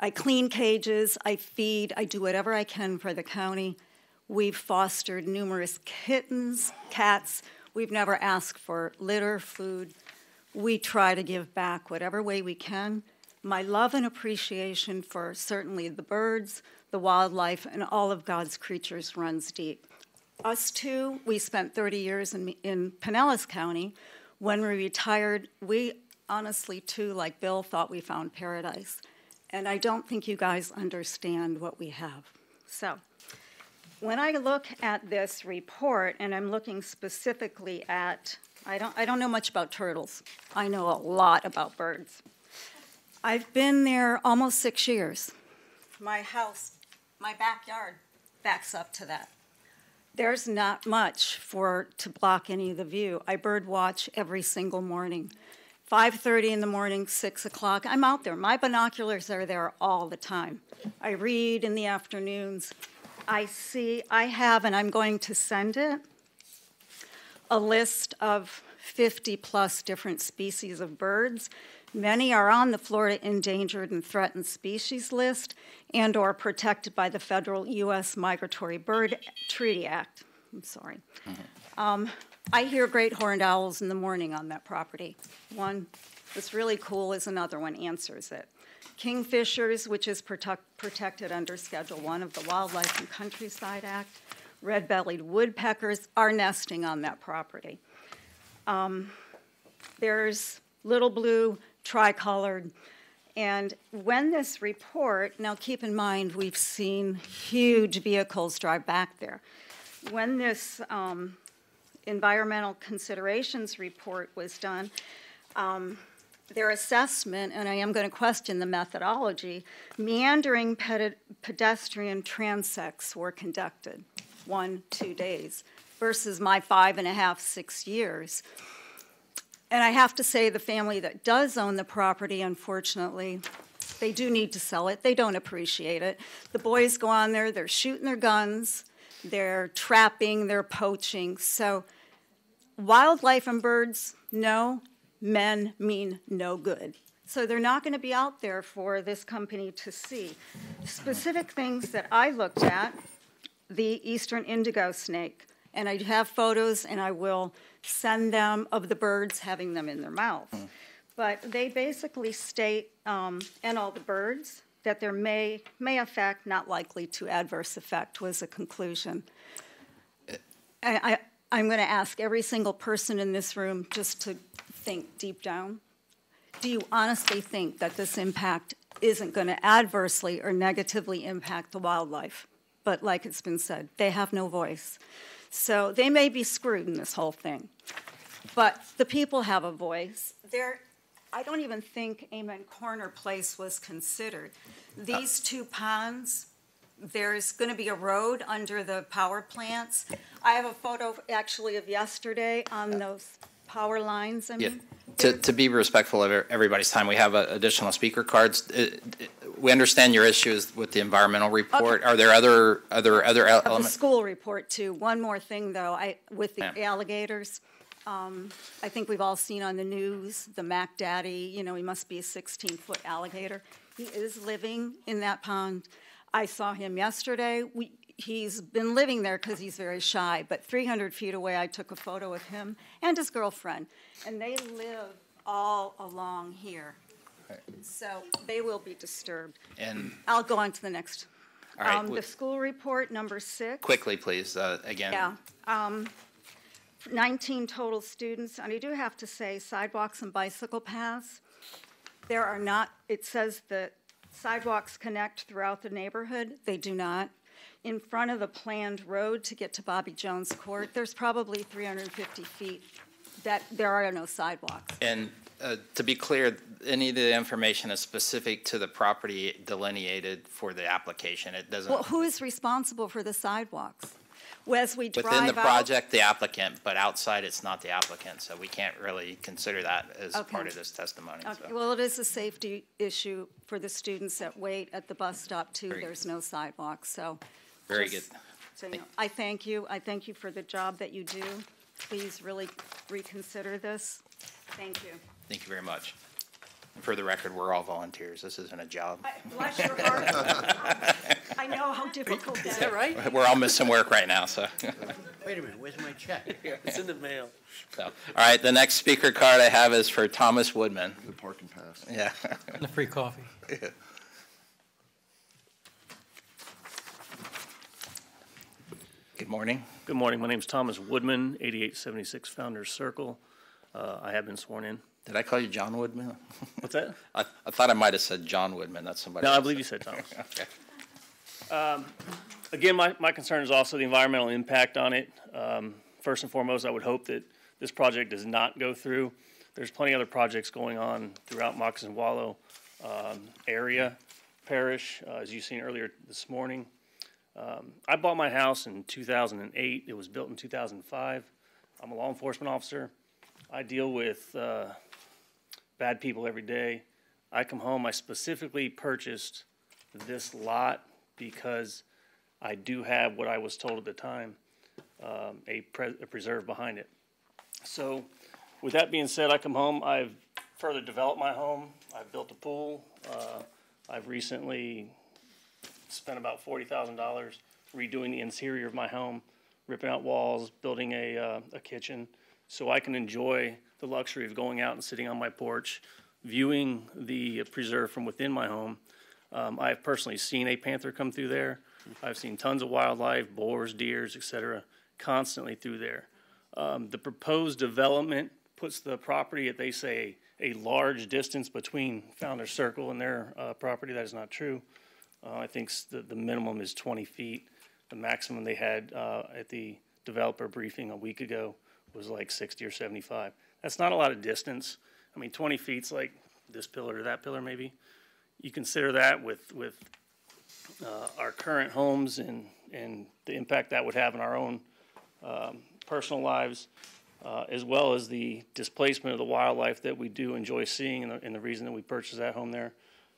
Speaker 12: I clean cages, I feed, I do whatever I can for the county. We've fostered numerous kittens, cats. We've never asked for litter, food. We try to give back whatever way we can. My love and appreciation for certainly the birds, the wildlife, and all of God's creatures runs deep. Us too, we spent 30 years in Pinellas County. When we retired, we honestly too, like Bill, thought we found paradise. and I don't think you guys understand what we have. So, when I look at this report, and I'm looking specifically at, I don't know much about turtles. I know a lot about birds. I've been there almost 6 years. My house, my backyard backs up to that. There's not much to block any of the view. I bird watch every single morning. 5:30 in the morning, 6 o'clock, I'm out there. My binoculars are there all the time. I read in the afternoons. I have, and I'm going to send it, a list of 50-plus different species of birds. Many are on the Florida Endangered and Threatened Species list and or protected by the federal U.S. Migratory Bird Treaty Act. I'm sorry. I hear great horned owls in the morning on that property. One that's really cool is another one answers it. Kingfishers, which is protected under Schedule 1 of the Wildlife and Countryside Act. Red-bellied woodpeckers are nesting on that property. There's little blue, tricolored, and when this report, now keep in mind we've seen huge vehicles drive back there. When this environmental considerations report was done, their assessment, and I am going to question the methodology, meandering pedestrian transects were conducted 1-2 days versus my 5.5, 6 years. And I have to say the family that does own the property, unfortunately, they do need to sell it. They don't appreciate it. The boys go on there, they're shooting their guns, they're trapping, they're poaching. So wildlife and birds, no. Men mean no good. So they're not going to be out there for this company to see. Specific things that I looked at, the eastern indigo snake, and I have photos and I will send them of the birds having them in their mouth. But they basically state, and all the birds, that there may affect, not likely to adverse effect was a conclusion. I'm going to ask every single person in this room just to think deep down. Do you honestly think that this impact isn't going to adversely or negatively impact the wildlife? But like it's been said, they have no voice. So they may be screwed in this whole thing. But the people have a voice. I don't even think Amen Corner Place was considered. These two ponds, there's going to be a road under the power plants. I have a photo actually of yesterday on those power lines.
Speaker 1: To be respectful of everybody's time, we have additional speaker cards. We understand your issues with the environmental report. Okay. Are there other elements?
Speaker 12: The school report too. One more thing though, with the alligators. I think we've all seen on the news the Mac Daddy. You know, he must be a 16-foot alligator. He is living in that pond. I saw him yesterday. He's been living there because he's very shy, but 300 feet away I took a photo of him and his girlfriend, and they live all along here. Right. So they will be disturbed. And I'll go on to the next.
Speaker 1: All right.
Speaker 12: The school report, number 6.
Speaker 1: Quickly, please, again.
Speaker 12: Yeah. 19 total students, and I do have to say sidewalks and bicycle paths, there are not, it says that sidewalks connect throughout the neighborhood. They do not. In front of the planned road to get to Bobby Jones Court, there's probably 350 feet that there are no sidewalks.
Speaker 1: And to be clear, any of the information is specific to the property delineated for the application. It doesn't.
Speaker 12: Well, who is responsible for the sidewalks? As we drive
Speaker 1: within the project, the applicant, but outside it's not the applicant, so we can't really consider that as part of this testimony.
Speaker 12: Okay.
Speaker 1: So.
Speaker 12: Well, it is a safety issue for the students that wait at the bus stop too. There's no sidewalks, so.
Speaker 1: Very good.
Speaker 12: So, you know, I thank you. I thank you for the job that you do. Please really reconsider this. Thank you.
Speaker 1: Thank you very much. And for the record, we're all volunteers. This isn't a job.
Speaker 12: Bless your heart. I know how difficult that is.
Speaker 3: Is that right?
Speaker 1: We're all missing work right now, so.
Speaker 16: Wait a minute, where's my check?
Speaker 3: It's in the mail.
Speaker 1: So, all right, the next speaker card I have is for Thomas Woodman.
Speaker 20: The parking pass.
Speaker 1: Yeah.
Speaker 2: And the free coffee.
Speaker 1: Yeah. Good morning.
Speaker 18: Good morning. My name is Thomas Woodman, 8876 Founders Circle.
Speaker 9: I have been sworn in.
Speaker 1: Did I call you John Woodman?
Speaker 9: What's that?
Speaker 1: I thought I might have said John Woodman. That's somebody
Speaker 9: No,
Speaker 1: else.
Speaker 9: I believe you said Thomas.
Speaker 1: Okay.
Speaker 9: Again, my concern is also the environmental impact on it. First and foremost, I would hope that this project does not go through. There's plenty of other projects going on throughout Moccasin Wallow area, parish, as you've seen earlier this morning. I bought my house in 2008. It was built in 2005. I'm a law enforcement officer. I deal with bad people every day. I come home, I specifically purchased this lot because I do have what I was told at the time, a preserve behind it. So with that being said, I come home, I've further developed my home. I've built a pool. I've recently spent about $40,000 redoing the interior of my home, ripping out walls, building a kitchen, so I can enjoy the luxury of going out and sitting on my porch, viewing the preserve from within my home. I've personally seen a panther come through there. I've seen tons of wildlife, boars, deers, etc., constantly through there. The proposed development puts the property at, they say, a large distance between Founder's Circle and their property. That is not true. I think the minimum is 20 feet. The maximum they had at the developer briefing a week ago was like 60 or 75. That's not a lot of distance. I mean, 20 feet's like this pillar to that pillar maybe. You consider that with our current homes and the impact that would have on our own personal lives, as well as the displacement of the wildlife that we do enjoy seeing, and the reason that we purchased that home there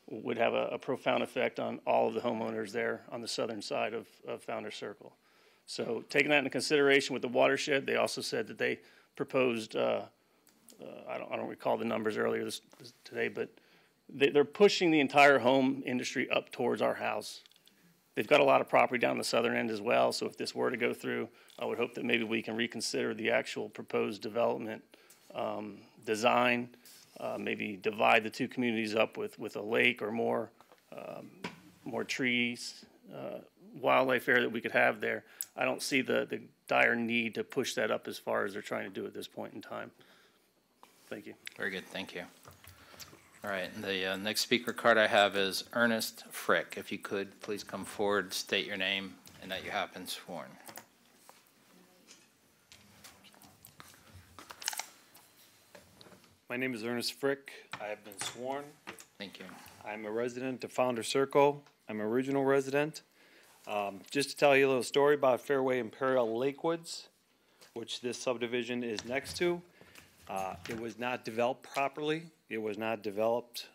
Speaker 9: would have a profound effect on all of the homeowners there on the southern side of Founder's Circle. So taking that into consideration with the watershed, they also said that they proposed, I don't recall the numbers earlier today, but they're pushing the entire home industry up towards our house. They've got a lot of property down the southern end as well, so if this were to go through, I would hope that maybe we can reconsider the actual proposed development design, maybe divide the two communities up with a lake or more trees, wildlife area that we could have there. I don't see the dire need to push that up as far as they're trying to do at this point in time. Thank you.
Speaker 1: Very good, thank you. All right, the next speaker card I have is Ernest Frick. If you could, please come forward, state your name, and that you have been sworn.
Speaker 18: My name is Ernest Frick. I have been sworn.
Speaker 1: Thank you.
Speaker 18: I'm a resident of Founder's Circle. I'm an original resident. Just to tell you a little story about Fairway Imperial Lakewoods, which this subdivision is next to. It was not developed properly. It was not developed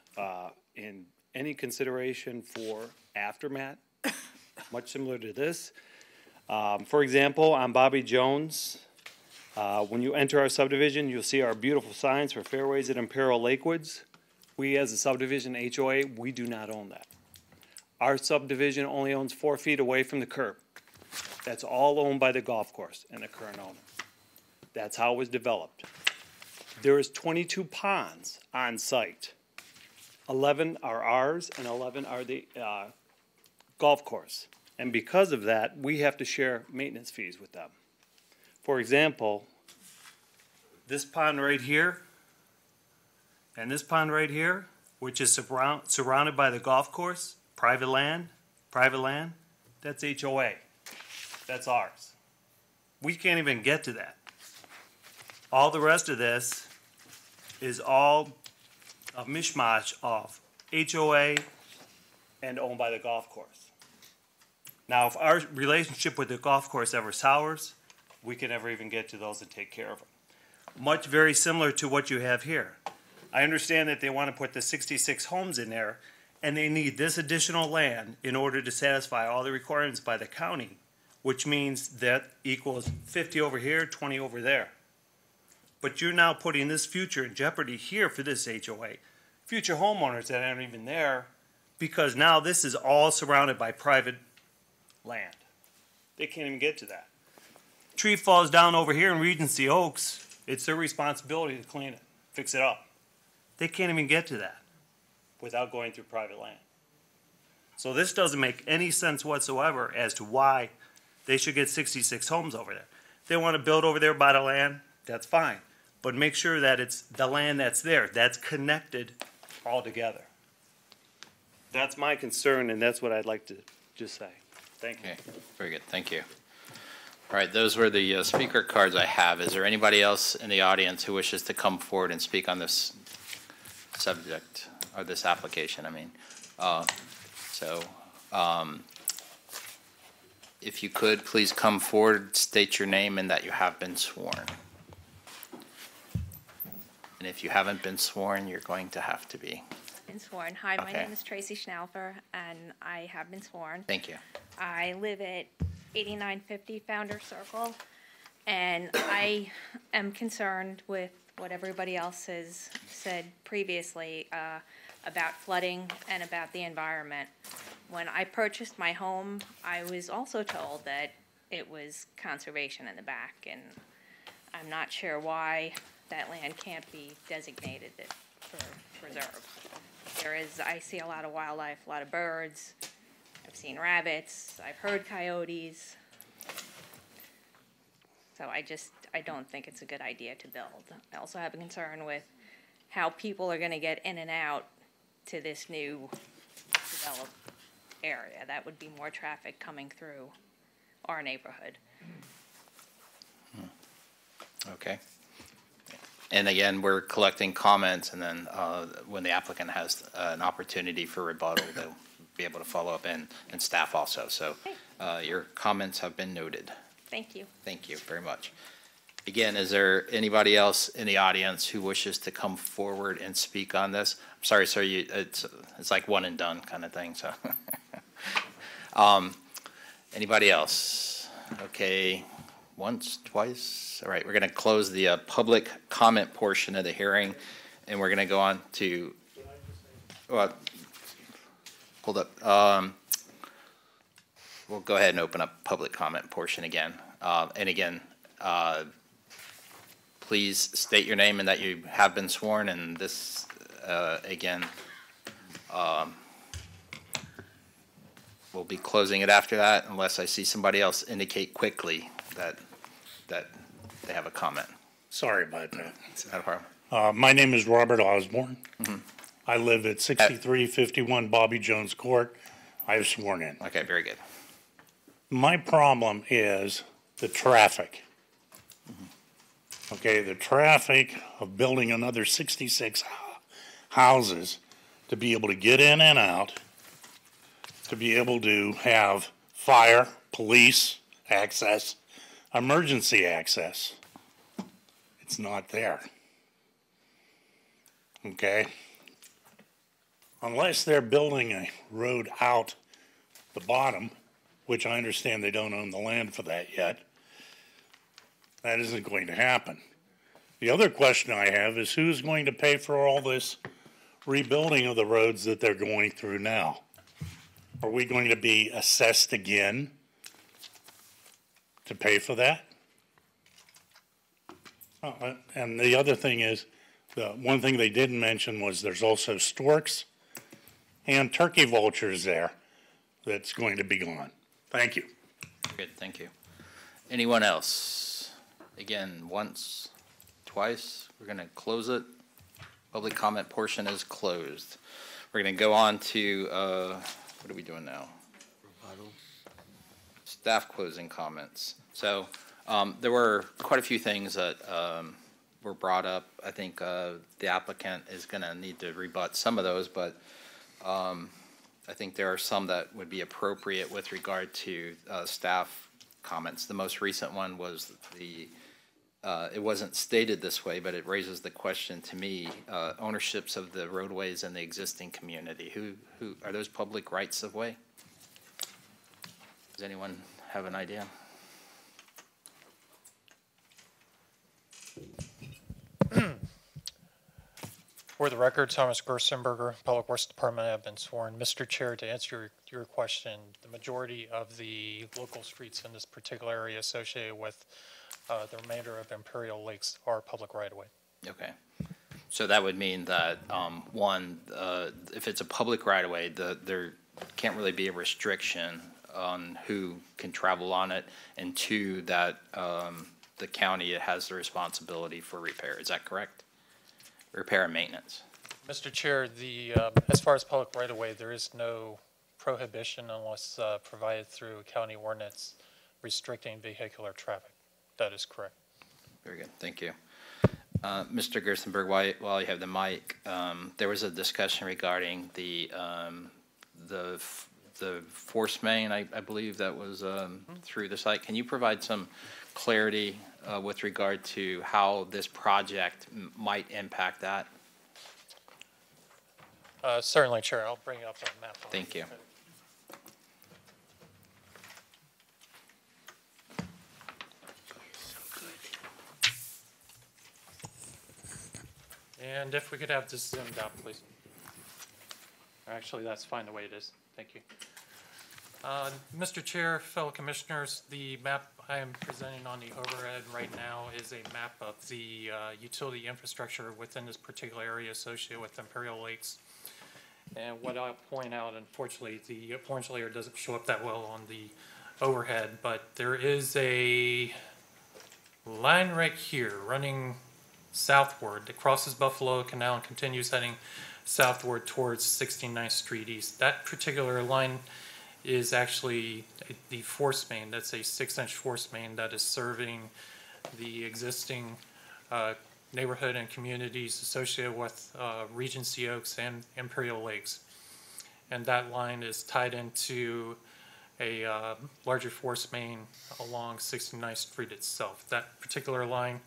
Speaker 18: in any consideration for aftermath, much similar to this. For example, on Bobby Jones, when you enter our subdivision, you'll see our beautiful signs for Fairways at Imperial Lakewoods. We, as a subdivision HOA, we do not own that. Our subdivision only owns 4 feet away from the curb. That's all owned by the golf course and the current owner. That's how it was developed. There is 22 ponds on site. 11 are ours and 11 are the golf course. And because of that, we have to share maintenance fees with them. For example, this pond right here and this pond right here, which is surrounded by the golf course, private land, that's HOA. That's ours. We can't even get to that. All the rest of this is all a mishmash of HOA and owned by the golf course. Now, if our relationship with the golf course ever sours, we can never even get to those and take care of them. Much very similar to what you have here. I understand that they want to put the 66 homes in there, and they need this additional land in order to satisfy all the requirements by the county, which means that equals 50 over here, 20 over there. But you're now putting this future in jeopardy here for this HOA. Future homeowners that aren't even there, because now this is all surrounded by private land. They can't even get to that. Tree falls down over here in Regency Oaks, it's their responsibility to clean it, fix it up. They can't even get to that without going through private land. So this doesn't make any sense whatsoever as to why they should get 66 homes over there. If they want to build over there by the land, that's fine.
Speaker 6: but make sure that it's the land that's there, that's connected all together. That's my concern, and that's what I'd like to just say. Thank you.
Speaker 1: Okay, very good, thank you. All right, those were the speaker cards I have. Is there anybody else in the audience who wishes to come forward and speak on this subject, or this application, I mean? If you could, please come forward, state your name and that you have been sworn. And if you haven't been sworn, you're going to have to be.
Speaker 11: Been sworn. Hi, my
Speaker 1: Okay.
Speaker 11: name is Tracy Schnaufer, and I have been sworn.
Speaker 1: Thank you.
Speaker 11: I live at 8950 Founder Circle, and I am concerned with what everybody else has said previously about flooding and about the environment. When I purchased my home, I was also told that it was conservation in the back, and I'm not sure why that land can't be designated for preserve. I see a lot of wildlife, a lot of birds. I've seen rabbits, I've heard coyotes. So I don't think it's a good idea to build. I also have a concern with how people are gonna get in and out to this new developed area. That would be more traffic coming through our neighborhood.
Speaker 1: Okay. And again, we're collecting comments, and then when the applicant has an opportunity for rebuttal, they'll be able to follow up, and staff also. So your comments have been noted.
Speaker 11: Thank you.
Speaker 1: Thank you very much. Again, is there anybody else in the audience who wishes to come forward and speak on this? I'm sorry, sir, it's like one and done kind of thing, so. Anybody else? Okay, once, twice? All right, we're going to close the public comment portion of the hearing, and we're going to go on to, hold up. We'll go ahead and open up public comment portion again. And again, please state your name and that you have been sworn, and this, again, we'll be closing it after that unless I see somebody else indicate quickly that they have a comment.
Speaker 19: Sorry about that.
Speaker 1: Not a problem.
Speaker 19: My name is Robert Osborne.
Speaker 1: Mhm.
Speaker 19: I live at 6351 Bobby Jones Court. I have sworn in.
Speaker 1: Okay, very good.
Speaker 19: My problem is the traffic. Okay, the traffic of building another 66 houses to be able to get in and out, to be able to have fire, police access, emergency access. It's not there. Okay? Unless they're building a road out the bottom, which I understand they don't own the land for that yet, that isn't going to happen. The other question I have is who's going to pay for all this rebuilding of the roads that they're going through now? Are we going to be assessed again to pay for that? And the other thing is, the one thing they didn't mention was there's also storks and turkey vultures there that's going to be gone. Thank you.
Speaker 1: Good, thank you. Anyone else? Again, once, twice, we're going to close it. Public comment portion is closed. We're going to go on to, what are we doing now? Staff closing comments. So there were quite a few things that were brought up. I think the applicant is going to need to rebut some of those, but I think there are some that would be appropriate with regard to staff comments. The most recent one was it wasn't stated this way, but it raises the question to me, ownerships of the roadways in the existing community. Who are those public rights of way? Does anyone have an idea?
Speaker 24: For the record, Thomas Gerstenberger, Public Works Department, have been sworn. Mr. Chair, to answer your question, the majority of the local streets in this particular area associated with the remainder of Imperial Lakes are public right-of-way.
Speaker 1: Okay. So that would mean that, one, if it's a public right-of-way, there can't really be a restriction on who can travel on it, and two, that the county has the responsibility for repair. Is that correct? Repair and maintenance.
Speaker 24: Mr. Chair, as far as public right-of-way, there is no prohibition unless provided through a county ordinance restricting vehicular traffic. That is correct.
Speaker 1: Very good, thank you. Mr. Gerstenberg, while you have the mic, there was a discussion regarding the force main, I believe that was through the site. Can you provide some clarity with regard to how this project might impact that?
Speaker 24: Certainly, Chair. I'll bring up a map.
Speaker 1: Thank you.
Speaker 24: And if we could have this zoomed out, please. Actually, that's fine the way it is. Thank you. Mr. Chair, fellow commissioners, the map I am presenting on the overhead right now is a map of the utility infrastructure within this particular area associated with Imperial Lakes. And what I'll point out, unfortunately, the orange layer doesn't show up that well on the overhead, but there is a line right here running southward that crosses Buffalo Canal and continues heading southward towards 69th Street East. That particular line is actually the force main. That's a 6-inch force main that is serving the existing neighborhood and communities associated with Regency Oaks and Imperial Lakes. And that line is tied into a larger force main along 69th Street itself. That particular line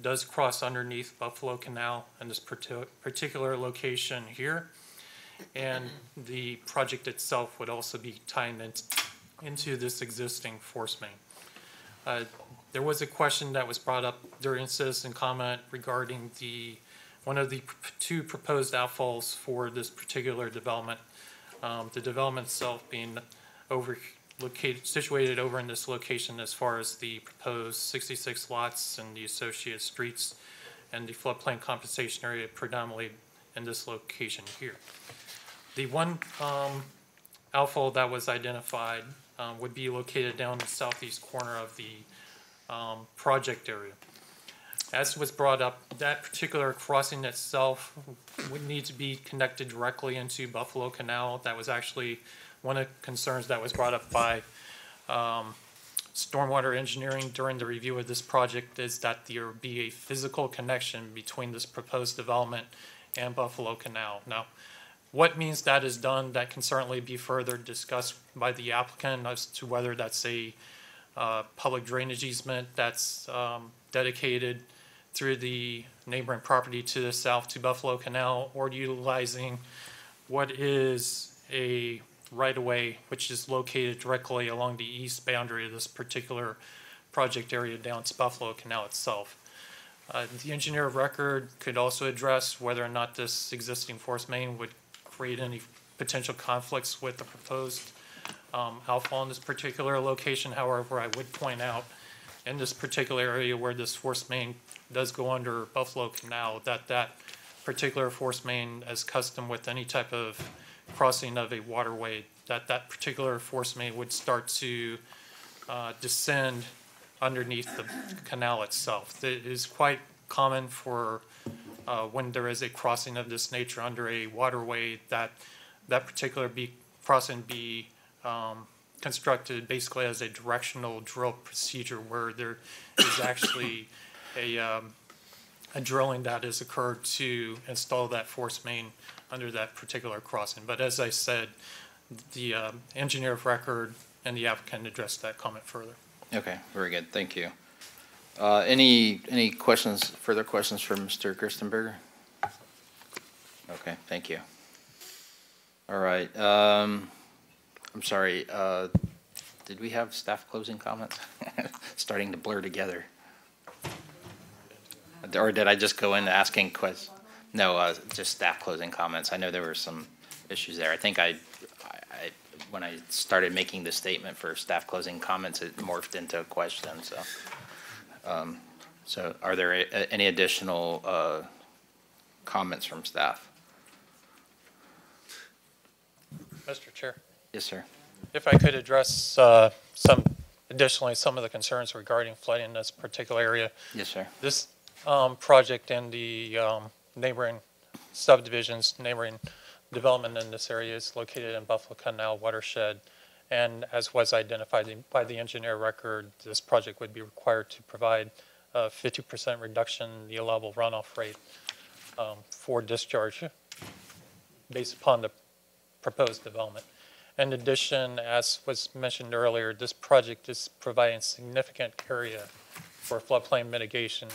Speaker 24: does cross underneath Buffalo Canal in this particular location here. And the project itself would also be tying into this existing force main. There was a question that was brought up during citizen comment regarding one of the two proposed outfalls for this particular development. The development itself being situated over in this location as far as the proposed 66 lots and the associated streets and the floodplain compensation area predominantly in this location here. The one outfall that was identified would be located down the southeast corner of the project area. As was brought up, that particular crossing itself would need to be connected directly into Buffalo Canal. That was actually one of the concerns that was brought up by stormwater engineering during the review of this project, is that there would be a physical connection between this proposed development and Buffalo Canal. Now, what means that is done, that can certainly be further discussed by the applicant as to whether that's a public drainage easement that's dedicated through the neighboring property to the south to Buffalo Canal, or utilizing what is a right-of-way which is located directly along the east boundary of this particular project area down to Buffalo Canal itself. The engineer of record could also address whether or not this existing force main would create any potential conflicts with the proposed outfall in this particular location. However, I would point out in this particular area where this force main does go under Buffalo Canal, that particular force main, as custom with any type of crossing of a waterway, that particular force main would start to descend underneath the canal itself. It is quite common for when there is a crossing of this nature under a waterway, that particular crossing be constructed basically as a directional drill procedure, where there is actually a drilling that has occurred to install that force main under that particular crossing. But as I said, the engineer of record and the applicant addressed that comment further.
Speaker 1: Okay, very good, thank you. Any questions, further questions for Mr. Gerstenberger? Okay, thank you. All right, I'm sorry, did we have staff closing comments? Starting to blur together. Or did I just go into asking questions? No, just staff closing comments. I know there were some issues there. I think when I started making the statement for staff closing comments, it morphed into a question. So are there any additional comments from staff?
Speaker 24: Mr. Chair.
Speaker 1: Yes, sir.
Speaker 24: If I could address some Additionally, some of the concerns regarding flooding in this particular area.
Speaker 1: Yes, sir.
Speaker 24: This project and the neighboring subdivisions, neighboring development in this area is located in Buffalo Canal watershed. And as was identified by the engineer record, this project would be required to provide a 50% reduction in the allowable runoff rate for discharge based upon the proposed development. In addition, as was mentioned earlier, this project is providing significant area for floodplain mitigation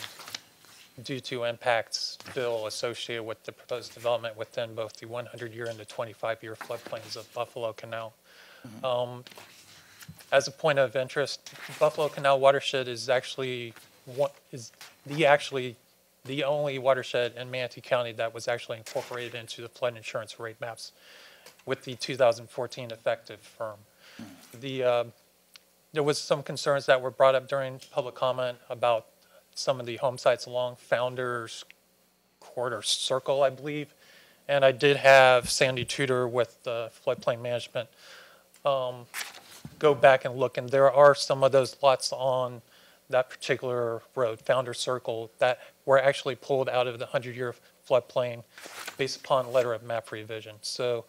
Speaker 24: due to impacts still associated with the proposed development within both the 100-year and the 25-year floodplains of Buffalo Canal. As a point of interest, Buffalo Canal watershed is actually the only watershed in Manatee County that was actually incorporated into the flood insurance rate maps with the 2014 effective firm. There was some concerns that were brought up during public comment about some of the home sites along Founders Court or Circle, I believe. And I did have Sandy Tudor with the floodplain management go back and look, and there are some of those lots on that particular road, Founders Circle, that were actually pulled out of the 100-year floodplain based upon letter of map revision. So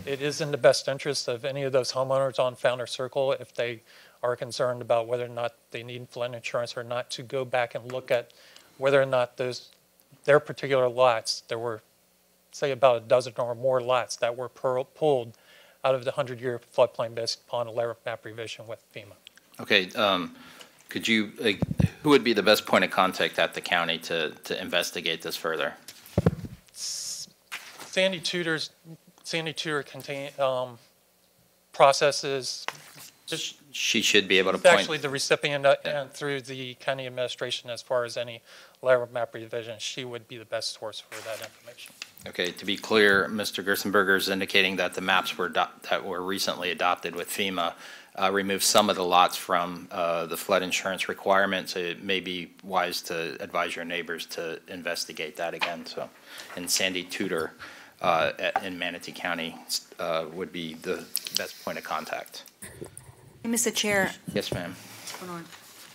Speaker 24: it is in the best interest of any of those homeowners on Founders Circle, if they are concerned about whether or not they need flood insurance or not, to go back and look at whether or not their particular lots, there were, say, about a dozen or more lots that were pulled out of the 100-year floodplain based upon a letter of map revision with FEMA. Okay,
Speaker 1: Could you, who would be the best point of contact at the county to investigate this further?
Speaker 24: Sandy Tudor processes.
Speaker 1: She should be able to
Speaker 24: She's
Speaker 1: point.
Speaker 24: actually the recipient and through the county administration as far as any letter of map revision. She would be the best source for that information.
Speaker 1: Okay, to be clear, Mr. Gerstenberger is indicating that the maps that were recently adopted with FEMA remove some of the lots from the flood insurance requirements. It may be wise to advise your neighbors to investigate that again. So, and Sandy Tudor in Manatee County would be the best point of contact.
Speaker 5: Hey, Mr. Chair.
Speaker 1: Yes, ma'am.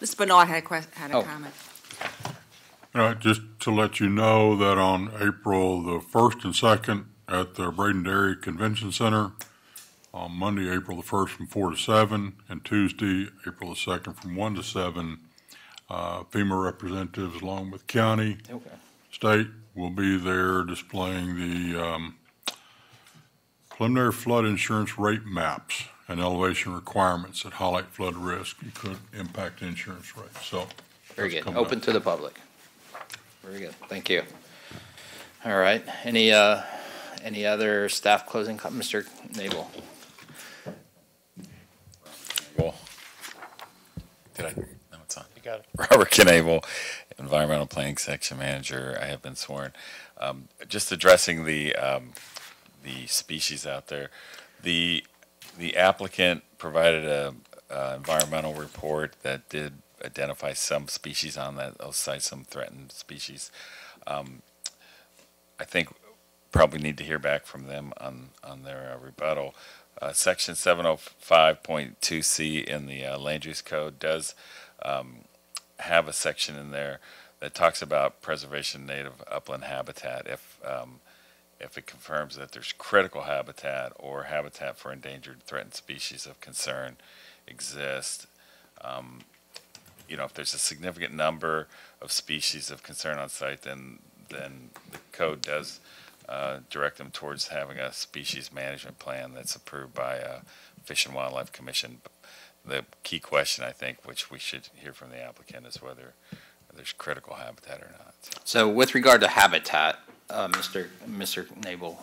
Speaker 5: Mr. Bernard had a comment.
Speaker 13: Just to let you know that on April the 1st and 2nd at the Braden Dairy Convention Center, on Monday, April the 1st from 4 to 7, and Tuesday, April the 2nd from 1 to 7, FEMA representatives along with county, state will be there displaying the preliminary flood insurance rate maps and elevation requirements that highlight flood risk and could impact insurance rates. So,
Speaker 1: very good. Open to the public. Very good. Thank you. All right. Any other staff closing comments? Mr. Nabel.
Speaker 10: Well, did I? No, it's on.
Speaker 24: You got it.
Speaker 10: Robert Knable, Environmental Planning Section Manager. I have been sworn. Just addressing the species out there. The applicant provided a environmental report that did identify some species on those sites, some threatened species. I think probably need to hear back from them on their rebuttal. Section 705.2C in the Land Use Code does have a section in there that talks about preservation of native upland habitat if it confirms that there's critical habitat or habitat for endangered threatened species of concern exist. If there's a significant number of species of concern on site, then the code does direct them towards having a species management plan that's approved by Fish and Wildlife Commission. The key question, I think, which we should hear from the applicant, is whether there's critical habitat or not.
Speaker 1: So with regard to habitat, Mr. Nabel,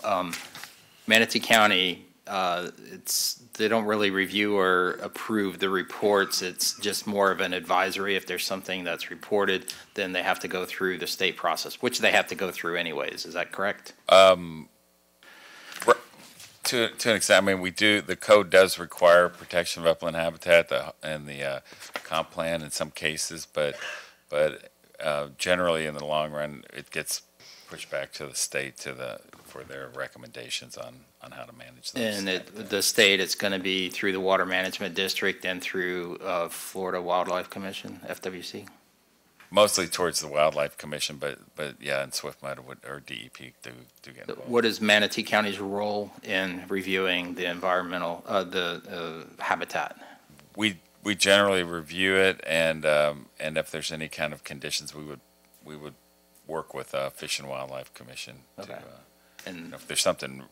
Speaker 1: Manatee County, they don't really review or approve the reports. It's just more of an advisory. If there's something that's reported, then they have to go through the state process, which they have to go through anyways. Is that correct?
Speaker 10: To an extent, I mean, we do. The code does require protection of upland habitat and the comp plan in some cases, but generally in the long run, it gets push back to the state for their recommendations on how to manage those.
Speaker 1: And the state, it's going to be through the Water Management District and through Florida Wildlife Commission, FWC?
Speaker 10: Mostly towards the Wildlife Commission, but yeah, and Swift-Mud or DEP do get involved.
Speaker 1: What is Manatee County's role in reviewing the environmental, the habitat?
Speaker 10: We generally review it, and if there's any kind of conditions, we would work with Fish and Wildlife Commission to, and if there's something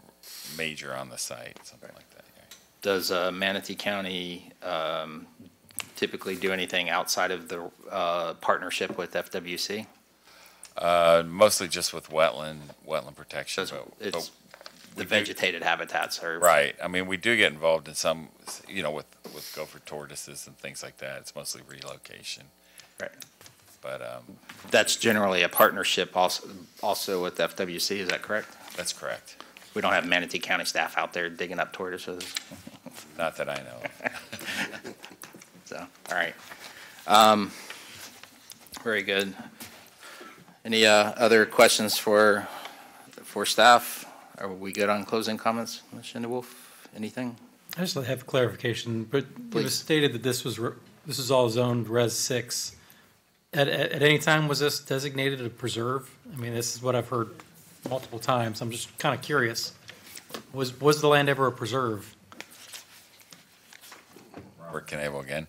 Speaker 10: major on the site, something like that. Yeah.
Speaker 1: Does Manatee County typically do anything outside of the partnership with FWC?
Speaker 10: Mostly just with wetland protection.
Speaker 1: It's the vegetated habitats are
Speaker 10: right. I mean, we do get involved in some, with gopher tortoises and things like that. It's mostly relocation.
Speaker 1: Right.
Speaker 10: But
Speaker 1: that's generally a partnership also with FWC. Is that correct?
Speaker 10: That's correct.
Speaker 1: We don't have Manatee County staff out there digging up tortoises.
Speaker 10: Not that I know of.
Speaker 1: So, all right. Very good. Any other questions for staff? Are we good on closing comments, Ms. Schindewolf? Anything?
Speaker 2: I just have clarification, but it was stated that this is all zoned Res 6. At any time was this designated a preserve? I mean, this is what I've heard multiple times. I'm just kind of curious. Was the land ever a preserve?
Speaker 10: Robert Knable again.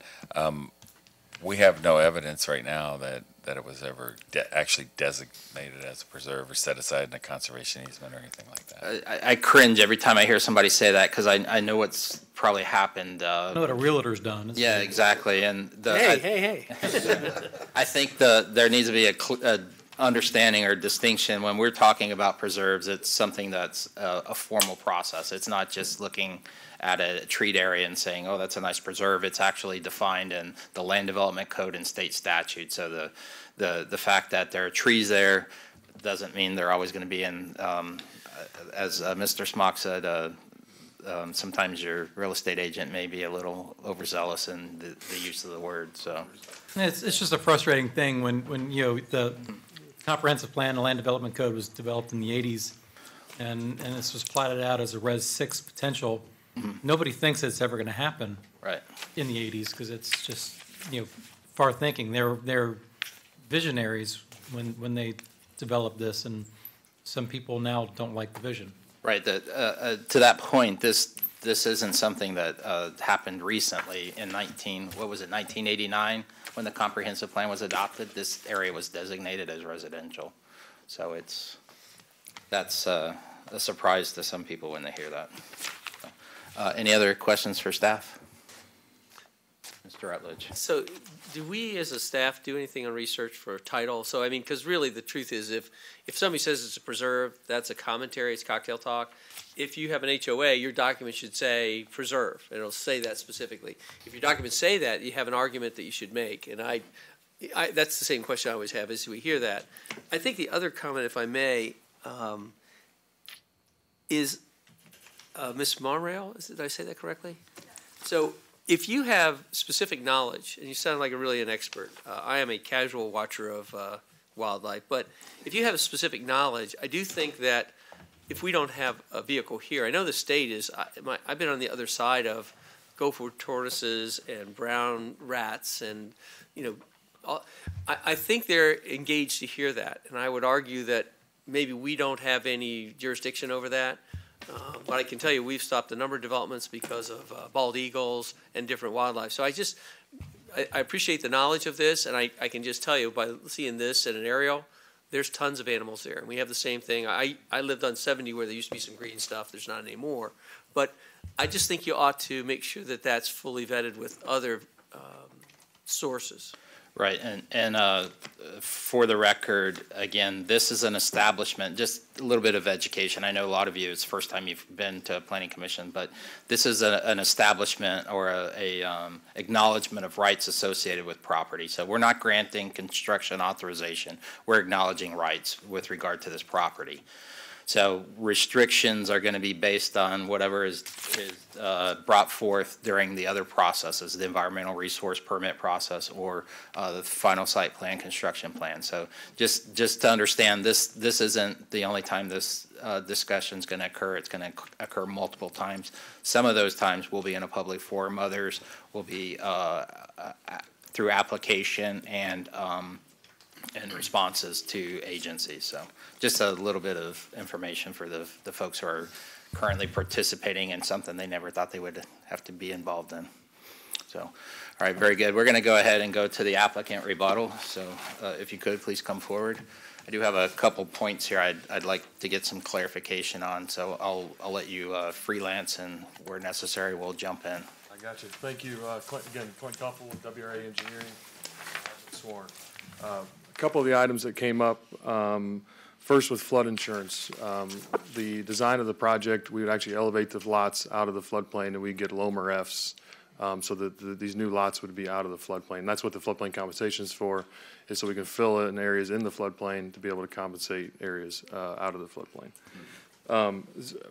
Speaker 10: We have no evidence right now that it was ever actually designated as a preserve or set aside in a conservation easement or anything like that.
Speaker 1: I cringe every time I hear somebody say that because I know what's probably happened.
Speaker 2: I know what a realtor's done.
Speaker 1: Yeah, exactly. And
Speaker 3: Hey.
Speaker 1: I think there needs to be a understanding or distinction when we're talking about preserves. It's something that's a formal process. It's not just looking at a treat area and saying, oh, that's a nice preserve. It's actually defined in the Land Development Code and state statute. So the fact that there are trees there doesn't mean they're always going to be in, as Mr. Smock said, sometimes your real estate agent may be a little overzealous in the use of the word. So
Speaker 2: it's just a frustrating thing when the comprehensive plan, the Land Development Code was developed in the 80s, and this was plotted out as a Res 6 potential. Nobody thinks it's ever going to happen in the 80s because it's just far thinking. They're visionaries when they developed this, and some people now don't like the vision.
Speaker 1: Right. To that point, this isn't something that happened recently in 1989 when the comprehensive plan was adopted. This area was designated as residential, so that's a surprise to some people when they hear that. Any other questions for staff? Mr. Rutledge.
Speaker 3: So do we as a staff do anything on research for title? So, I mean, because really the truth is if somebody says it's a preserve, that's a commentary, it's cocktail talk. If you have an HOA, your document should say preserve, and it'll say that specifically. If your documents say that, you have an argument that you should make. And that's the same question I always have is, do we hear that? I think the other comment, if I may, is Ms. Monreal, did I say that correctly? So if you have specific knowledge, and you sound like really an expert, I am a casual watcher of wildlife, but if you have a specific knowledge, I do think that if we don't have a vehicle here, I know the state is, I've been on the other side of gopher tortoises and brown rats, and I think they're engaged to hear that, and I would argue that maybe we don't have any jurisdiction over that. But I can tell you we've stopped a number of developments because of bald eagles and different wildlife. So I appreciate the knowledge of this, and I can just tell you by seeing this in an aerial, there's tons of animals there. And we have the same thing. I lived on 70 where there used to be some green stuff. There's not anymore. But I just think you ought to make sure that that's fully vetted with other sources.
Speaker 1: Right, and for the record, again, this is an establishment, just a little bit of education. I know a lot of you, it's the first time you've been to a planning commission, but this is an establishment or a acknowledgement of rights associated with property. So we're not granting construction authorization. We're acknowledging rights with regard to this property. So restrictions are going to be based on whatever is brought forth during the other processes, the environmental resource permit process or the final site plan, construction plan. So just to understand, this isn't the only time this discussion is going to occur. It's going to occur multiple times. Some of those times will be in a public forum. Others will be through application and responses to agencies. So just a little bit of information for the folks who are currently participating in something they never thought they would have to be involved in. So, all right, very good. We're going to go ahead and go to the applicant rebuttal. So if you could, please come forward. I do have a couple points here I'd like to get some clarification on, so I'll let you freelance, and where necessary, we'll jump in.
Speaker 4: I got you. Thank you. Clint Kuffel with WRA Engineering, sworn. A couple of the items that came up, first with flood insurance. The design of the project, we would actually elevate the lots out of the floodplain, and we'd get Lomer Fs, so that these new lots would be out of the floodplain. And that's what the floodplain compensation is for, is so we can fill in areas in the floodplain to be able to compensate areas out of the floodplain.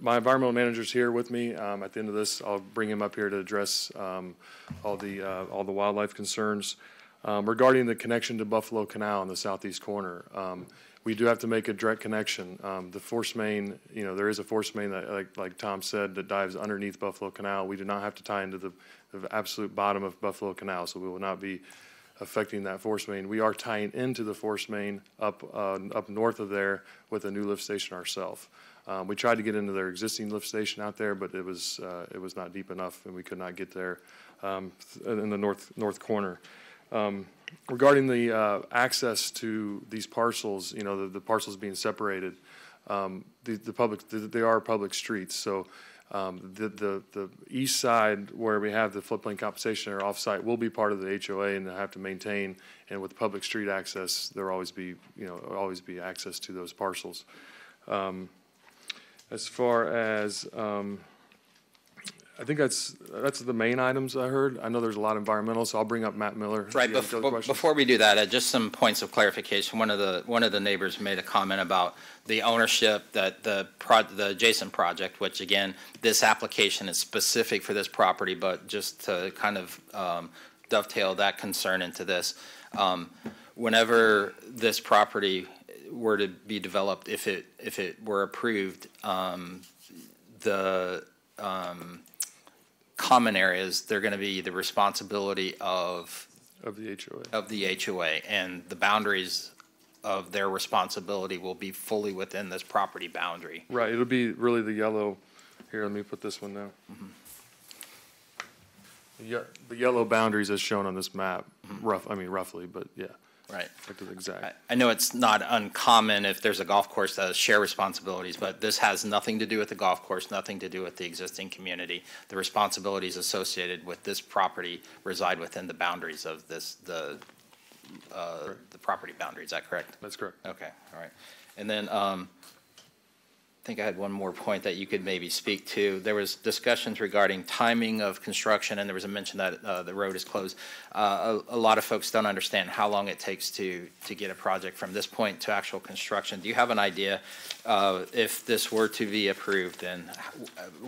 Speaker 4: My environmental manager's here with me. At the end of this, I'll bring him up here to address all the wildlife concerns. Regarding the connection to Buffalo Canal in the southeast corner, we do have to make a direct connection. The force main, there is a force main that, like Tom said, that dives underneath Buffalo Canal. We do not have to tie into the absolute bottom of Buffalo Canal, so we will not be affecting that force main. We are tying into the force main up north of there with a new lift station ourselves. We tried to get into their existing lift station out there, but it was not deep enough, and we could not get there in the north corner. Regarding the access to these parcels, the parcels being separated, they are public streets. So the east side where we have the floodplain compensation or offsite will be part of the HOA, and they have to maintain. And with public street access, there will always be access to those parcels. As far as I think that's the main items I heard. I know there's a lot of environmental, so I'll bring up Matt Miller.
Speaker 1: Right. Before we do that, just some points of clarification. One of the neighbors made a comment about the ownership that the adjacent project, which again, this application is specific for this property, but just to kind of dovetail that concern into this, whenever this property were to be developed, if it were approved, the common areas, they're going to be the responsibility of the HOA, and the boundaries of their responsibility will be fully within this property boundary.
Speaker 4: Right. It'll be really the yellow. Here, let me put this one down. Mm-hmm. The yellow boundaries as shown on this map. Mm-hmm. Roughly, but yeah.
Speaker 1: Right.
Speaker 4: Exact.
Speaker 1: I know it's not uncommon if there's a golf course that has share responsibilities, but this has nothing to do with the golf course, nothing to do with the existing community. The responsibilities associated with this property reside within the boundaries of the property boundary. Is that correct?
Speaker 4: That's correct.
Speaker 1: Okay. All right. And then I think I had one more point that you could maybe speak to. There was discussions regarding timing of construction, and there was a mention that the road is closed. A lot of folks don't understand how long it takes to get a project from this point to actual construction. Do you have an idea if this were to be approved, and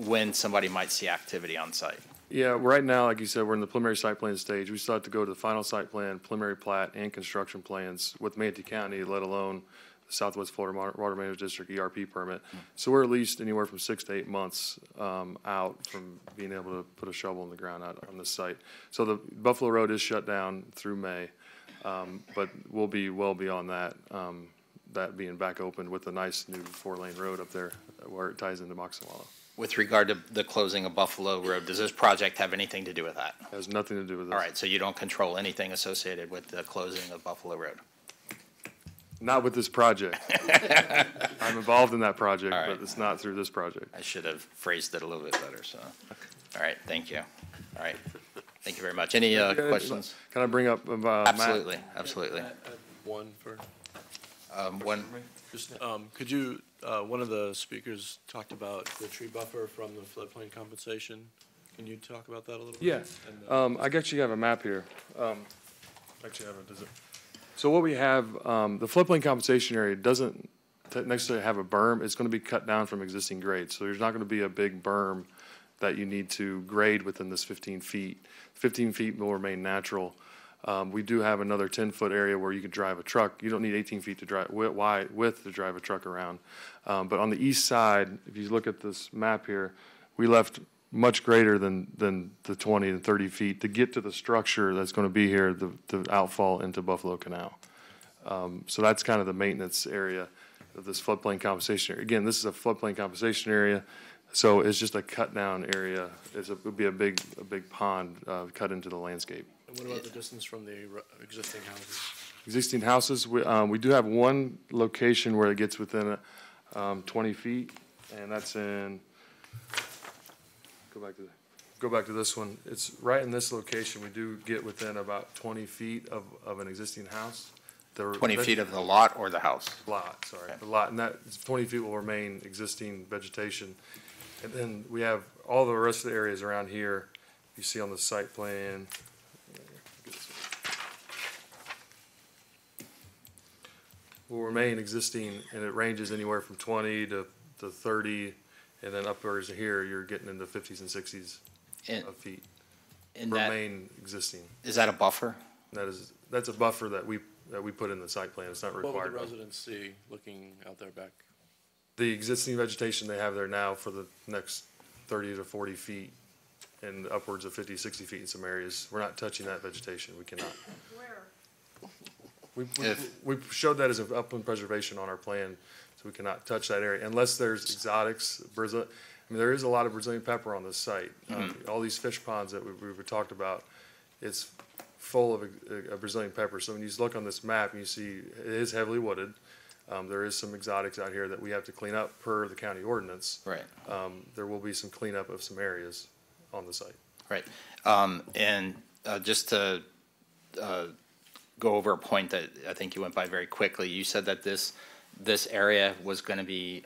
Speaker 1: when somebody might see activity on site?
Speaker 4: Yeah, right now, like you said, we're in the preliminary site plan stage. We still have to go to the final site plan, preliminary plat, and construction plans with Manatee County, let alone Southwest Florida Water Management District ERP permit. So we're at least anywhere from 6 to 8 months out from being able to put a shovel in the ground out on this site. So the Buffalo Road is shut down through May, but we'll be well beyond that, that being back open with a nice new 4-lane road up there where it ties into Moccasin Wallow.
Speaker 1: With regard to the closing of Buffalo Road, does this project have anything to do with that?
Speaker 4: It has nothing to do with this.
Speaker 1: All right, so you don't control anything associated with the closing of Buffalo Road?
Speaker 4: Not with this project. I'm involved in that project,
Speaker 1: right,
Speaker 4: but it's not through this project.
Speaker 1: I should have phrased it a little bit better, so. All right, thank you. All right, thank you very much. Any questions?
Speaker 4: Can I bring up
Speaker 1: Absolutely,
Speaker 4: Matt?
Speaker 1: Absolutely.
Speaker 8: One for.
Speaker 1: One.
Speaker 8: Just, could you, one of the speakers talked about the tree buffer from the floodplain compensation. Can you talk about that a little bit?
Speaker 4: Yeah,
Speaker 8: And,
Speaker 4: I actually have a map here. Actually have it, does it? So what we have, the floodplain compensation area doesn't next to have a berm, it's going to be cut down from existing grades. So there's not going to be a big berm that you need to grade within this 15 feet. 15 feet will remain natural. We do have another 10-foot area where you can drive a truck. You don't need 18 feet to drive width to drive a truck around. But on the east side, if you look at this map here, we left much greater than the 20 and 30 feet to get to the structure that's going to be here, the outfall into Buffalo Canal. So that's kind of the maintenance area of this floodplain compensation area. Again, this is a floodplain compensation area, so it's just a cut down area. It would be a big pond cut into the landscape.
Speaker 8: And what about the distance from the existing houses?
Speaker 4: Existing houses, we do have one location where it gets within 20 feet, and that's in, go back to this one. It's right in this location. We do get within about 20 feet of an existing house.
Speaker 1: 20 feet of the lot or the house?
Speaker 4: Lot, sorry, the lot, and that 20 feet will remain existing vegetation. And then we have all the rest of the areas around here, you see on the site plan. Will remain existing, and it ranges anywhere from 20 to 30, and then upwards here, you're getting into 50s and 60s of feet.
Speaker 1: And
Speaker 4: remain existing.
Speaker 1: Is that a buffer?
Speaker 4: That's a buffer that we put in the site plan. It's not
Speaker 8: What
Speaker 4: required.
Speaker 8: would the residents see looking out there back?
Speaker 4: The existing vegetation they have there now for the next 30 to 40 feet and upwards of 50, 60 feet in some areas. We're not touching that vegetation. We cannot. We showed that as an upland preservation on our plan, so we cannot touch that area unless there's exotics. There is a lot of Brazilian pepper on this site. All these fish ponds that we talked about, it's full of Brazilian pepper. So when you look on this map, you see it is heavily wooded. There is some exotics out here that we have to clean up per the county ordinance.
Speaker 1: Right.
Speaker 4: There will be some cleanup of some areas on the site.
Speaker 1: Right. And just to go over a point that I think you went by very quickly, you said that this area was going to be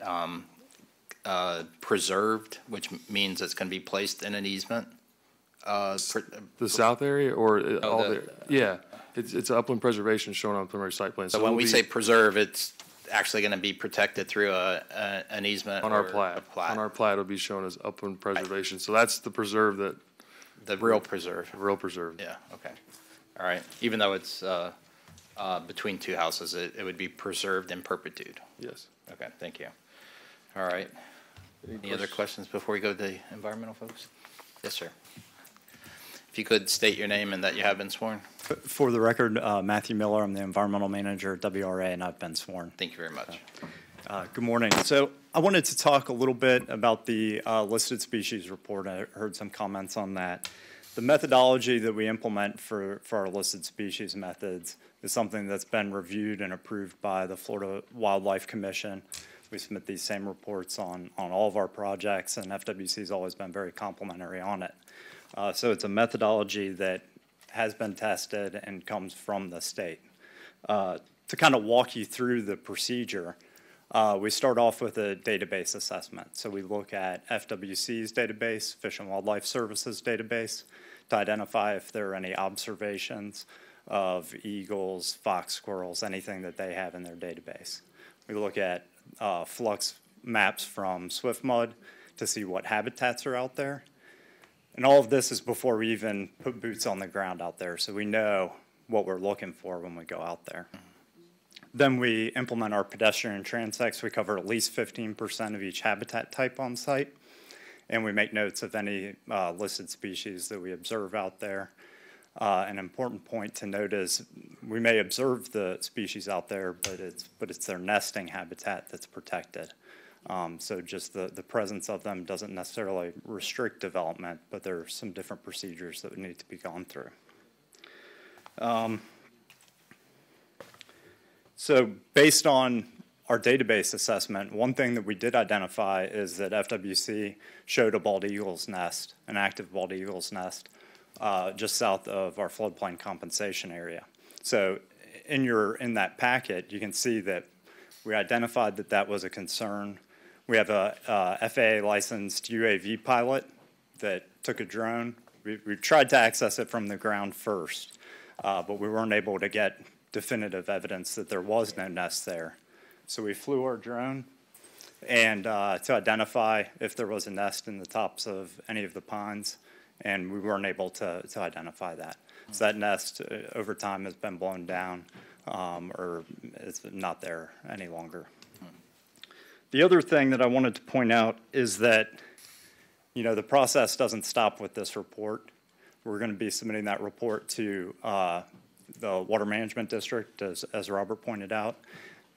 Speaker 1: preserved, which means it's going to be placed in an easement?
Speaker 4: The south area or all the, yeah, it's upland preservation shown on the preliminary site plan.
Speaker 1: So when we say preserve, it's actually going to be protected through an easement?
Speaker 4: On our plat. On our plat, it'll be shown as upland preservation. So that's the preserve that.
Speaker 1: The real preserve.
Speaker 4: The real preserve.
Speaker 1: Yeah, okay. All right. Even though it's between two houses, it would be preserved in perpetuity?
Speaker 4: Yes.
Speaker 1: Okay, thank you. All right. Any other questions before we go to the environmental folks? Yes, sir. If you could state your name and that you have been sworn.
Speaker 14: For the record, Matthew Miller, I'm the environmental manager at WRA, and I've been sworn.
Speaker 1: Thank you very much.
Speaker 14: Good morning. So I wanted to talk a little bit about the listed species report. I heard some comments on that. The methodology that we implement for our listed species methods is something that's been reviewed and approved by the Florida Wildlife Commission. We submit these same reports on all of our projects, and FWC has always been very complimentary on it. So it's a methodology that has been tested and comes from the state. To kind of walk you through the procedure, we start off with a database assessment. So we look at FWC's database, Fish and Wildlife Services database, to identify if there are any observations of eagles, fox squirrels, anything that they have in their database. We look at flux maps from SwiftMud to see what habitats are out there. And all of this is before we even put boots on the ground out there, so we know what we're looking for when we go out there. Then we implement our pedestrian transects. We cover at least 15% of each habitat type on site, and we make notes of any listed species that we observe out there. An important point to note is we may observe the species out there, but it's their nesting habitat that's protected. So just the presence of them doesn't necessarily restrict development, but there are some different procedures that would need to be gone through. So based on our database assessment, one thing that we did identify is that FWC showed a bald eagle's nest, an active bald eagle's nest, just south of our floodplain compensation area. So in that packet, you can see that we identified that that was a concern. We have a FAA licensed UAV pilot that took a drone. We tried to access it from the ground first, but we weren't able to get definitive evidence that there was no nest there. So we flew our drone and to identify if there was a nest in the tops of any of the ponds, and we weren't able to identify that. So that nest over time has been blown down or is not there any longer. The other thing that I wanted to point out is that, you know, the process doesn't stop with this report. We're going to be submitting that report to the Water Management District, as Robert pointed out.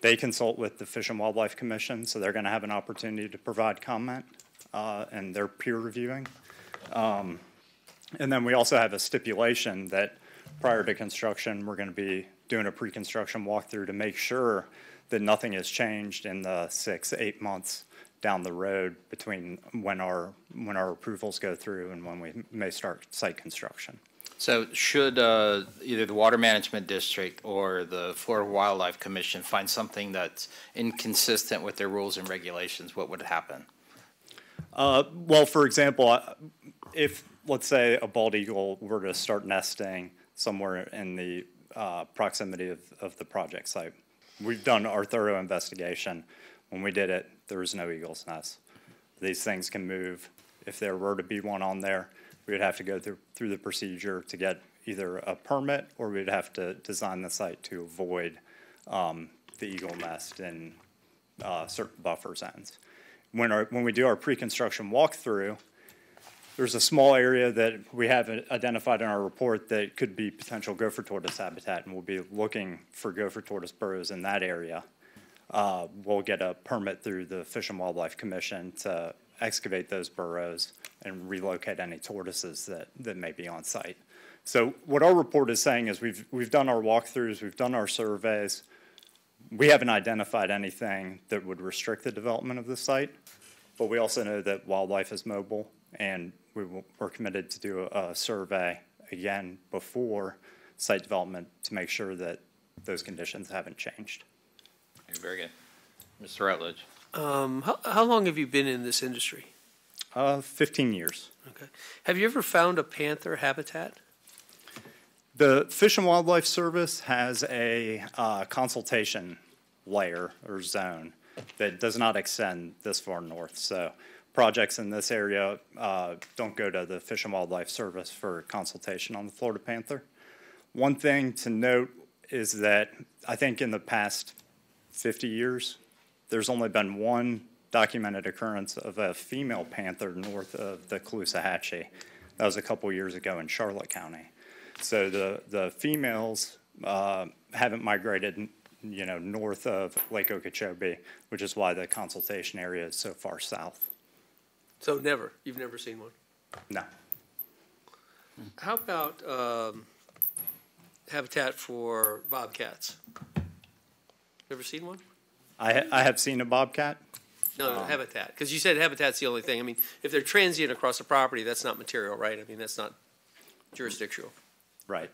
Speaker 14: They consult with the Fish and Wildlife Commission, so they're going to have an opportunity to provide comment, and they're peer reviewing. And then we also have a stipulation that prior to construction, we're going to be doing a pre-construction walkthrough to make sure that nothing has changed in the 6-8 months down the road between when our approvals go through and when we may start site construction.
Speaker 1: So should either the Water Management District or the Florida Wildlife Commission find something that's inconsistent with their rules and regulations, what would happen?
Speaker 14: Well, for example, if, let's say, a bald eagle were to start nesting somewhere in the proximity of the project site, we've done our thorough investigation. When we did it, there was no eagle's nest. These things can move. If there were to be one on there, we would have to go through the procedure to get either a permit, or we'd have to design the site to avoid the eagle nest in certain buffer zones. When we do our pre-construction walkthrough, there's a small area that we have identified in our report that could be potential gopher tortoise habitat, and we'll be looking for gopher tortoise burrows in that area. We'll get a permit through the Fish and Wildlife Commission to excavate those burrows and relocate any tortoises that may be on site. So what our report is saying is we've done our walkthroughs, we've done our surveys. We haven't identified anything that would restrict the development of the site, but we also know that wildlife is mobile, and we're committed to do a survey again before site development to make sure that those conditions haven't changed.
Speaker 1: Very good. Mr. Rutledge.
Speaker 3: How long have you been in this industry?
Speaker 14: 15 years.
Speaker 3: Okay. Have you ever found a panther habitat?
Speaker 14: The Fish and Wildlife Service has a consultation layer or zone that does not extend this far north. So projects in this area don't go to the Fish and Wildlife Service for consultation on the Florida panther. One thing to note is that I think in the past 50 years, there's only been one documented occurrence of a female panther north of the Caloosahatchee. That was a couple years ago in Charlotte County. So the females haven't migrated, you know, north of Lake Okeechobee, which is why the consultation area is so far south.
Speaker 3: So you've never seen one?
Speaker 14: No.
Speaker 3: How about habitat for bobcats? Ever seen one?
Speaker 14: I have seen a bobcat.
Speaker 3: No, habitat, because you said habitat's the only thing. I mean, if they're transient across the property, that's not material, right? I mean, that's not jurisdictional.
Speaker 14: Right.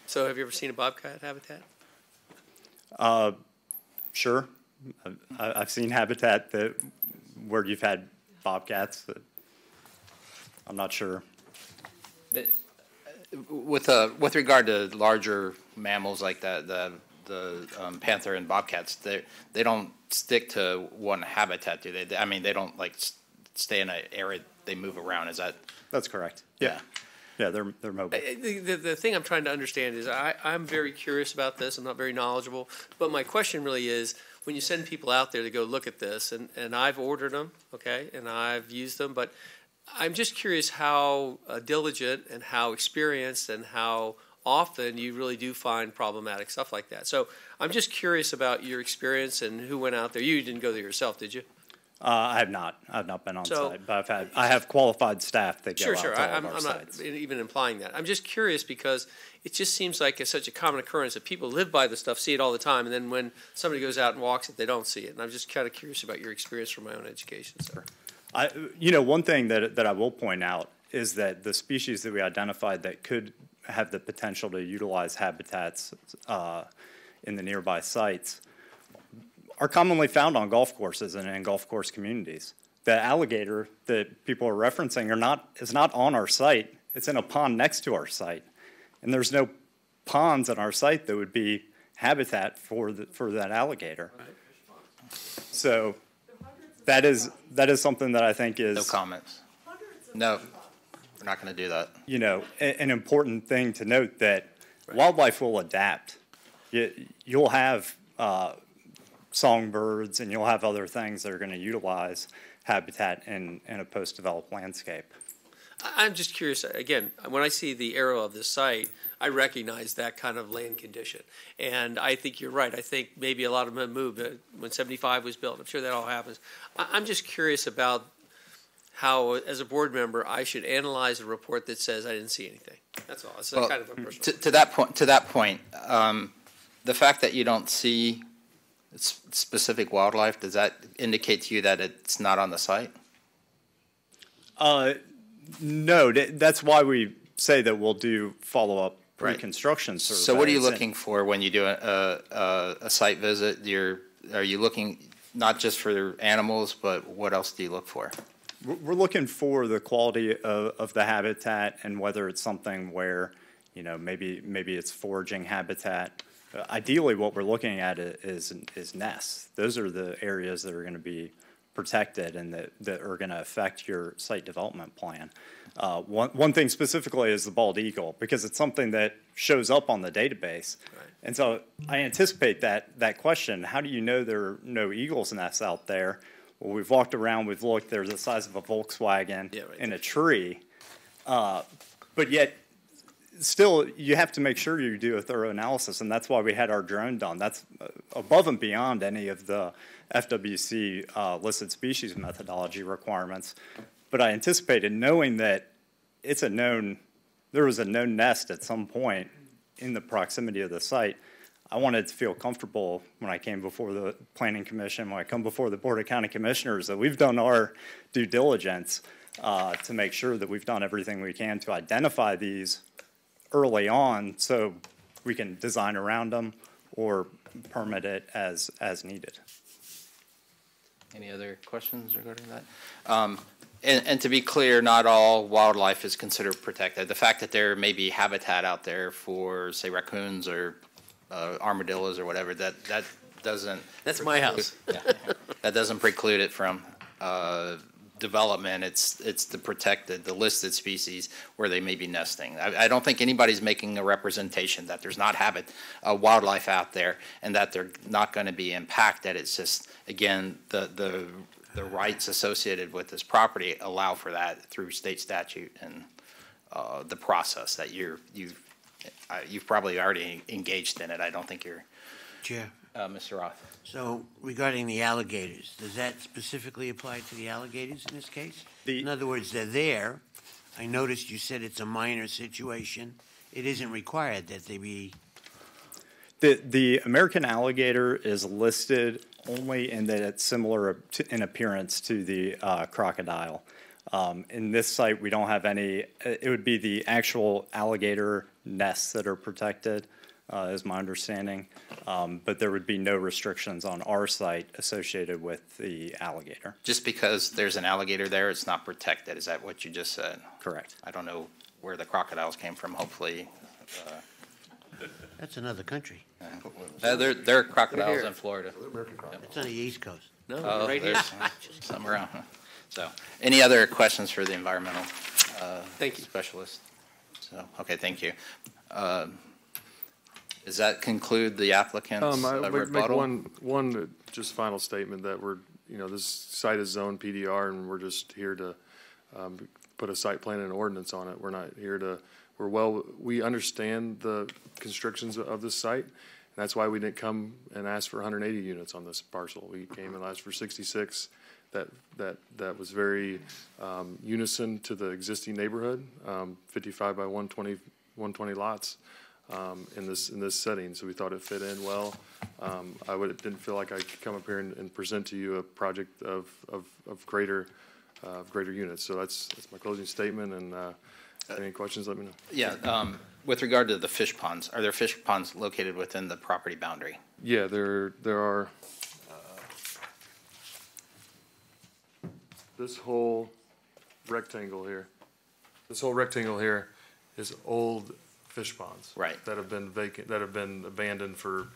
Speaker 3: So have you ever seen a bobcat habitat?
Speaker 14: Sure. I've seen habitat where you've had bobcats. I'm not sure.
Speaker 1: With regard to larger mammals like that, the panther and bobcats, they don't stick to one habitat, do they? I mean, they don't like stay in an area. They move around. Is that?
Speaker 14: That's correct. Yeah. Yeah, they're mobile.
Speaker 3: The thing I'm trying to understand is I'm very curious about this. I'm not very knowledgeable. But my question really is, when you send people out there to go look at this, and I've ordered them, okay, and I've used them, but I'm just curious how diligent and how experienced and how often you really do find problematic stuff like that. So I'm just curious about your experience and who went out there. You didn't go there yourself, did you?
Speaker 14: I have not. I've not been on site, but I have qualified staff that go out to all of our sites.
Speaker 3: I'm not even implying that. I'm just curious because it just seems like it's such a common occurrence that people live by the stuff, see it all the time, and then when somebody goes out and walks it, they don't see it. And I'm just kind of curious about your experience from my own education, sir.
Speaker 14: One thing that I will point out is that the species that we identified that could have the potential to utilize habitats in the nearby sites are commonly found on golf courses and in golf course communities. The alligator that people are referencing is not on our site. It's in a pond next to our site. And there's no ponds on our site that would be habitat for that alligator. So that is something that I think is.
Speaker 1: No comments. No, we're not going to do that.
Speaker 14: You know, an important thing to note that wildlife will adapt. You'll have songbirds and you'll have other things that are going to utilize habitat in a post-developed landscape.
Speaker 3: I'm just curious, again, when I see the arrow of this site, I recognize that kind of land condition. And I think you're right. I think maybe a lot of them moved when 75 was built. I'm sure that all happens. I'm just curious about how, as a board member, I should analyze a report that says I didn't see anything. That's all. It's
Speaker 1: Well,
Speaker 3: kind of a personal.
Speaker 1: to that point, the fact that you don't see specific wildlife, does that indicate to you that it's not on the site?
Speaker 14: No, that's why we say that we'll do follow-up pre-construction surveys.
Speaker 1: So what are you looking for when you do a site visit? Are you looking not just for animals, but what else do you look for?
Speaker 14: We're looking for the quality of the habitat and whether it's something where, you know, maybe it's foraging habitat. Ideally, what we're looking at is nests. Those are the areas that are going to be protected and that are going to affect your site development plan. One thing specifically is the bald eagle, because it's something that shows up on the database. Right. And so I anticipate that question, how do you know there are no eagles nests out there? Well, we've walked around, we've looked, they're the size of a Volkswagen in a tree. But yet, still, you have to make sure you do a thorough analysis, and that's why we had our drone done. That's above and beyond any of the FWC listed species methodology requirements. But I anticipated, knowing that there was a known nest at some point in the proximity of the site, I wanted to feel comfortable when I came before the Planning Commission, when I come before the Board of County Commissioners, that we've done our due diligence to make sure that we've done everything we can to identify these early on so we can design around them or permit it as needed.
Speaker 1: Any other questions regarding that? And to be clear, not all wildlife is considered protected. The fact that there may be habitat out there for, say, raccoons or armadillos or whatever, that doesn't.
Speaker 3: That's my house.
Speaker 1: Yeah, that doesn't preclude it from development. It's the listed species where they may be nesting. I don't think anybody's making a representation that there's not wildlife out there and that they're not going to be impacted. It's just, again, the rights associated with this property allow for that through state statute and the process that you've probably already engaged in it. I don't think you're.
Speaker 16: Chair.
Speaker 1: Mr. Roth.
Speaker 16: So regarding the alligators, does that specifically apply to the alligators in this case? In other words, they're there. I noticed you said it's a minor situation. It isn't required that they be.
Speaker 14: The American alligator is listed only in that it's similar in appearance to the crocodile. In this site, we don't have any. It would be the actual alligator nests that are protected, is my understanding. But there would be no restrictions on our site associated with the alligator.
Speaker 1: Just because there's an alligator there, it's not protected. Is that what you just said?
Speaker 14: Correct.
Speaker 1: I don't know where the crocodiles came from. Hopefully.
Speaker 16: That's another country.
Speaker 1: There are crocodiles in Florida.
Speaker 16: It's on the East Coast.
Speaker 3: No,
Speaker 1: right here. Some around. So, any other questions for the environmental
Speaker 3: thank you,
Speaker 1: specialist? So, okay, thank you. Does that conclude the applicant's rebuttal?
Speaker 4: Make one just final statement that this site is zoned PDR and we're just here to put a site plan and ordinance on it. We're not here to. We understand the constrictions of this site, and that's why we didn't come and ask for 180 units on this parcel. We came and asked for 66. That was very unison to the existing neighborhood, 55 by 120 lots in this setting. So we thought it fit in well. Didn't feel like I could come up here and present to you a project of greater units. So that's my closing statement. And any questions, let me know.
Speaker 1: Yeah. With regard to the fish ponds, are there fish ponds located within the property boundary?
Speaker 4: Yeah, there are. This whole rectangle here is old fish ponds.
Speaker 1: Right.
Speaker 4: That have been vacant, that have been abandoned for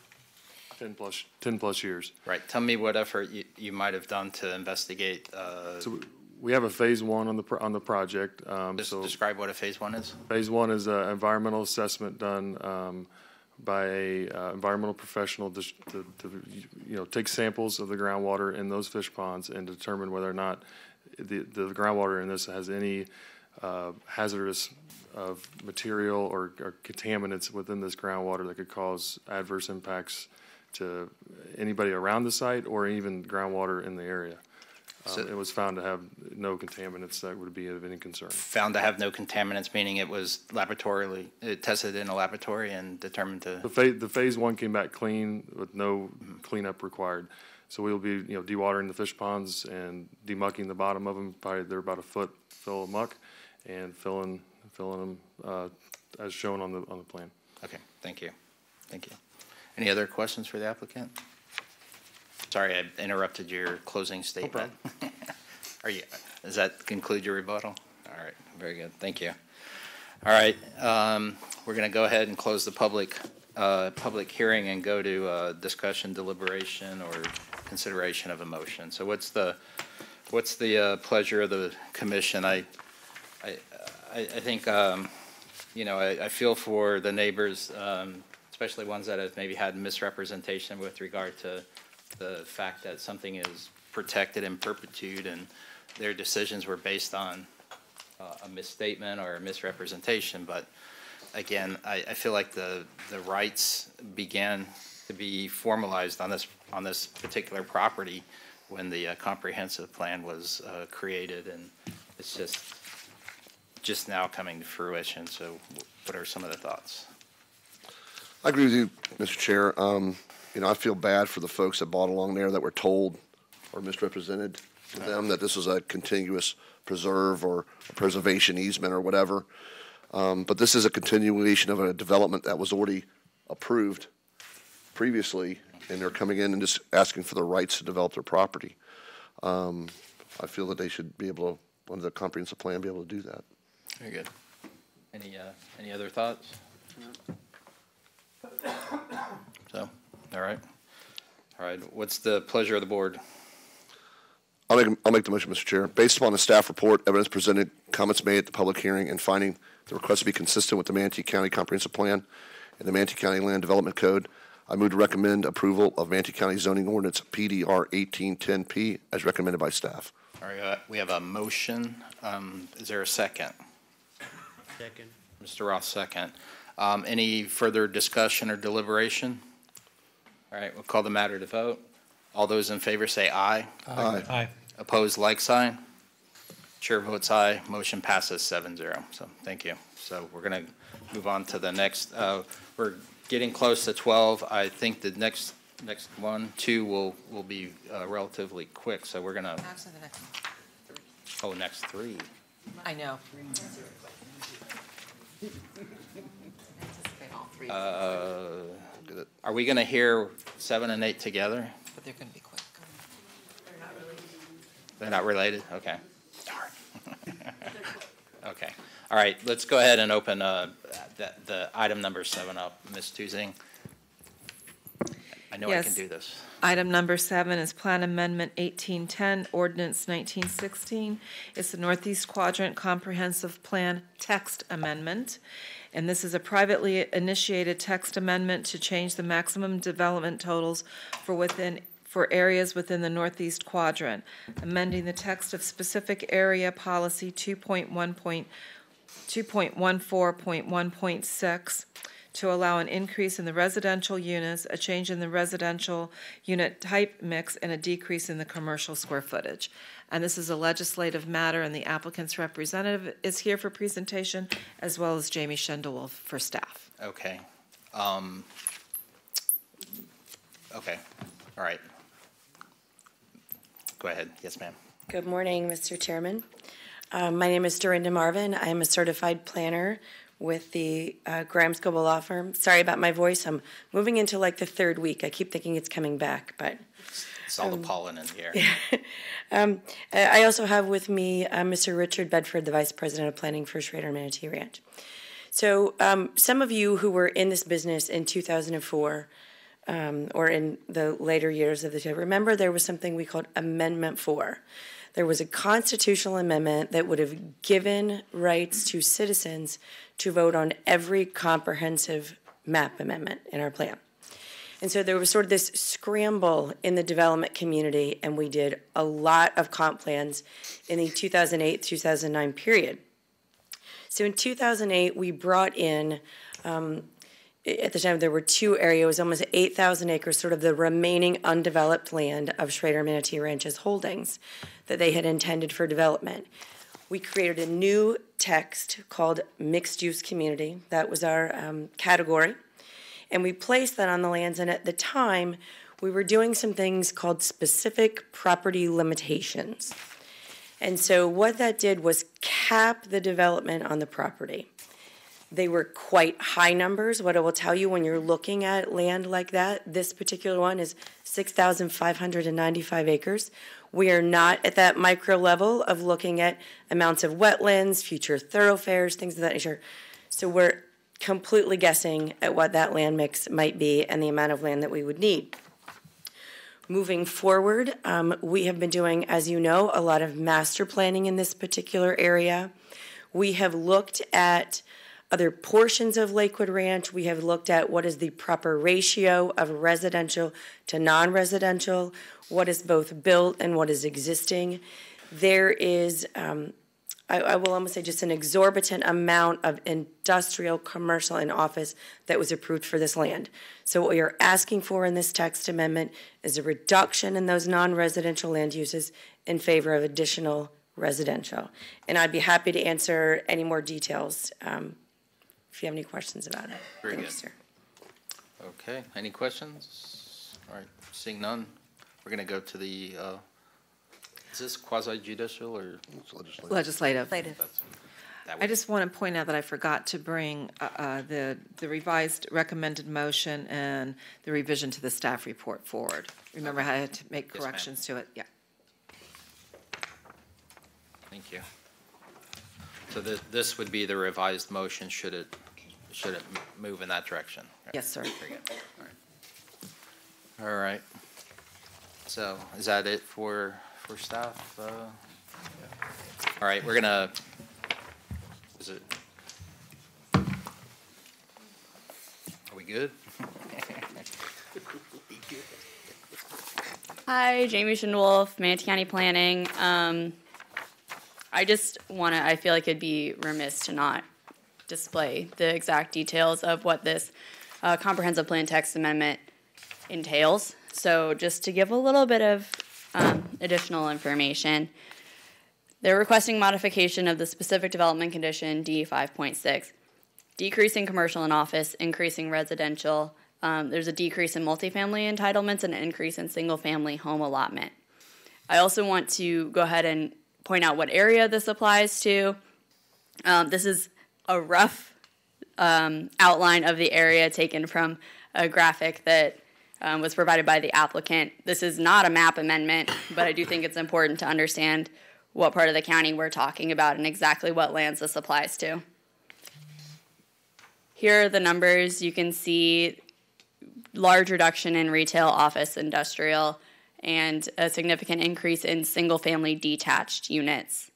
Speaker 4: 10-plus years.
Speaker 1: Right. Tell me what effort you might have done to investigate.
Speaker 4: So we have a phase one on the project.
Speaker 1: Just describe what a phase one is.
Speaker 4: Phase one is an environmental assessment done by a environmental professional to take samples of the groundwater in those fish ponds and determine whether or not the groundwater in this has any hazardous material or contaminants within this groundwater that could cause adverse impacts to anybody around the site or even groundwater in the area. It was found to have no contaminants that would be of any concern.
Speaker 1: Found to have no contaminants, meaning it was tested in a laboratory and determined to.
Speaker 4: The phase one came back clean with no cleanup required. So we'll be, dewatering the fish ponds and demucking the bottom of them. Probably they're about a foot full of muck, and filling them as shown on the plan.
Speaker 1: Okay, thank you. Any other questions for the applicant? Sorry, I interrupted your closing statement. No problem. Does that conclude your rebuttal? All right, very good. Thank you. All right, we're going to go ahead and close the public hearing and go to discussion, deliberation, or consideration of a motion. So what's the pleasure of the commission? I think I feel for the neighbors, especially ones that have maybe had misrepresentation with regard to the fact that something is protected in perpetuity and their decisions were based on a misstatement or a misrepresentation. But again, I feel like the rights began to be formalized on this particular property when the comprehensive plan was created, and it's just now coming to fruition. So what are some of the thoughts?
Speaker 20: I agree with you, Mr. Chair. I feel bad for the folks that bought along there that were told or misrepresented to them that this was a contiguous preserve or a preservation easement or whatever. But this is a continuation of a development that was already approved previously, and they're coming in and just asking for the rights to develop their property. I feel that they should be able to, under the comprehensive plan, be able to do that.
Speaker 1: Very good. Any other thoughts? So, all right. What's the pleasure of the board?
Speaker 20: I'll make the motion, Mr. Chair. Based upon the staff report, evidence presented, comments made at the public hearing, and finding the request to be consistent with the Manatee County Comprehensive Plan and the Manatee County Land Development Code, I move to recommend approval of Manatee County Zoning Ordinance PDR 1810P as recommended by staff.
Speaker 1: All right, we have a motion. Is there a second?
Speaker 16: Second.
Speaker 1: Mr. Roth, second. Any further discussion or deliberation? All right, we'll call the matter to vote. All those in favor say aye.
Speaker 20: Aye.
Speaker 2: Aye.
Speaker 1: Opposed, like sign. Chair votes aye. Motion passes 7-0. So thank you. So we're going to move on to the next. We're getting close to 12. I think the next two will be relatively quick. So we're going to.
Speaker 5: Actually, the next three.
Speaker 1: Oh, next three.
Speaker 5: I know.
Speaker 1: Are we going to hear 7 and 8 together?
Speaker 5: But they're going to be quick.
Speaker 1: They're not related? Okay. Darn. Okay. All right, let's go ahead and open the item number 7 up. Ms. Tuzing. I know I can do this.
Speaker 15: Item number 7 is Plan Amendment 1810, Ordinance 1916. It's the Northeast Quadrant Comprehensive Plan Text Amendment. And this is a privately initiated text amendment to change the maximum development totals for areas within the Northeast Quadrant, amending the text of specific area policy 2.14.1.6 to allow an increase in the residential units, a change in the residential unit type mix, and a decrease in the commercial square footage. And this is a legislative matter, and the applicant's representative is here for presentation, as well as Jamie Schendelwolf for staff.
Speaker 1: Okay. Okay. All right. Go ahead. Yes, ma'am.
Speaker 21: Good morning, Mr. Chairman. My name is Dorinda Marvin. I am a certified planner with the Graham Scoble Law Firm. Sorry about my voice. I'm moving into like the 3rd week. I keep thinking it's coming back, but
Speaker 1: it's all the pollen in the
Speaker 21: air. I also have with me Mr. Richard Bedford, the Vice President of Planning for Schrader Manatee Ranch. So some of you who were in this business in 2004 or in the later years of the, remember there was something we called Amendment 4. There was a constitutional amendment that would have given rights to citizens to vote on every comprehensive map amendment in our plan. And so there was sort of this scramble in the development community, and we did a lot of comp plans in the 2008-2009 period. So in 2008, we brought in, at the time there were 2 areas, almost 8,000 acres, sort of the remaining undeveloped land of Schrader Manatee Ranch's holdings that they had intended for development. We created a new text called mixed use community. That was our category. And we placed that on the lands, and at the time, we were doing some things called specific property limitations. And so what that did was cap the development on the property. They were quite high numbers. What I will tell you when you're looking at land like that, this particular one is 6,595 acres. We are not at that micro level of looking at amounts of wetlands, future thoroughfares, things of that nature. So we're completely guessing at what that land mix might be and the amount of land that we would need. Moving forward, we have been doing, as you know, a lot of master planning in this particular area. We have looked at other portions of Lakewood Ranch. We have looked at what is the proper ratio of residential to non-residential, what is both built and what is existing. There is, I will almost say, just an exorbitant amount of industrial, commercial, and office that was approved for this land. So what we are asking for in this text amendment is a reduction in those non-residential land uses in favor of additional residential. And I'd be happy to answer any more details if you have any questions about it.
Speaker 1: Very
Speaker 21: Thank
Speaker 1: good.
Speaker 21: you, sir.
Speaker 1: Okay, any questions? All right, seeing none, we're going to go to the, is this quasi-judicial or?
Speaker 15: Legislative.
Speaker 1: That
Speaker 15: I just want to point out that I forgot to bring the revised recommended motion and the revision to the staff report forward. Remember, I had to make
Speaker 1: Yes,
Speaker 15: corrections to it. Yeah.
Speaker 1: Thank you. So this would be the revised motion, should it move in that direction?
Speaker 15: Yes, sir.
Speaker 1: Very good. All right. So is that it for staff? All right, we're gonna, is it, are we good?
Speaker 7: Hi, Jamie Schindwolf, Manatee County Planning. I feel like it'd be remiss to not display the exact details of what this comprehensive plan text amendment entails. So just to give a little bit of additional information, they're requesting modification of the specific development condition D5.6, decreasing commercial and office, increasing residential. There's a decrease in multifamily entitlements and an increase in single-family home allotment. I also want to go ahead and point out what area this applies to. This is a rough outline of the area taken from a graphic that was provided by the applicant. This is not a map amendment, but I do think it's important to understand what part of the county we're talking about and exactly what lands this applies to. Here are the numbers. You can see large reduction in retail, office, industrial, and a significant increase in single-family detached units,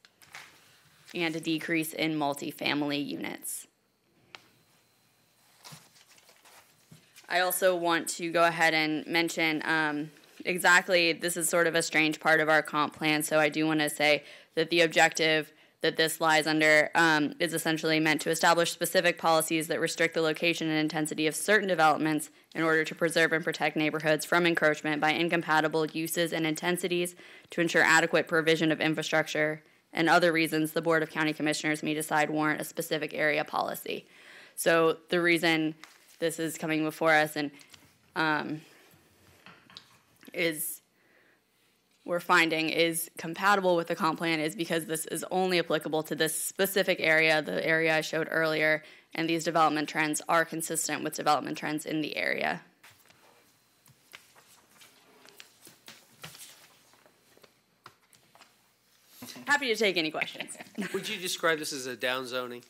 Speaker 7: and a decrease in multifamily units. I also want to go ahead and mention exactly, this is sort of a strange part of our comp plan, so I do want to say that the objective that this lies under is essentially meant to establish specific policies that restrict the location and intensity of certain developments in order to preserve and protect neighborhoods from encroachment by incompatible uses and intensities, to ensure adequate provision of infrastructure, and other reasons the Board of County Commissioners may decide warrant a specific area policy. So the reason this is coming before us and we're finding is compatible with the comp plan is because this is only applicable to this specific area, the area I showed earlier, and these development trends are consistent with development trends in the area. Happy to take any questions.
Speaker 3: Would you describe this as a down zoning?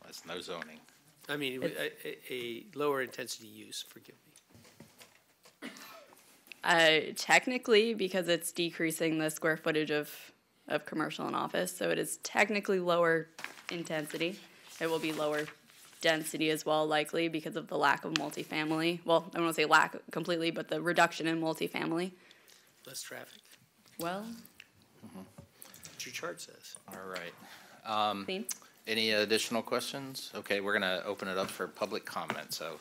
Speaker 1: That's no zoning.
Speaker 3: I mean, a lower intensity use, forgive me.
Speaker 7: Technically, because it's decreasing the square footage of commercial and office, so it is technically lower intensity. It will be lower density as well, likely, because of the lack of multifamily. Well, I don't want to say lack completely, but the reduction in multifamily.
Speaker 3: Less traffic.
Speaker 7: Well,
Speaker 3: What your chart says.
Speaker 1: All right.
Speaker 7: See?
Speaker 1: Any additional questions? Okay, we're going to open it up for public comment. So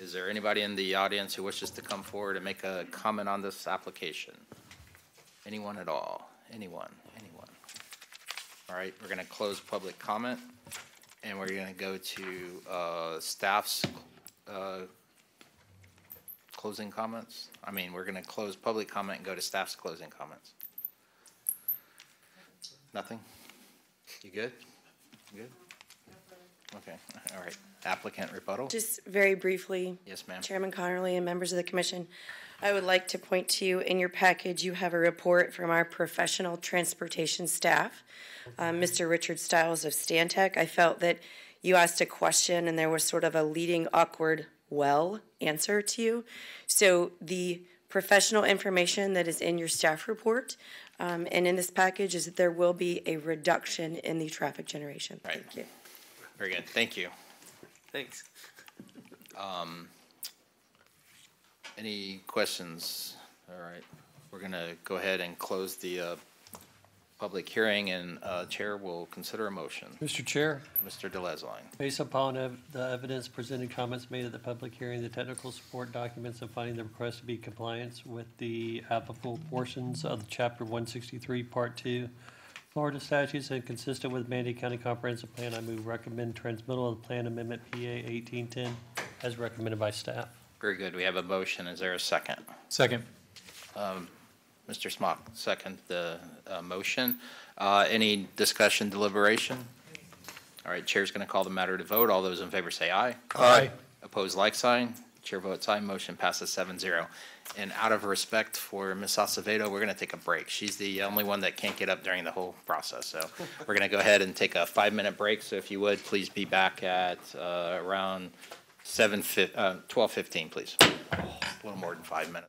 Speaker 1: is there anybody in the audience who wishes to come forward and make a comment on this application? Anyone at all? Anyone? Anyone? All right, we're going to close public comment, and we're going to go to staff's closing comments. I mean, we're going to close public comment and go to staff's closing comments. Nothing? You good? Good? Okay, all right. Applicant rebuttal?
Speaker 21: Just very briefly.
Speaker 1: Yes, ma'am.
Speaker 21: Chairman Connerly and members of the commission, I would like to point to you in your package, you have a report from our professional transportation staff, Mr. Richard Stiles of Stantec. I felt that you asked a question and there was sort of a leading awkward answer to you. So the professional information that is in your staff report and in this package is that there will be a reduction in the traffic generation.
Speaker 1: Right.
Speaker 21: Thank you.
Speaker 1: Very good, thank you.
Speaker 3: Thanks.
Speaker 1: Any questions? All right, we're going to go ahead and close the public hearing, and Chair will consider a motion.
Speaker 12: Mr. Chair,
Speaker 1: Mr. DeLesline.
Speaker 12: based upon the evidence presented, comments made at the public hearing, the technical support documents, and finding the request to be compliance with the applicable portions of the Chapter 163, Part 2, Florida statutes, and consistent with Manatee County Comprehensive Plan, I move recommend transmittal of the Plan Amendment PA 1810 as recommended by staff.
Speaker 1: Very good, we have a motion. Is there a second?
Speaker 2: Second.
Speaker 1: Mr. Smock, second the motion. Any discussion, deliberation? All right, Chair's going to call the matter to vote. All those in favor say aye.
Speaker 2: Aye.
Speaker 1: Opposed, like sign. Chair votes aye. Motion passes 7-0. And out of respect for Ms. Acevedo, we're going to take a break. She's the only one that can't get up during the whole process. So we're going to go ahead and take a 5-minute break. So if you would, please be back at around 12:15, please. A little more than 5 minutes.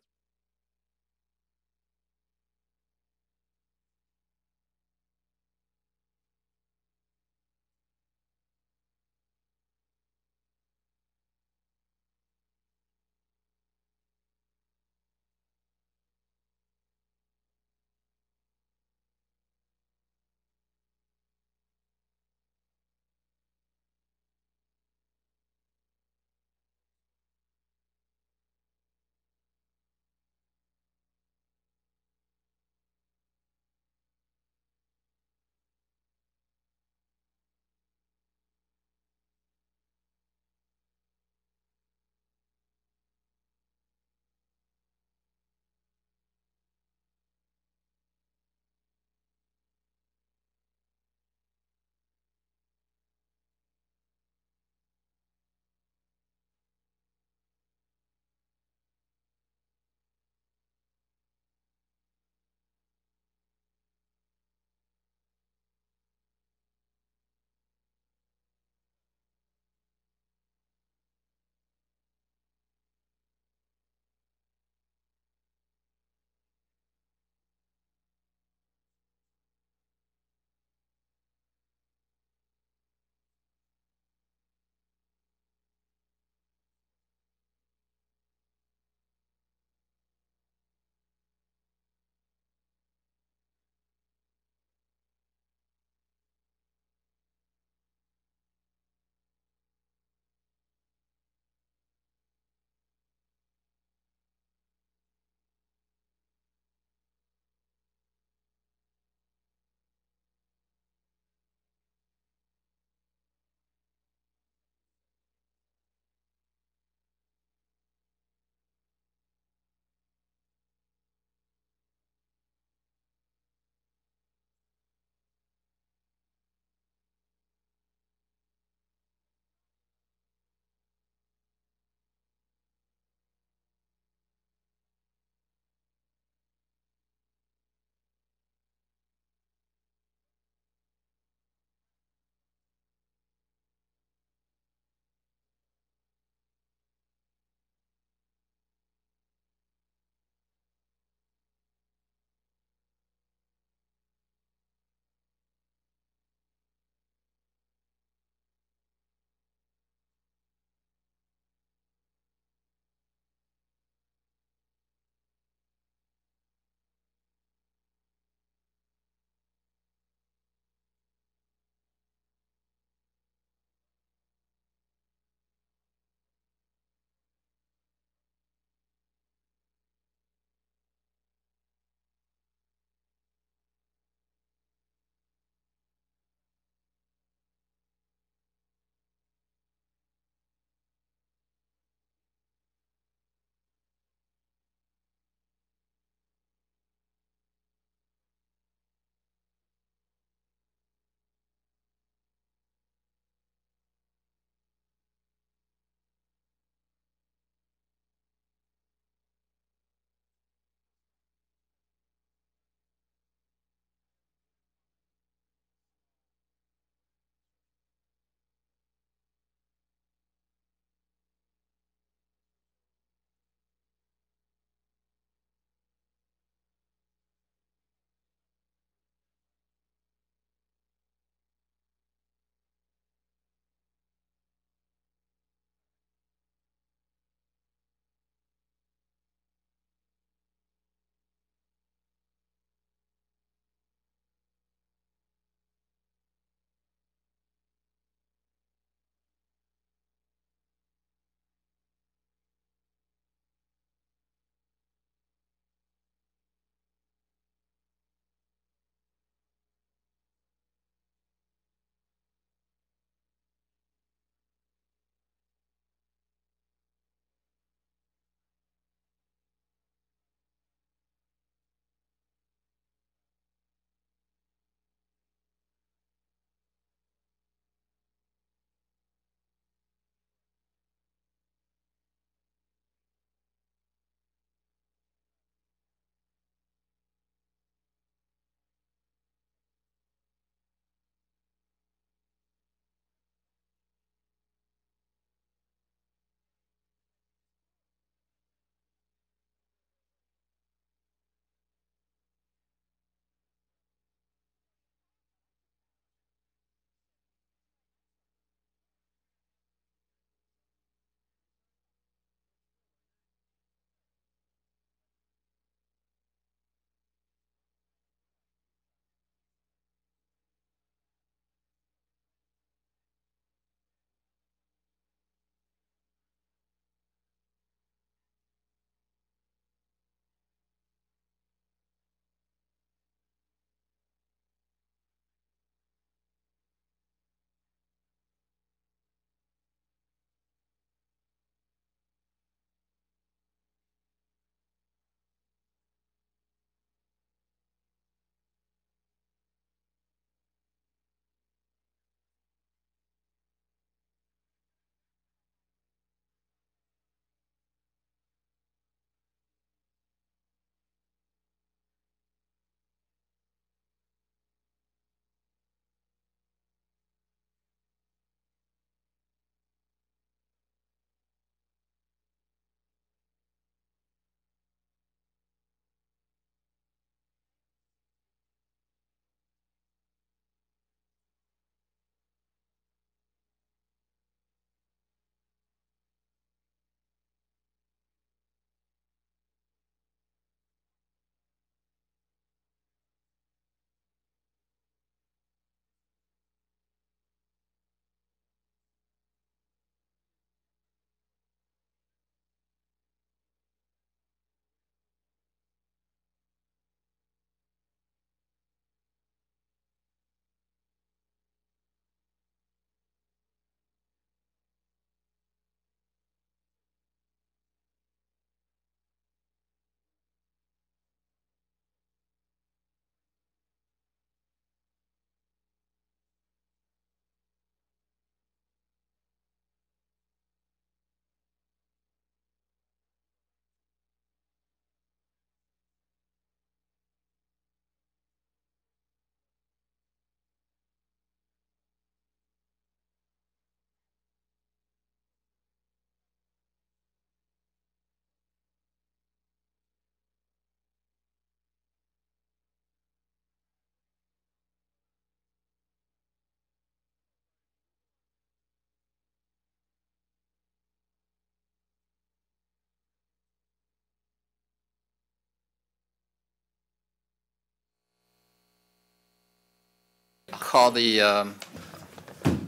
Speaker 1: Call the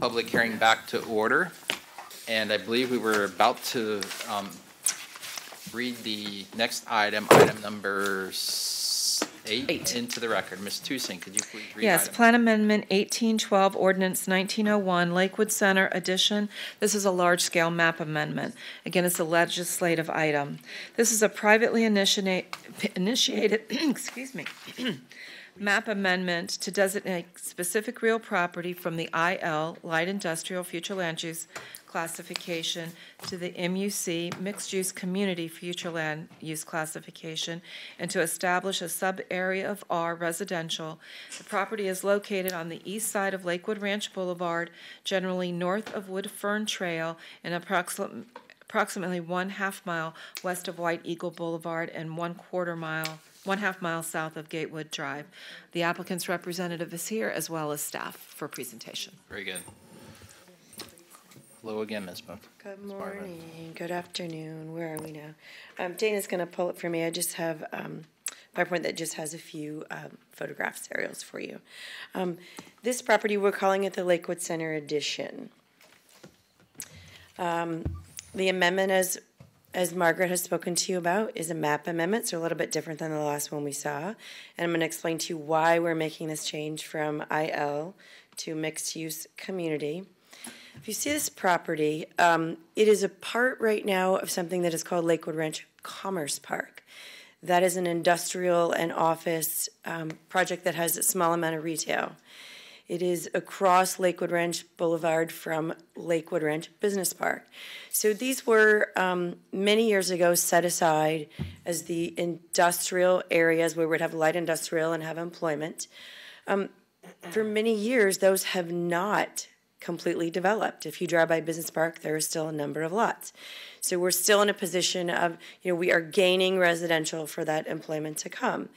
Speaker 1: public hearing back to order. And I believe we were about to read the next item, item number 8, into the record. Ms. Tusing, could you please read
Speaker 15: Yes,
Speaker 1: item?
Speaker 15: Plan Amendment 1812, Ordinance 1901, Lakewood Center Addition. This is a large-scale map amendment. Again, it's a legislative item. This is a privately initiated excuse me, map amendment to designate specific real property from the IL, Light Industrial Future Land Use classification, to the MUC, Mixed Use Community Future Land Use classification, and to establish a sub-area of R residential. The property is located on the east side of Lakewood Ranch Boulevard, generally north of Wood Fern Trail, and approximately 1/2 mile west of White Eagle Boulevard and 1/2 mile south of Gatewood Drive. The applicant's representative is here, as well as staff, for presentation.
Speaker 1: Very good. Hello again, Ms. Mook.
Speaker 21: Good morning, good afternoon, where are we now? Dana's gonna pull it for me, I just have PowerPoint that just has a few photographs, aerials for you. This property, we're calling it the Lakewood Center Addition. The amendment, as Margaret has spoken to you about, is a map amendment, so a little bit different than the last one we saw. And I'm gonna explain to you why we're making this change from IL to mixed use community. If you see this property, it is a part right now of something that is called Lakewood Ranch Commerce Park. That is an industrial and office project that has a small amount of retail. It is across Lakewood Ranch Boulevard from Lakewood Ranch Business Park. So these were many years ago set aside as the industrial areas where we'd have light industrial and have employment. For many years, those have not completely developed. If you drive by Business Park, there are still a number of lots. So we're still in a position of, we are gaining residential for that employment to come.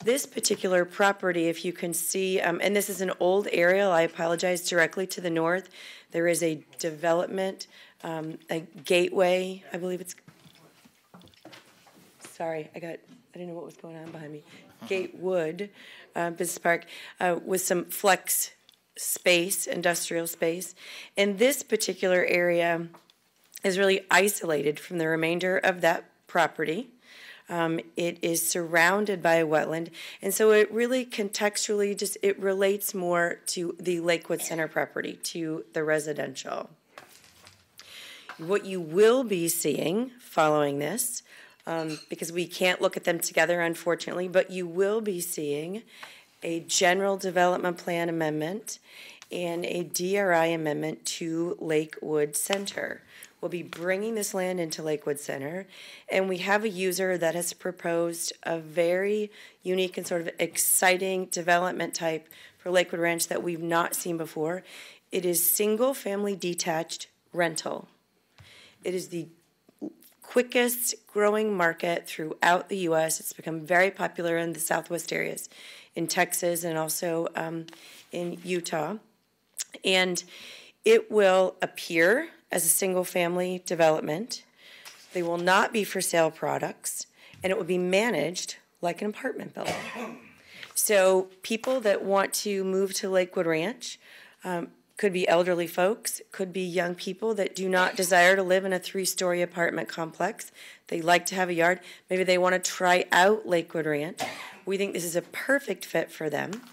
Speaker 21: This particular property, if you can see, and this is an old aerial, I apologize, directly to the north, there is a development, a gateway, I believe it's, sorry, I didn't know what was going on behind me. Gatewood Business Park with some flex space, industrial space. And this particular area is really isolated from the remainder of that property. It is surrounded by a wetland, and so it really contextually it relates more to the Lakewood Center property, to the residential. What you will be seeing following this, because we can't look at them together, unfortunately, but you will be seeing a general development plan amendment and a DRI amendment to Lakewood Center. We'll be bringing this land into Lakewood Center, and we have a user that has proposed a very unique and sort of exciting development type for Lakewood Ranch that we've not seen before. It is single-family detached rental. It is the quickest growing market throughout the U.S. It's become very popular in the Southwest areas, in Texas and also in Utah. And it will appear as a single-family development. They will not be for sale products, and it will be managed like an apartment building. So people that want to move to Lakewood Ranch, could be elderly folks, could be young people that do not desire to live in a 3-story apartment complex. They like to have a yard. Maybe they want to try out Lakewood Ranch. We think this is a perfect fit for them.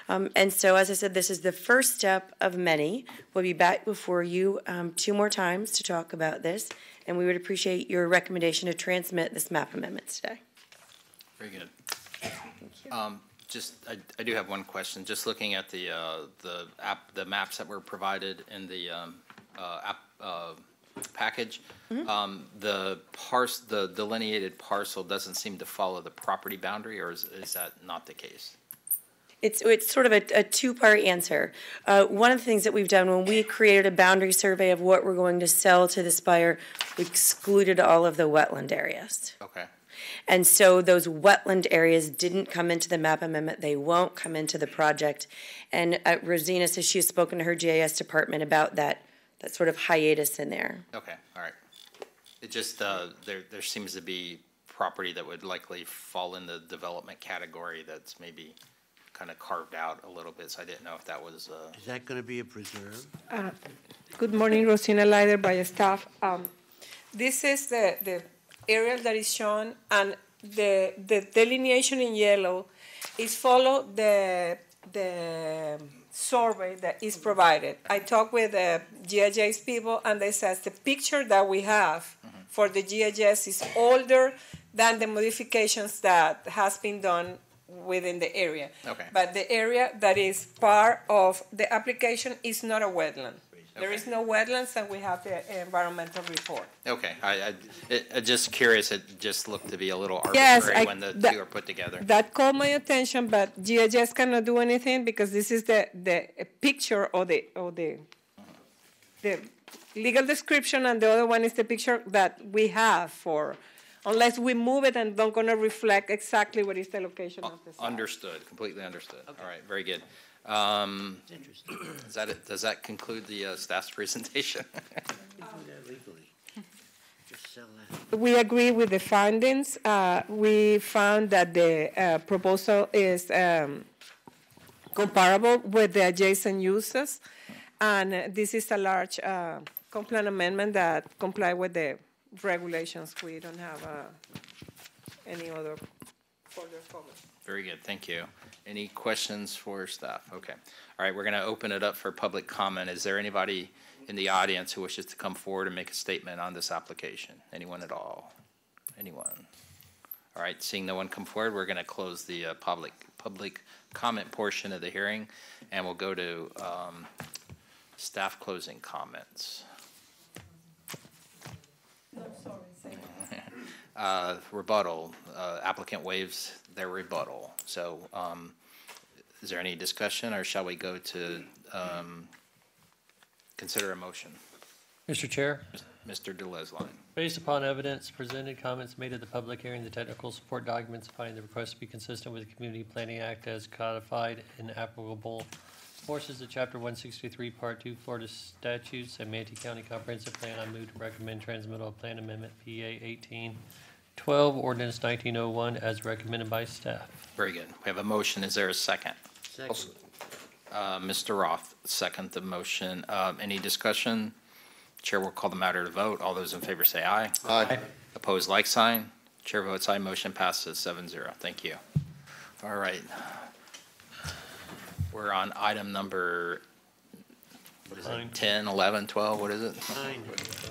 Speaker 21: And so, as I said, this is the first step of many. We'll be back before you 2 more times to talk about this, and we would appreciate your recommendation to transmit this map amendment today.
Speaker 1: Very good. I do have one question. Just looking at the maps that were provided in the package, the delineated parcel doesn't seem to follow the property boundary, or is that not the case?
Speaker 21: It's sort of a 2-part answer. One of the things that we've done when we created a boundary survey of what we're going to sell to this buyer, we excluded all of the wetland areas.
Speaker 1: Okay.
Speaker 21: And so those wetland areas didn't come into the map amendment. They won't come into the project. And Rosina says she has spoken to her GIS department about that sort of hiatus in there.
Speaker 1: Okay, all right. It just, there seems to be property that would likely fall in the development category that's maybe kind of carved out a little bit, so I didn't know if that was,
Speaker 16: Is that going to be a preserve?
Speaker 9: Good morning, Rosina Leider by staff. This is the area that is shown, and the delineation in yellow is follow the survey that is provided. I talked with the GIS people, and they says the picture that we have for the GIS is older than the modifications that has been done within the area.
Speaker 1: Okay.
Speaker 9: But the area that is part of the application is not a wetland. There is no wetlands, and we have the environmental report.
Speaker 1: okay, just curious, it just looked to be a little
Speaker 9: Yes,
Speaker 1: arbitrary when the two are put together.
Speaker 9: That caught my attention, but GIS cannot do anything because this is the picture or the legal description, and the other one is the picture that we have for, unless we move it and don't gonna reflect exactly what is the location of the site.
Speaker 1: Understood, completely understood. All right, very good.
Speaker 16: Interesting.
Speaker 1: Is that it? Does that conclude the staff's presentation?
Speaker 16: Legally. Just sell that.
Speaker 9: We agree with the findings. We found that the proposal is comparable with the adjacent uses, and this is a large compliant amendment that comply with the regulations. We don't have any other further comments.
Speaker 1: Very good, thank you. Any questions for staff? Okay. All right, we're going to open it up for public comment. Is there anybody in the audience who wishes to come forward and make a statement on this application? Anyone at all? Anyone? All right, seeing no one come forward, we're going to close the public comment portion of the hearing, and we'll go to staff closing comments. Rebuttal. Applicant waives their rebuttal. So is there any discussion, or shall we go to consider a motion?
Speaker 12: Mr. Chair,
Speaker 1: Mr. DeLesline.
Speaker 12: based upon evidence presented, comments made at the public hearing, the technical support documents finding the request to be consistent with the Community Planning Act as codified in applicable portions of Chapter 163, Part 2, Florida statutes, and Manatee County Comprehensive Plan, I move to recommend transmittal of Plan Amendment PA 1812, Ordinance 1901, as recommended by staff.
Speaker 1: Very good. We have a motion. Is there a second?
Speaker 16: Second.
Speaker 1: Mr. Roth, second the motion. Any discussion? Chair will call the matter to vote. All those in favor say aye.
Speaker 20: Aye.
Speaker 1: Opposed, like sign. Chair votes aye. Motion passes 7-0. Thank you. All right. We're on item number, what is it, 10, 11, 12, what is it?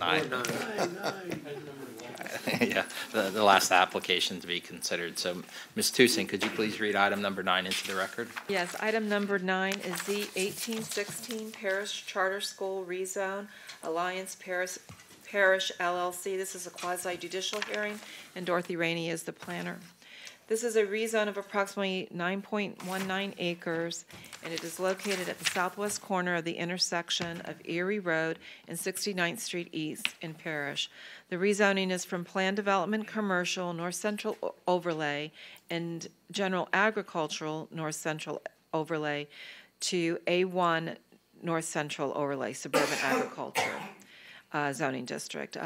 Speaker 1: 9. Yeah, the last application to be considered. So, Ms. Tucson, could you please read item number 9 into the record?
Speaker 15: Yes, item number 9 is the 1816 Parish Charter School rezone, Alliance Parish LLC. This is a quasi-judicial hearing, and Dorothy Rainey is the planner. This is a rezone of approximately 9.19 acres, and it is located at the southwest corner of the intersection of Erie Road and 69th Street East in Parish. The rezoning is from Planned Development Commercial North Central Overlay and General Agricultural North Central Overlay to A1 North Central Overlay Suburban Agriculture zoning district.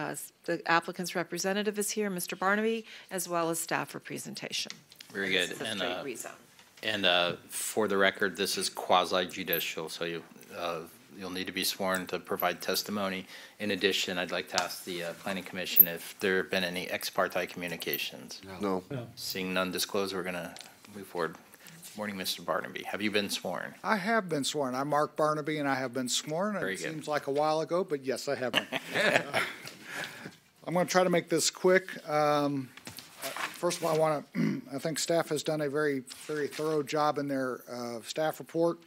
Speaker 15: The applicant's representative is here, Mr. Barnaby, as well as staff for presentation.
Speaker 1: Very good.
Speaker 15: This is a straight rezone.
Speaker 1: And for the record, this is quasi-judicial, so you'll need to be sworn to provide testimony. In addition, I'd like to ask the Planning Commission if there have been any ex parte communications.
Speaker 20: No.
Speaker 1: Seeing none disclosed, we're going to move forward. Morning, Mr. Barnaby. Have you been sworn?
Speaker 17: I have been sworn. I'm Mark Barnaby, and I have been sworn.
Speaker 1: Very
Speaker 17: It
Speaker 1: good.
Speaker 17: seems like a while ago, but yes, I have been. I'm going to try to make this quick. First of all, I think staff has done a very, very thorough job in their staff report,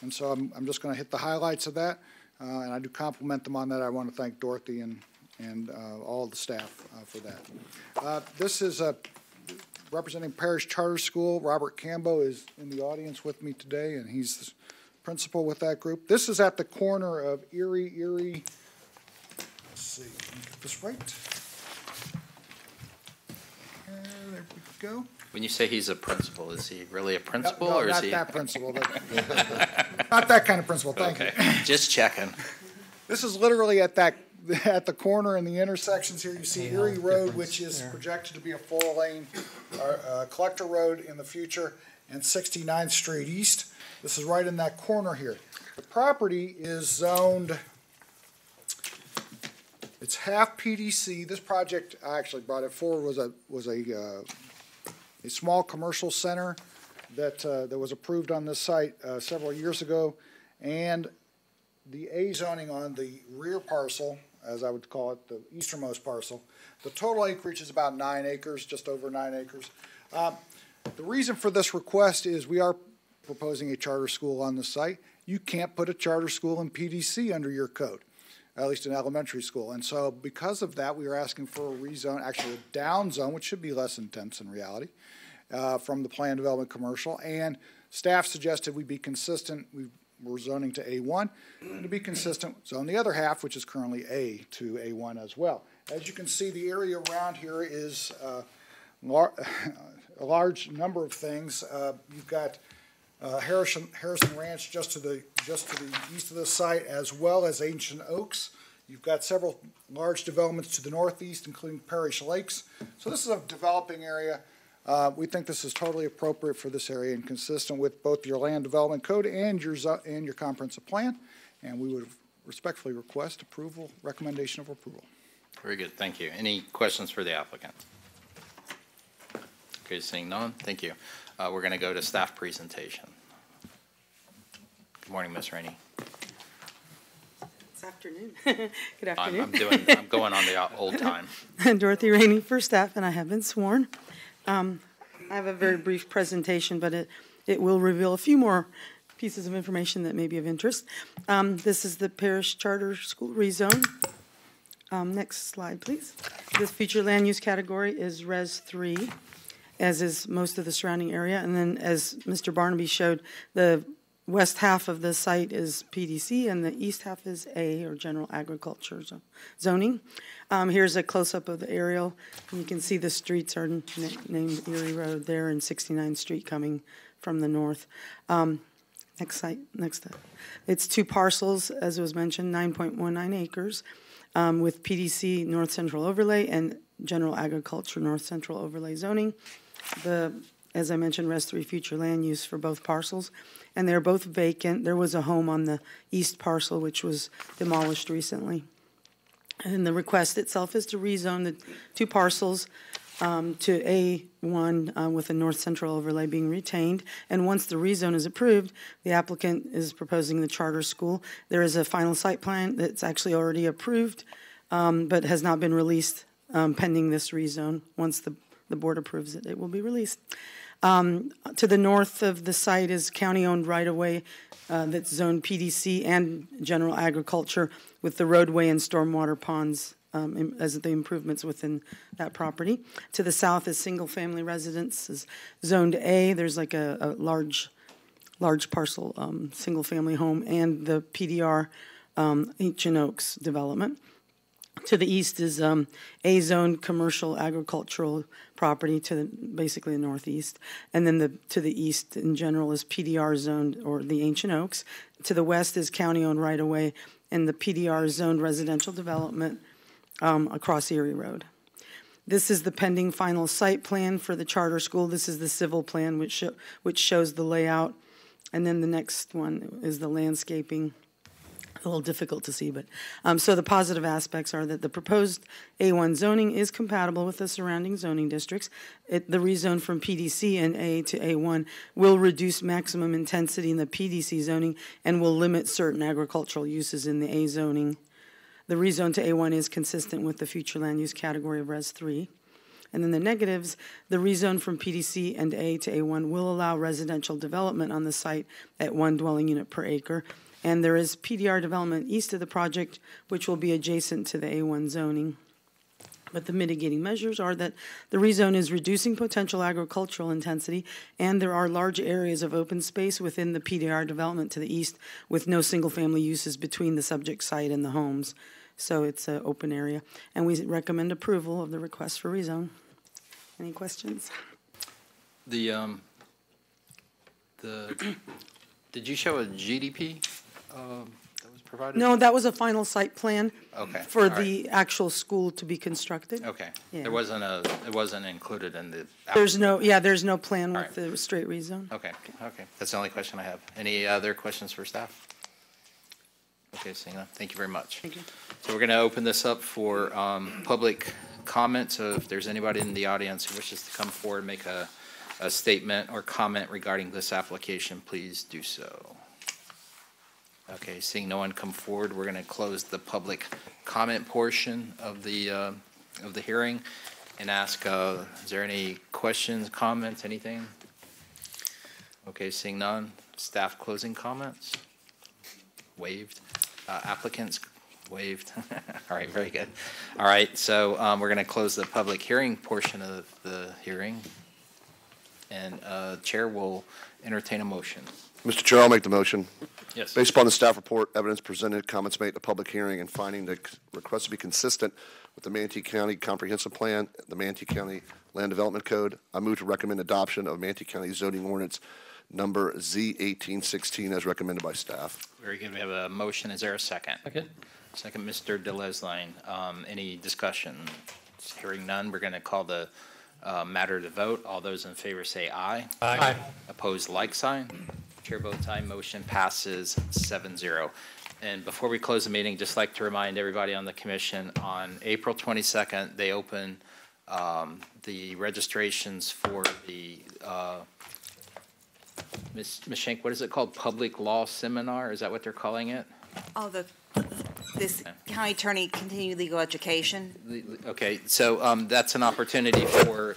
Speaker 17: and so I'm just going to hit the highlights of that, and I do compliment them on that. I want to thank Dorothy and all the staff for that. This is representing Parish Charter School. Robert Cambo is in the audience with me today, and he's the principal with that group. This is at the corner of Erie. Let's see, let me get this right. There we go.
Speaker 1: When you say he's a principal, is he really a principal,
Speaker 17: No,
Speaker 1: or is
Speaker 17: not
Speaker 1: he?
Speaker 17: that principal. Not that kind of principal, thank you.
Speaker 1: Okay, just checking.
Speaker 17: This is literally at the corner in the intersections here. You see Erie Road, which is projected to be a 4-lane collector road in the future, and 69th Street East. This is right in that corner here. The property is zoned, it's half PDC. This project, I actually brought it forward, was a small commercial center that was approved on this site several years ago. And the A zoning on the rear parcel, as I would call it, the easternmost parcel, the total acreage is about 9 acres, just over 9 acres. The reason for this request is we are proposing a charter school on the site. You can't put a charter school in PDC under your code, at least an elementary school. And so because of that, we are asking for a rezone, actually a down zone, which should be less intense in reality, from the planned development commercial. And staff suggested we be consistent. We're zoning to A1, and to be consistent, zone the other half, which is currently A to A1 as well. As you can see, the area around here is a large number of things. You've got Harrison Ranch just to the east of the site, as well as Ancient Oaks. You've got several large developments to the northeast, including Parish Lakes. So this is a developing area. We think this is totally appropriate for this area and consistent with both your land development code and your comprehensive plan. And we would respectfully request recommendation of approval.
Speaker 1: Very good, thank you. Any questions for the applicant? Okay, seeing none, thank you. We're going to go to staff presentation. Good morning, Ms. Rainey.
Speaker 6: It's afternoon. Good afternoon.
Speaker 1: I'm going on the old time.
Speaker 6: Dorothy Rainey for staff, and I have been sworn. I have a very brief presentation, but it will reveal a few more pieces of information that may be of interest. This is the Parish Charter School rezone. Next slide, please. This future land use category is Res 3, as is most of the surrounding area. And then, as Mr. Barnaby showed, the west half of the site is PDC, and the east half is A, or General Agriculture zoning. Here's a close-up of the aerial. You can see the streets are named Erie Road there and 69th Street coming from the north. Next site, next up. It's 2 parcels, as was mentioned, 9.19 acres, with PDC North Central Overlay and General Agriculture North Central Overlay zoning. As I mentioned, Res 3 future land use for both parcels, and they're both vacant. There was a home on the east parcel which was demolished recently. And the request itself is to rezone the 2 parcels to A1 with a North Central Overlay being retained. And once the rezone is approved, the applicant is proposing the charter school. There is a final site plan that's actually already approved, but has not been released pending this rezone. Once the board approves it, it will be released. To the north of the site is county-owned right-of-way that's zoned PDC and general agriculture, with the roadway and stormwater ponds as the improvements within that property. To the south is single-family residences zoned A. There's like a large parcel single-family home, and the PDR Ancient Oaks development. To the east is A-zone commercial agricultural property to basically the northeast. And then to the east in general is PDR zoned, or the Ancient Oaks. To the west is county-owned right-of-way and the PDR zoned residential development across Erie Road. This is the pending final site plan for the charter school. This is the civil plan which shows the layout. And then the next one is the landscaping. A little difficult to see, but so the positive aspects are that the proposed A1 zoning is compatible with the surrounding zoning districts. The rezone from PDC and A to A1 will reduce maximum intensity in the PDC zoning and will limit certain agricultural uses in the A zoning. The rezone to A1 is consistent with the future land use category of Res 3. And then the negatives, the rezone from PDC and A to A1 will allow residential development on the site at 1 dwelling unit per acre. And there is PDR development east of the project, which will be adjacent to the A1 zoning. But the mitigating measures are that the rezone is reducing potential agricultural intensity, and there are large areas of open space within the PDR development to the east with no single-family uses between the subject site and the homes. So it's an open area. And we recommend approval of the request for rezone. Any questions?
Speaker 1: Did you show a GDP that was
Speaker 4: provided?
Speaker 6: No, that was a final site plan
Speaker 1: Okay.
Speaker 6: for
Speaker 1: all right.
Speaker 6: the actual school to be constructed.
Speaker 1: Okay.
Speaker 6: Yeah.
Speaker 1: It wasn't included in the.
Speaker 6: There's no plan
Speaker 1: All
Speaker 6: with the straight rezone.
Speaker 1: Okay, okay. That's the only question I have. Any other questions for staff? Okay, seeing none. Thank you very much.
Speaker 6: Thank you.
Speaker 1: So we're going to open this up for public comment. So if there's anybody in the audience who wishes to come forward and make a statement or comment regarding this application, please do so. Okay, seeing no one come forward, we're going to close the public comment portion of the hearing and ask, is there any questions, comments, anything? Okay, seeing none. Staff closing comments? Waived. Applicants? Waived. All right, very good. All right, so we're going to close the public hearing portion of the hearing. And Chair will entertain a motion.
Speaker 20: Mr. Chair, I'll make the motion.
Speaker 1: Yes.
Speaker 20: Based upon the staff report, evidence presented, comments made at the public hearing, and finding the request to be consistent with the Manatee County Comprehensive Plan, the Manatee County Land Development Code, I move to recommend adoption of Manatee County Zoning Ordinance number Z1816 as recommended by staff.
Speaker 1: Very good. We have a motion. Is there a second?
Speaker 2: Second.
Speaker 1: Second, Mr. DeLesline. Any discussion? Hearing none, we're going to call the matter to vote. All those in favor say aye.
Speaker 2: Aye.
Speaker 1: Opposed, like sign. Chair votes aye. Motion passes 7-0. And before we close the meeting, just like to remind everybody on the commission, on April 22nd, they open the registrations for the Ms. Schenk, what is it called? Public Law Seminar? Is that what they're calling it?
Speaker 11: Oh, this county attorney continuing legal education.
Speaker 1: Okay, so that's an opportunity for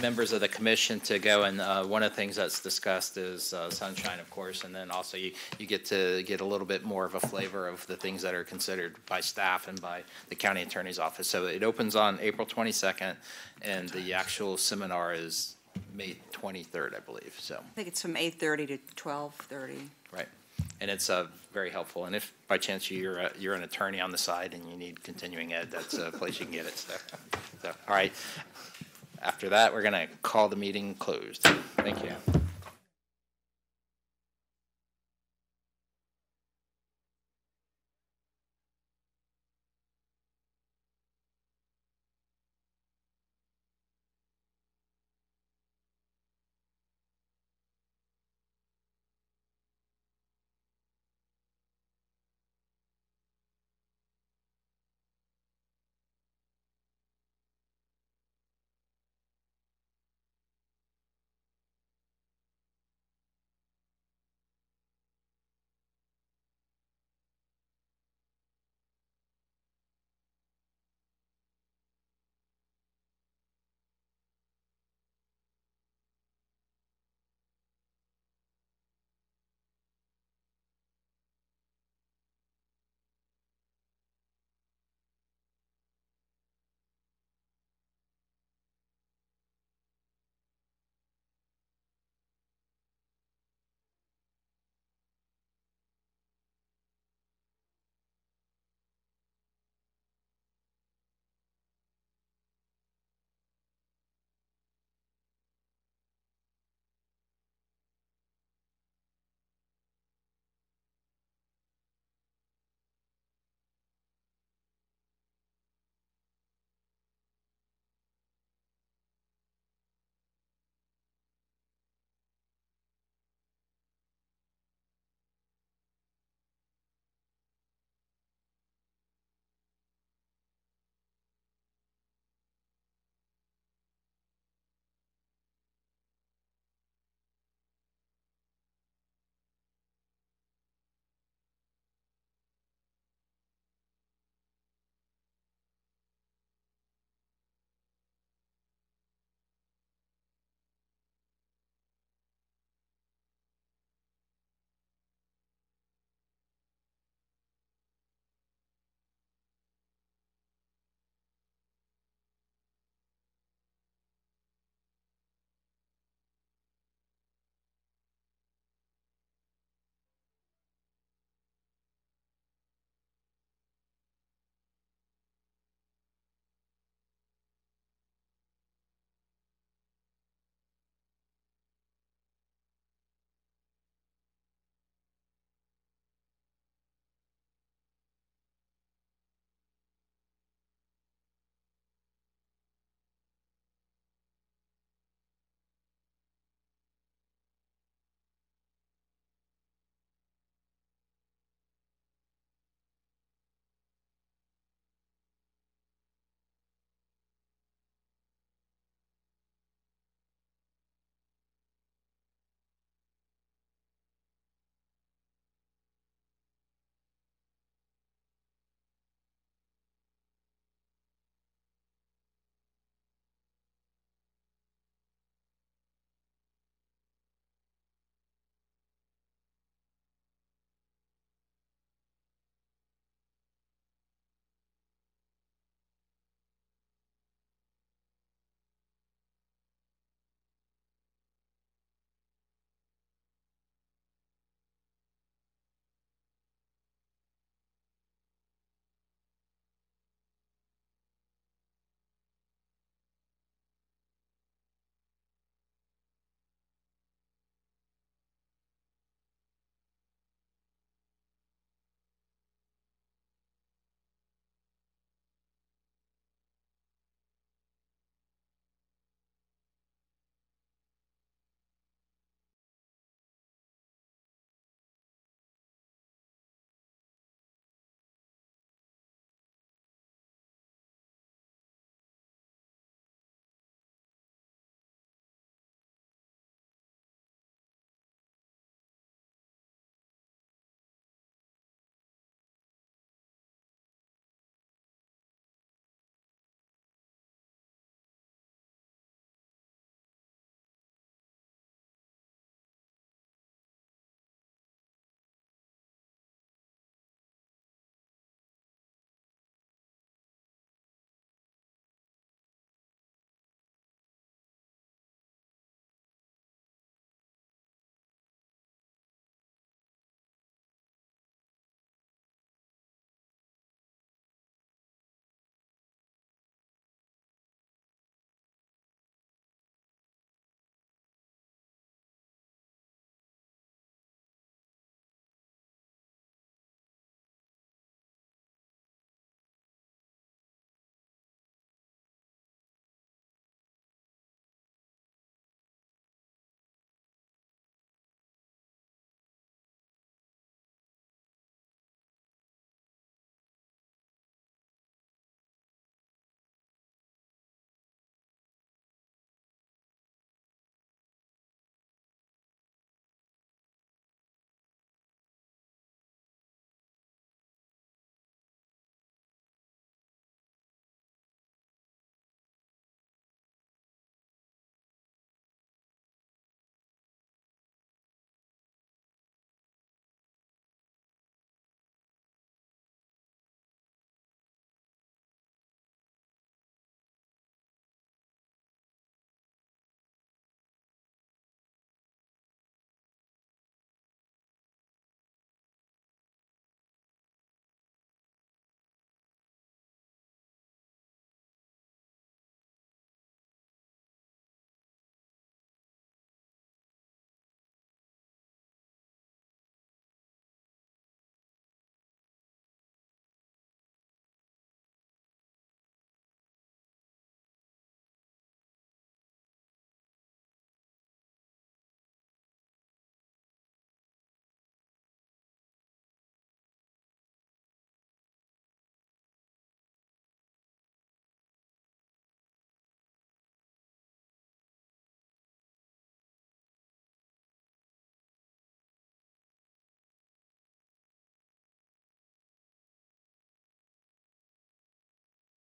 Speaker 1: members of the commission to go, and one of the things that's discussed is sunshine, of course, and then also you get to get a little bit more of a flavor of the things that are considered by staff and by the county attorney's office. So it opens on April 22nd, and the actual seminar is May 23rd, I believe, so.
Speaker 11: I think it's from 8:30 to 12:30.
Speaker 1: Right. And it's very helpful. And if by chance you're an attorney on the side and you need continuing ed, that's a place you can get it. So all right. After that, we're going to call the meeting closed. Thank you.